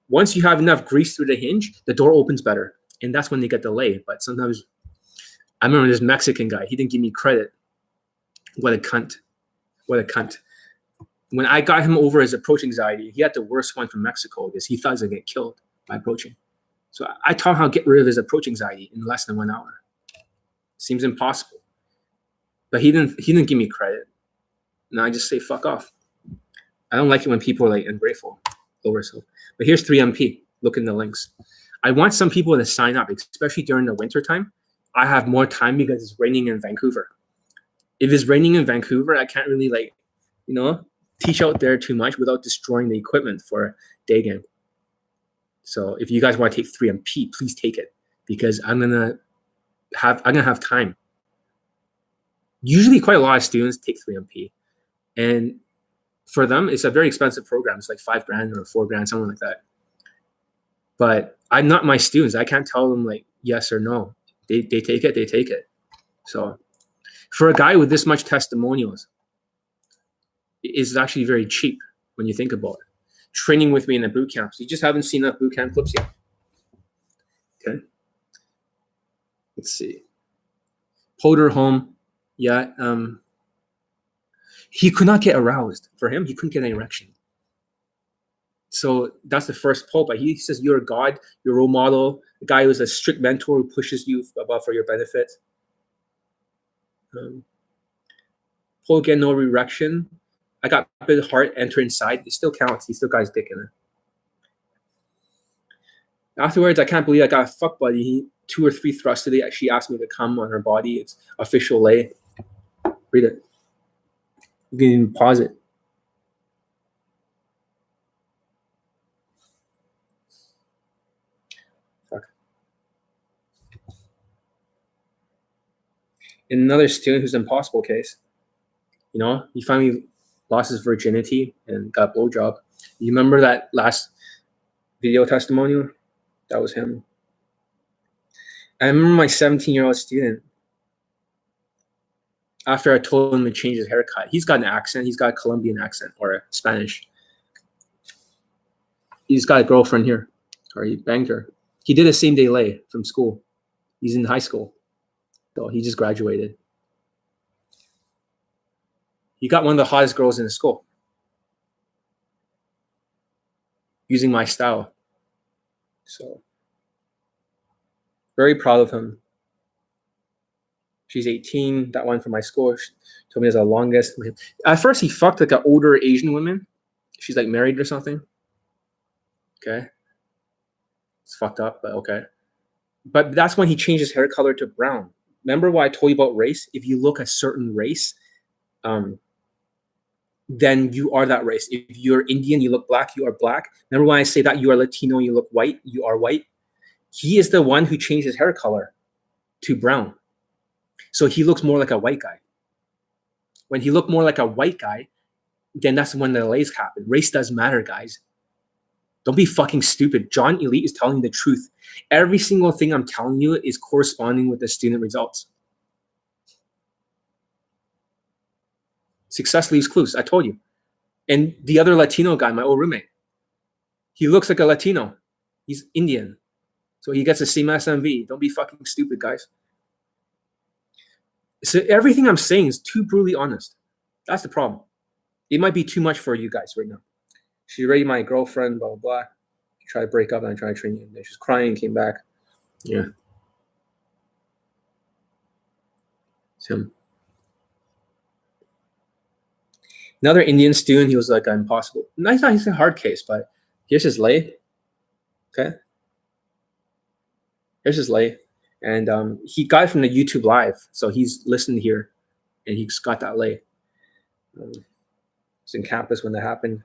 Once you have enough grease through the hinge, the door opens better. And that's when they get the lay. But sometimes, I remember this Mexican guy, he didn't give me credit. What a cunt. What a cunt. When I got him over his approach anxiety, he had the worst one from Mexico because he thought he was going to get killed by approaching. So I taught him how to get rid of his approach anxiety in less than 1 hour. Seems impossible. But he didn't give me credit. And I just say, fuck off. I don't like it when people are like ungrateful over self. But here's 3MP. Look in the links. I want some people to sign up, especially during the winter time. I have more time because it's raining in Vancouver. If it's raining in Vancouver, I can't really like, you know, teach out there too much without destroying the equipment for Daygame. So if you guys want to take 3MP, please take it, because I'm gonna have time. Usually quite a lot of students take 3MP, and for them it's a very expensive program. It's like $5,000 or $4,000, something like that. But I'm not my students. I can't tell them like yes or no. They take it, they take it. So for a guy with this much testimonials, it's actually very cheap when you think about it. Training with me in the boot camps. You just haven't seen enough boot camp clips yet. Okay. Let's see. Poder home. Yeah. He could not get aroused. For him, he couldn't get an erection. So that's the first poll. But he says you're a god, your role model, the guy who's a strict mentor who pushes you above for your benefit. Poll get no erection. I got a bit of heart enter inside. It still counts. He still got his dick in it. Afterwards, I can't believe I got a fuck buddy. He 2 or 3 thrusts today. She asked me to come on her body. It's official lay. Read it. You can even pause it. Fuck. In another student who's an impossible case, you know, he finally lost his virginity and got a blowjob. You remember that last video testimonial? That was him. I remember my 17-year-old student, after I told him to change his haircut, he's got an accent. He's got a Colombian accent or a Spanish. He's got a girlfriend here, or he banged her. He did a same day lay from school. He's in high school. So he just graduated. He got one of the hottest girls in the school using my style. So very proud of him. She's 18. That one from my school. She told me it's the longest. At first, he fucked like an older Asian woman. She's like married or something. Okay. It's fucked up, but okay. But that's when he changed his hair color to brown. Remember what I told you about race? If you look a certain race, then you are that race. If you're Indian, you look black, you are black. Remember when I say that you are Latino, you look white, you are white? He is the one who changed his hair color to brown. So he looks more like a white guy. When he looked more like a white guy, then that's when the delays happen. Race does matter, guys. Don't be fucking stupid. John Elite is telling the truth. Every single thing I'm telling you is corresponding with the student results. Success leaves clues. I told you. And the other Latino guy, my old roommate, he looks like a Latino. He's Indian. So he gets a C SMV. Don't be fucking stupid, guys. So everything I'm saying is too brutally honest. That's the problem. It might be too much for you guys right now. She's already my girlfriend, blah, blah, blah. Try to break up and I try to train you. And she's crying, came back. Yeah. It's him. Another Indian student, he was like impossible. No, he's a hard case, but here's his lay. Okay. Here's his lay. And he got it from the YouTube live. So he's listened here and he's got that lay. It's in campus when that happened.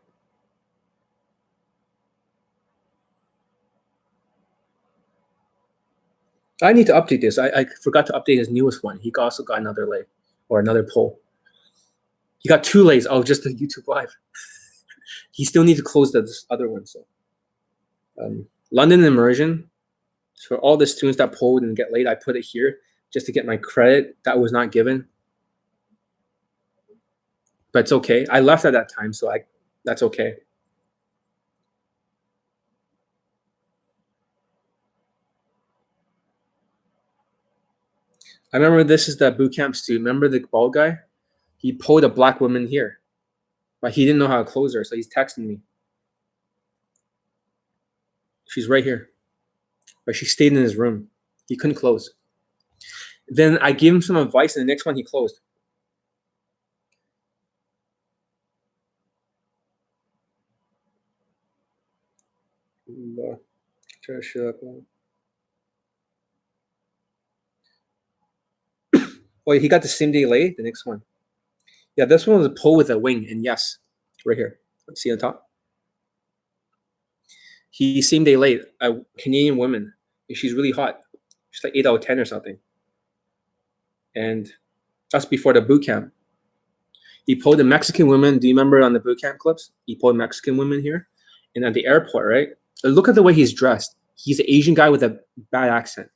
I need to update this. I forgot to update his newest one. He also got another lay or another poll. He got 2 lays. Oh, just the YouTube live. He still needs to close this other one. So, London immersion. For all the students that polled and get laid, I put it here just to get my credit. That was not given, but it's okay. I left at that time, so that's okay. I remember this is the boot camp student. Remember the bald guy? He pulled a black woman here, but he didn't know how to close her, so he's texting me. She's right here, but she stayed in his room. He couldn't close. Then I gave him some advice, and the next one he closed. Try to shut up. Oh, he got the same day late. The next one. Yeah, this one was a pull with a wing, and yes, right here. See on top? He same day late. A Canadian woman. She's really hot. She's like 8 out of 10 or something. And that's before the boot camp. He pulled a Mexican woman. Do you remember on the boot camp clips? He pulled Mexican women here. And at the airport, right? Look at the way he's dressed. He's an Asian guy with a bad accent.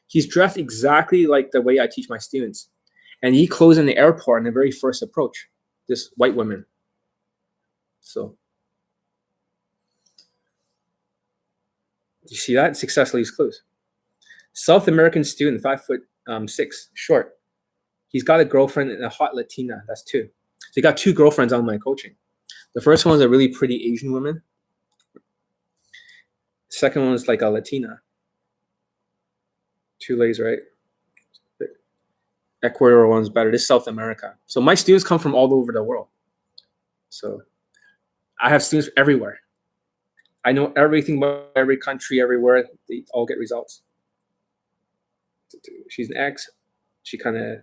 He's dressed exactly like the way I teach my students. And he closed in the airport in the very first approach. This white woman. So, you see that? Successfully he's closed. South American student, 5'6", short. He's got a girlfriend and a hot Latina. That's 2. So he got 2 girlfriends on my coaching. The first one is a really pretty Asian woman. Second one is like a Latina. 2 lays, right? Ecuador one's better. This is South America. So my students come from all over the world. So I have students everywhere. I know everything about every country, everywhere. They all get results. She's an ex. She kind of...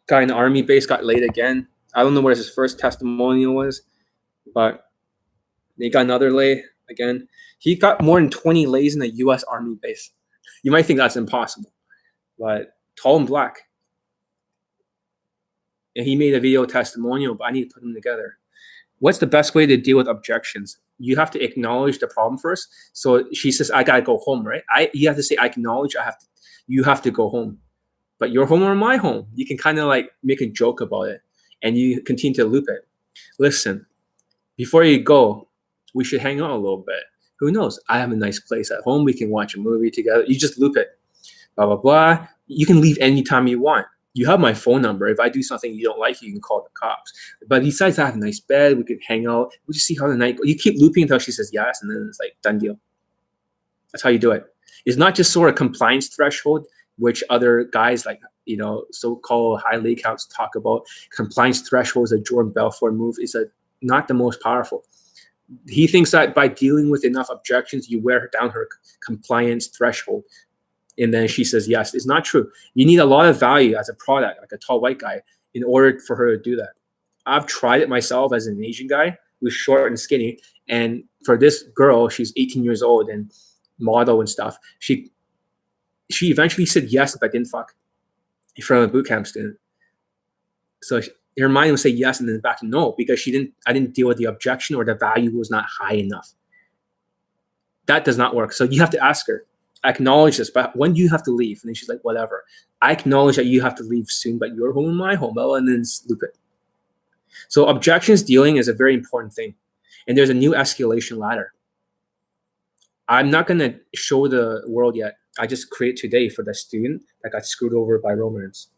Guy in the army base got laid again. I don't know what his first testimonial was, but they got another lay again. He got more than 20 lays in a U.S. Army base. You might think that's impossible, but tall and black. And he made a video testimonial, but I need to put them together. What's the best way to deal with objections? You have to acknowledge the problem first. So she says, I gotta go home, right? You have to say, I acknowledge you have to go home. But your home or my home? You can kind of like make a joke about it and you continue to loop it. Listen, before you go, we should hang out a little bit. Who knows? I have a nice place at home. We can watch a movie together. You just loop it. Blah, blah, blah. You can leave anytime you want. You have my phone number. If I do something you don't like, you can call the cops. But besides, I have a nice bed. We could hang out. We just see how the night goes. You keep looping until she says yes, and then it's like, done deal. That's how you do it. It's not just sort of compliance threshold, which other guys like, so-called high league accounts talk about. Compliance thresholds, a Jordan Belfort move, is not the most powerful. He thinks that by dealing with enough objections, you wear down her compliance threshold. And then she says yes. It's not true. You need a lot of value as a product, like a tall white guy, in order for her to do that. I've tried it myself as an Asian guy who's short and skinny. And for this girl, she's 18 years old and model and stuff. She eventually said yes, but didn't fuck in front of a boot camp student. So her mind would say yes and then back to no, because I didn't deal with the objection or the value was not high enough. That does not work. So you have to ask her, acknowledge this, but when do you have to leave? And then she's like, whatever. I acknowledge that you have to leave soon, but your home and my home, and then loop it. So objections dealing is a very important thing. And there's a new escalation ladder. I'm not going to show the world yet. I just created today for the student that got screwed over by romance.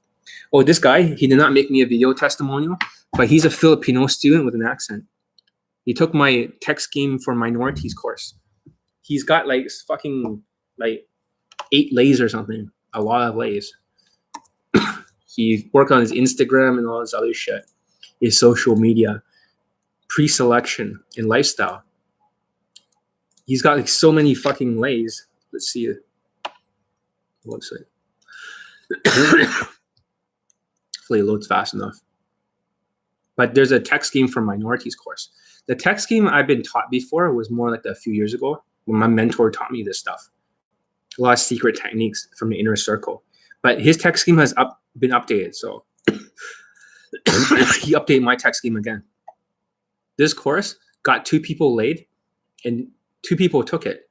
Oh, this guy, he did not make me a video testimonial, but he's a Filipino student with an accent. He took my tech scheme for minorities course. He's got like fucking like 8 lays or something, a lot of lays. He worked on his Instagram and all this other shit, his social media, pre-selection, and lifestyle. He's got like so many fucking lays. Let's see the website. Hopefully it loads fast enough. But there's a tech scheme for minorities course. The tech scheme I've been taught before was more like a few years ago when my mentor taught me this stuff. A lot of secret techniques from the inner circle. But his tech scheme has been updated, so he updated my tech scheme again. This course got 2 people laid, and 2 people took it.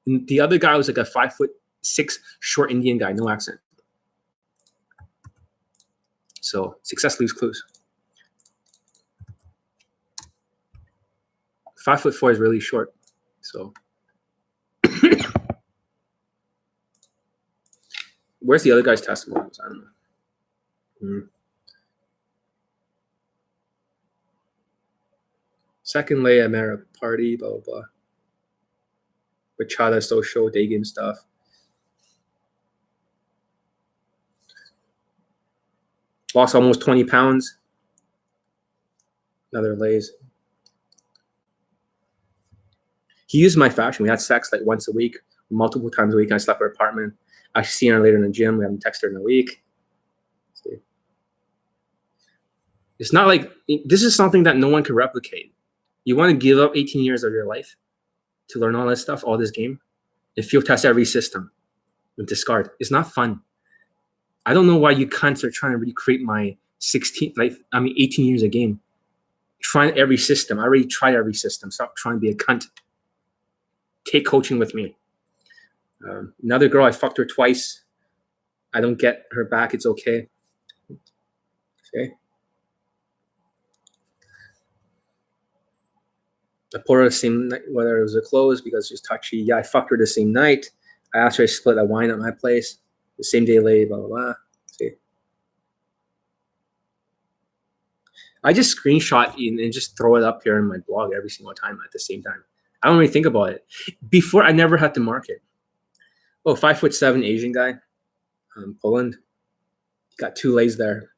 And the other guy was like a 5'6" short Indian guy, no accent. So success leaves clues. 5'4" is really short. So where's the other guy's testimonials? I don't know. Second lay, I met at a party, blah, blah, blah. Bachata, social, Daygame stuff. Lost almost 20 pounds. Another lays. He used my fashion. We had sex like once a week, multiple times a week. I slept in her apartment. I see her later in the gym. We haven't texted her in a week. See. It's not like, this is something that no one can replicate. You want to give up 18 years of your life to learn all this stuff, all this game, and field test every system and discard. It's not fun. I don't know why you cunts are trying to recreate my 18 years of game. Trying every system. I already tried every system. Stop trying to be a cunt. Take coaching with me. Another girl, I fucked her twice. I don't get her back. It's okay. Okay. I poured her the same night, whether it was a close because she was touchy. Yeah, I fucked her the same night. I asked her to split that wine at my place. The same day late, blah, blah, blah. See. I just screenshot and just throw it up here in my blog every single time at the same time. I don't really think about it. Before, I never had to mark it. Oh, 5'7" Asian guy. Poland. Got 2 lays there.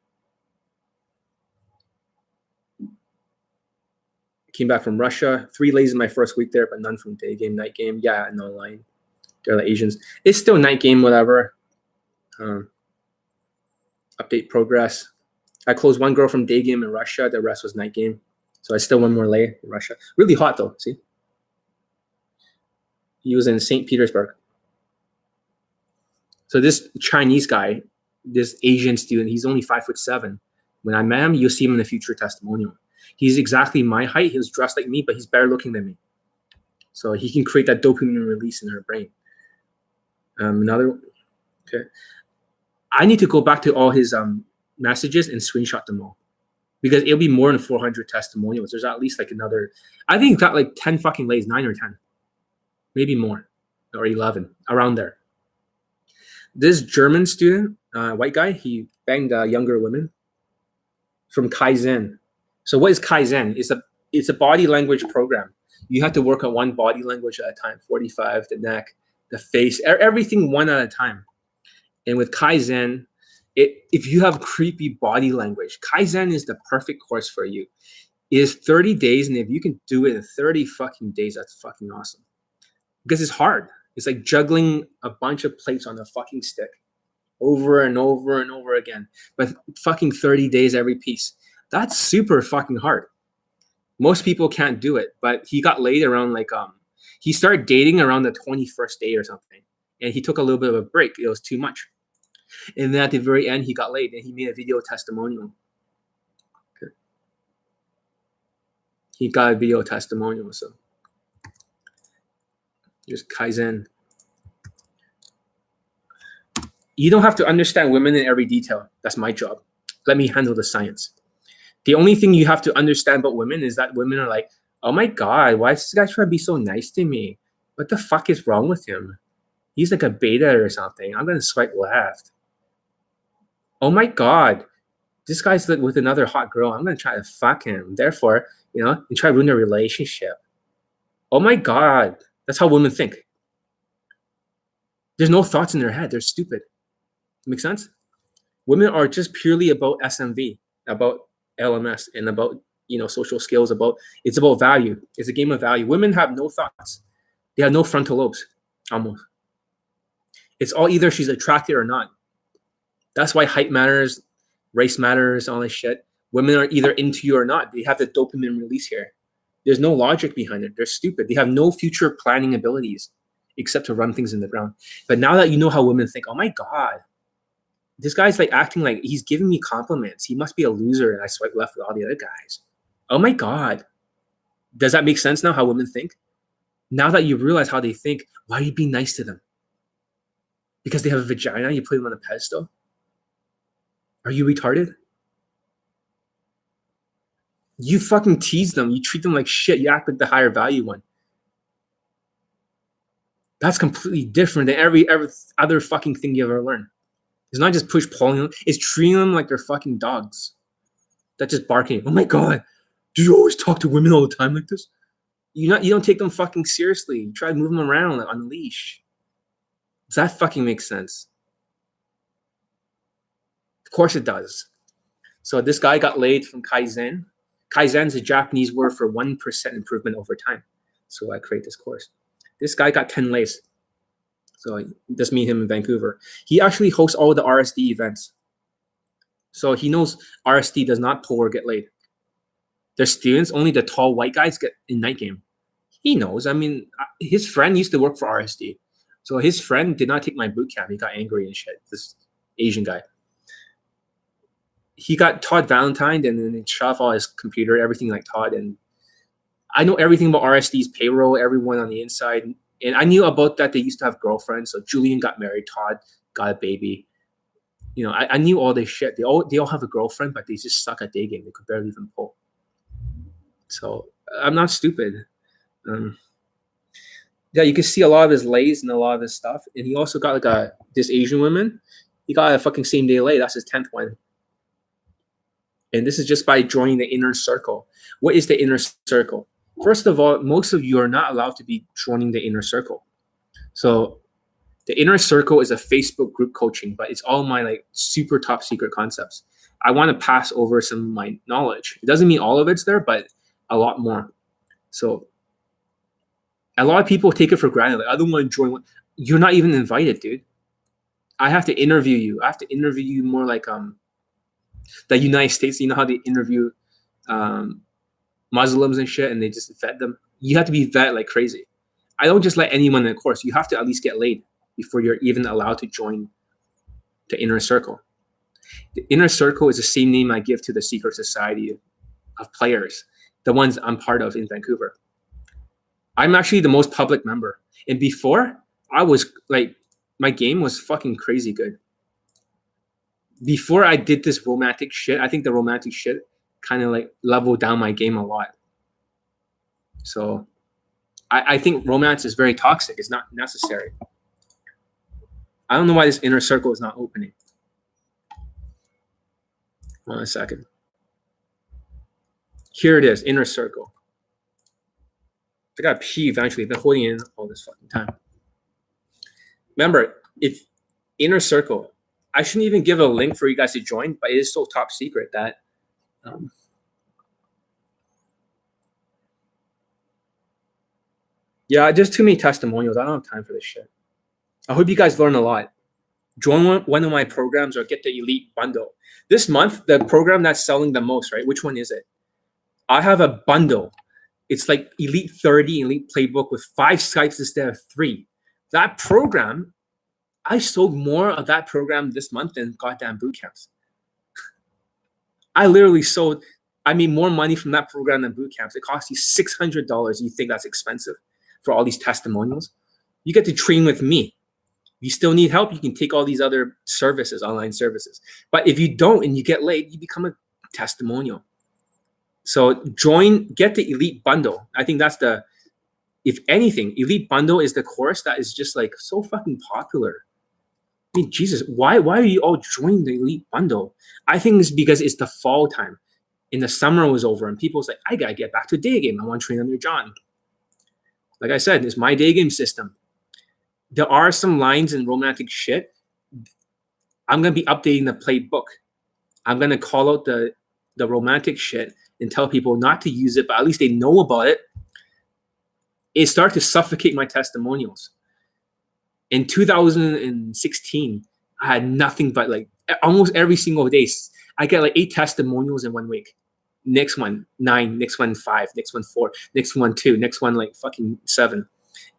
Came back from Russia. 3 lays in my first week there, but none from day game, night game. Yeah, and online. They're the Asians. It's still night game, whatever. Update progress. I closed 1 girl from day game in Russia. The rest was night game. So I still 1 more lay in Russia. Really hot though, see? He was in St. Petersburg. So this Chinese guy, this Asian student, he's only 5'7". When I met him, you'll see him in the future testimonial. He's exactly my height. He was dressed like me, but he's better looking than me. So he can create that dopamine release in her brain. Okay. I need to go back to all his messages and screenshot them all. Because it'll be more than 400 testimonials. There's at least like another, I think he's got like 10 fucking lays, 9 or 10. Maybe more, or 11, around there. This German student, white guy, he banged younger women from Kaizen. So what is Kaizen? It's a body language program. You have to work on 1 body language at a time, 45, the neck, the face, everything 1 at a time. And with Kaizen, if you have creepy body language, Kaizen is the perfect course for you. It is 30 days, and if you can do it in 30 fucking days, that's fucking awesome. Because it's hard. It's like juggling a bunch of plates on a fucking stick over and over and over again. But fucking 30 days every piece. That's super fucking hard. Most people can't do it. But he got laid around like, he started dating around the 21st day or something. And he took a little bit of a break. It was too much. And then at the very end, he got laid and he made a video testimonial. Okay. He got a video testimonial, so. Here's Kaizen. You don't have to understand women in every detail. That's my job. Let me handle the science. The only thing you have to understand about women is that women are like, oh my God, why is this guy trying to be so nice to me? What the fuck is wrong with him? He's like a beta or something. I'm going to swipe left. Oh my God, this guy's with another hot girl. I'm going to try to fuck him. Therefore, and try to ruin a relationship. Oh my God. That's how women think. There's no thoughts in their head. They're stupid. Make sense? Women are just purely about SMV, about LMS, and about social skills. It's about value. It's a game of value. Women have no thoughts. They have no frontal lobes, almost. It's all either she's attracted or not. That's why height matters, race matters, all this shit. Women are either into you or not. They have the dopamine release here. There's no logic behind it. They're stupid. They have no future planning abilities except to run things in the ground. But now that you know how women think, oh my God, this guy's like acting like he's giving me compliments. He must be a loser, and I swipe left with all the other guys. Oh my God. Does that make sense now, how women think? Now that you realize how they think, why are you being nice to them? Because they have a vagina, you put them on a pedestal? Are you retarded? You fucking tease them. You treat them like shit. You act like the higher value one. That's completely different than every other fucking thing you ever learned. It's not just push pulling them. It's treating them like they're fucking dogs. That's just barking. Oh my God. Do you always talk to women all the time like this? You don't take them fucking seriously. You try to move them around like on a leash. Does that fucking make sense? Of course it does. So this guy got laid from Kaizen. Kaizen is a Japanese word for 1% improvement over time. So I create this course. This guy got 10 lays. So just meet him in Vancouver. He actually hosts all the RSD events. So he knows RSD does not pull or get laid. Their students, only the tall white guys get in night game. He knows. I mean, his friend used to work for RSD. So his friend did not take my boot camp. He got angry and shit. This Asian guy. He got Todd Valentine and then shut off all his computer, everything like Todd. And I know everything about RSD's payroll, everyone on the inside. And I knew about that they used to have girlfriends. So Julian got married, Todd got a baby. I knew all this shit. They all have a girlfriend, but they just suck at Daygame. They could barely even pull. So I'm not stupid. Yeah, you can see a lot of his lays and a lot of his stuff. And he also got like this Asian woman. He got a fucking same day lay. That's his 10th one. And this is just by joining the inner circle. What is the inner circle? First of all, most of you are not allowed to be joining the inner circle. So the inner circle is a Facebook group coaching, but it's all my like super top secret concepts. I want to pass over some of my knowledge. It doesn't mean all of it's there, but a lot more. So a lot of people take it for granted. Like, I don't want to join one. You're not even invited, dude. I have to interview you. I have to interview you more like the United States. You know how they interview Muslims and shit, and they just vet them. You have to be vet like crazy. I don't just let anyone in the course. You have to at least get laid before you're even allowed to join the inner circle. The inner circle is the same name I give to the secret society of players, the ones I'm part of in Vancouver. I'm actually the most public member. And before, I was like, my game was fucking crazy good. Before I did this romantic shit, I think the romantic shit kind of like leveled down my game a lot. So I think romance is very toxic. It's not necessary. I don't know why this inner circle is not opening. Hold on a second. Here it is, inner circle. I got to pee eventually. I've been holding it in all this fucking time. Remember, if inner circle, I shouldn't even give a link for you guys to join, but it is so top secret that yeah, just too many testimonials. I don't have time for this shit. I hope you guys learn a lot. Join one of my programs or get the elite bundle. This month, the program that's selling the most, right? Which one is it? I have a bundle. It's like Elite 30, Elite Playbook with 5 Skypes instead of 3. That program, I sold more of that program this month than goddamn boot camps. I literally I made more money from that program than boot camps. It cost you $600. You think that's expensive for all these testimonials? You get to train with me. If you still need help, you can take all these other services, online services. But if you don't and you get laid, you become a testimonial. So get the elite bundle. I think that's the, if anything, elite bundle is the course that is just like so fucking popular. I mean, Jesus, why are you all joining the elite bundle? I think it's because it's the fall time. And the summer was over, and people's like, I gotta get back to Daygame. I want to train under John. Like I said, it's my Daygame system. There are some lines in romantic shit. I'm gonna be updating the playbook. I'm gonna call out the romantic shit and tell people not to use it, but at least they know about it. It started to suffocate my testimonials. In 2016, I had nothing but like almost every single day. I get like 8 testimonials in 1 week. Next one 9, next one 5, next one 4, next one 2, next one like fucking 7.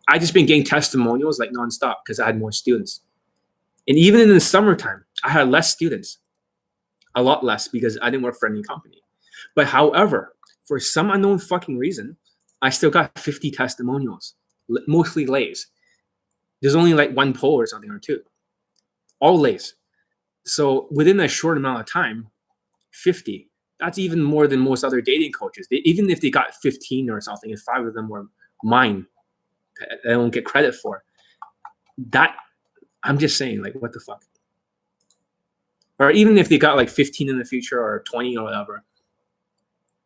I just been getting testimonials like nonstop because I had more students. And even in the summertime, I had less students, a lot less, because I didn't work for any company. But however, for some unknown fucking reason, I still got 50 testimonials, mostly lays. There's only like 1 poll or something or 2, all lays. So within a short amount of time, 50. That's even more than most other dating coaches. Even if they got 15 or something, and 5 of them were mine, I don't get credit for. That, I'm just saying, like, what the fuck? Or even if they got like 15 in the future or 20 or whatever,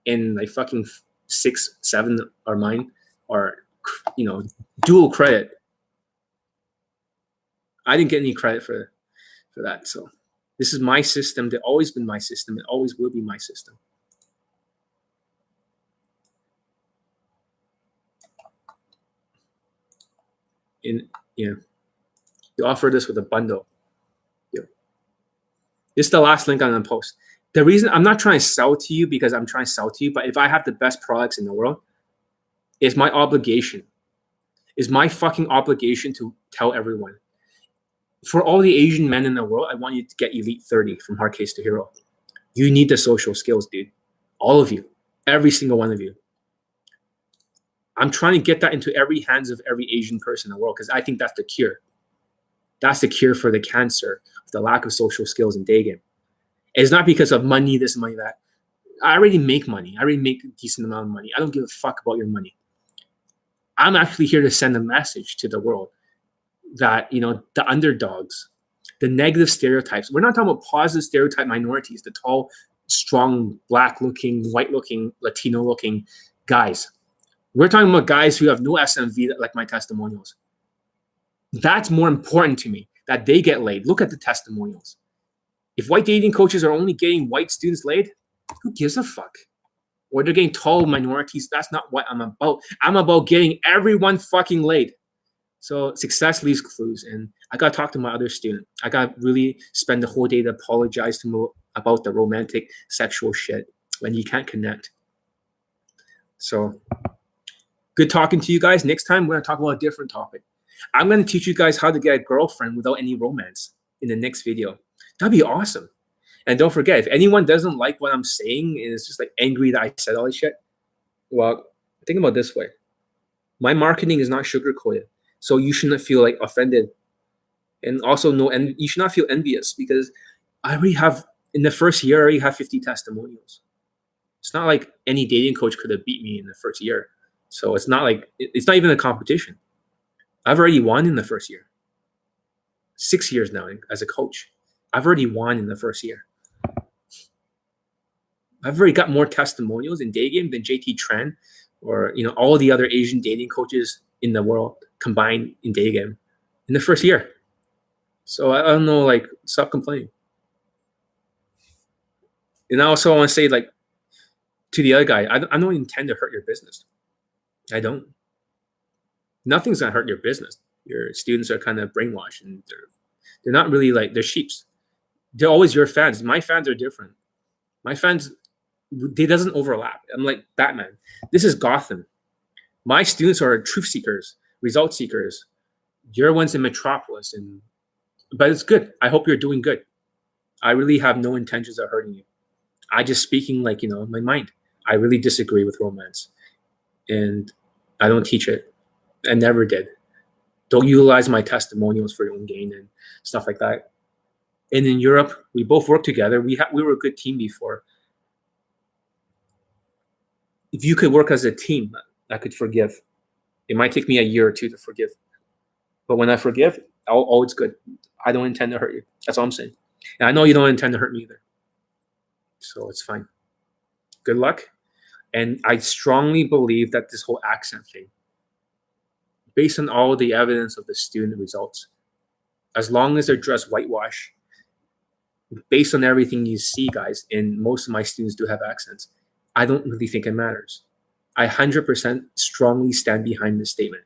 and like fucking 6, 7 are mine, or, you know, dual credit. I didn't get any credit for that. So this is my system. They've always been my system. It always will be my system. You offer this with a bundle. This is the last link I'm gonna post. The reason I'm not trying to sell to you because I'm trying to sell to you, but if I have the best products in the world, it's my obligation. It's my fucking obligation to tell everyone. For all the Asian men in the world, I want you to get Elite 30 from hard case to hero. You need the social skills, dude. All of you. Every single one of you. I'm trying to get that into every hands of every Asian person in the world because I think that's the cure. That's the cure for the cancer of the lack of social skills in Daygame. It's not because of money, this, money, that. I already make money. I already make a decent amount of money. I don't give a fuck about your money. I'm actually here to send a message to the world that, you know, the underdogs, the negative stereotypes. We're not talking about positive stereotype minorities, the tall, strong, black-looking, white-looking, Latino-looking guys. We're talking about guys who have no SMV like my testimonials. That's more important to me, that they get laid. Look at the testimonials. If white dating coaches are only getting white students laid, who gives a fuck? Or they're getting tall minorities. That's not what I'm about. I'm about getting everyone fucking laid. So success leaves clues. And I got to talk to my other student. I got to really spend the whole day to apologize to him about the romantic sexual shit when you can't connect. So good talking to you guys. Next time, we're going to talk about a different topic. I'm going to teach you guys how to get a girlfriend without any romance in the next video. That'd be awesome. And don't forget, if anyone doesn't like what I'm saying and is just like angry that I said all this shit, well, think about it this way. My marketing is not sugar-coated. So you shouldn't feel like offended. And also you should not feel envious because I already have, in the first year, I already have 50 testimonials. It's not like any dating coach could have beat me in the first year. So it's not like, it's not even a competition. I've already won in the first year. 6 years now as a coach. I've already won in the first year. I've already got more testimonials in Daygame than JT Tran or, you know, all the other Asian dating coaches in the world combined in Daygame in the first year. So I don't know, like, stop complaining. And I also want to say, like, to the other guy, I don't intend to hurt your business. I don't. Nothing's gonna hurt your business. Your students are kind of brainwashed, and they're not really like, they're sheeps. They're always your fans. My fans are different. My fans, they doesn't overlap. I'm like Batman. This is Gotham. My students are truth seekers, result seekers. Your one's in Metropolis, but it's good. I hope you're doing good. I really have no intentions of hurting you. I just speaking like, you know, my mind. I really disagree with romance, and I don't teach it. I never did. Don't utilize my testimonials for your own gain and stuff like that. And in Europe, we both worked together. We were a good team before. if you could work as a team, I could forgive. It might take me a year or two to forgive. But when I forgive, all it's good. I don't intend to hurt you. That's all I'm saying. And I know you don't intend to hurt me either. So it's fine. Good luck. And I strongly believe that this whole accent thing, based on all the evidence of the student results, as long as they're dressed whitewash, based on everything you see, guys, and most of my students do have accents, I don't really think it matters. I 100% strongly stand behind this statement.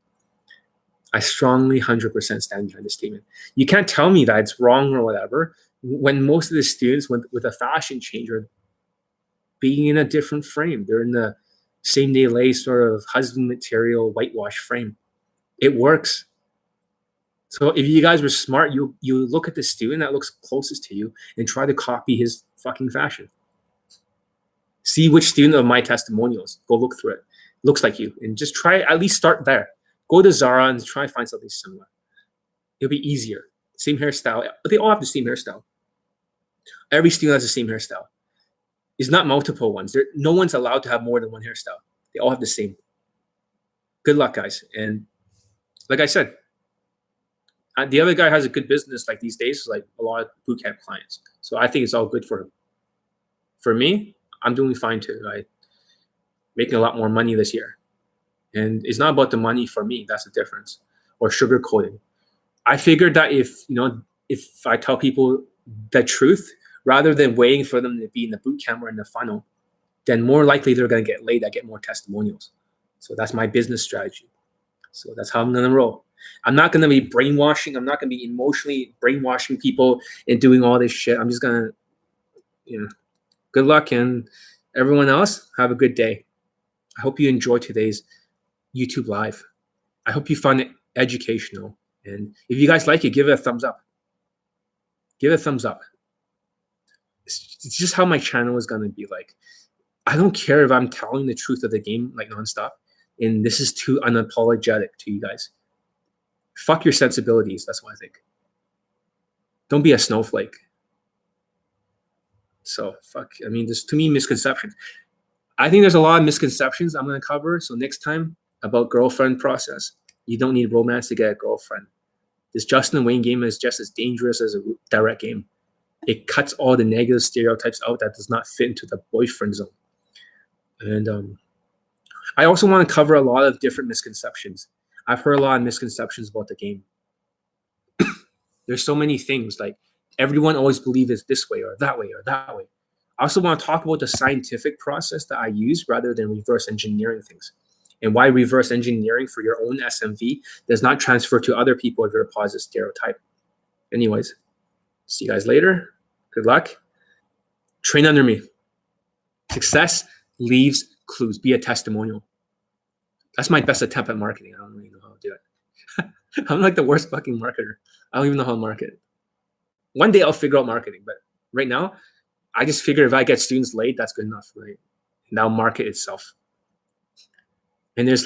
I strongly 100% stand behind this statement. You can't tell me that it's wrong or whatever when most of the students with a fashion change are being in a different frame. They're in the same day lace sort of husband material whitewash frame. It works. So if you guys were smart, you look at the student that looks closest to you and try to copy his fucking fashion. See which student of my testimonials, go look through it, looks like you, and just try, at least start there. Go to Zara and try and find something similar. It'll be easier. Same hairstyle, but they all have the same hairstyle. Every student has the same hairstyle. It's not multiple ones. No one's allowed to have more than one hairstyle. They all have the same. Good luck, guys. And like I said, the other guy has a good business like these days, like a lot of bootcamp clients. So I think it's all good for him. For me, I'm doing fine too. I'm making a lot more money this year. And it's not about the money for me. That's the difference. Or sugarcoating. I figured that if I tell people the truth, rather than waiting for them to be in the boot camp or in the funnel, then more likely they're going to get laid. I get more testimonials. So that's my business strategy. So that's how I'm going to roll. I'm not going to be brainwashing. I'm not going to be emotionally brainwashing people and doing all this shit. I'm just going to, good luck. And everyone else, have a good day. I hope you enjoyed today's YouTube Live. I hope you found it educational. And if you guys like it, give it a thumbs up. Give it a thumbs up. It's just how my channel is going to be like. I don't care if I'm telling the truth of the game like nonstop. And this is too unapologetic to you guys. Fuck your sensibilities. That's what I think. Don't be a snowflake. So fuck. I mean, there's too many misconceptions. I think there's a lot of misconceptions I'm going to cover. So next time about girlfriend process, you don't need romance to get a girlfriend. This Justin Wayne game is just as dangerous as a direct game. It cuts all the negative stereotypes out that does not fit into the boyfriend zone. And I also want to cover a lot of different misconceptions. I've heard a lot of misconceptions about the game. There's so many things, like everyone always believes it's this way or that way or that way. I also want to talk about the scientific process that I use rather than reverse engineering things, and why reverse engineering for your own SMV does not transfer to other people if you're a positive stereotype. Anyways, see you guys later. Good luck. Train under me. Success leaves clues. Be a testimonial. That's my best attempt at marketing. I don't really know how to do it. I'm like the worst fucking marketer. I don't even know how to market. One day I'll figure out marketing, but right now, I just figure if I get students late, that's good enough, right? And that'll market itself. And there's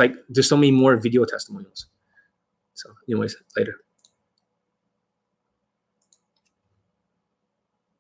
so many more video testimonials. So anyways, later.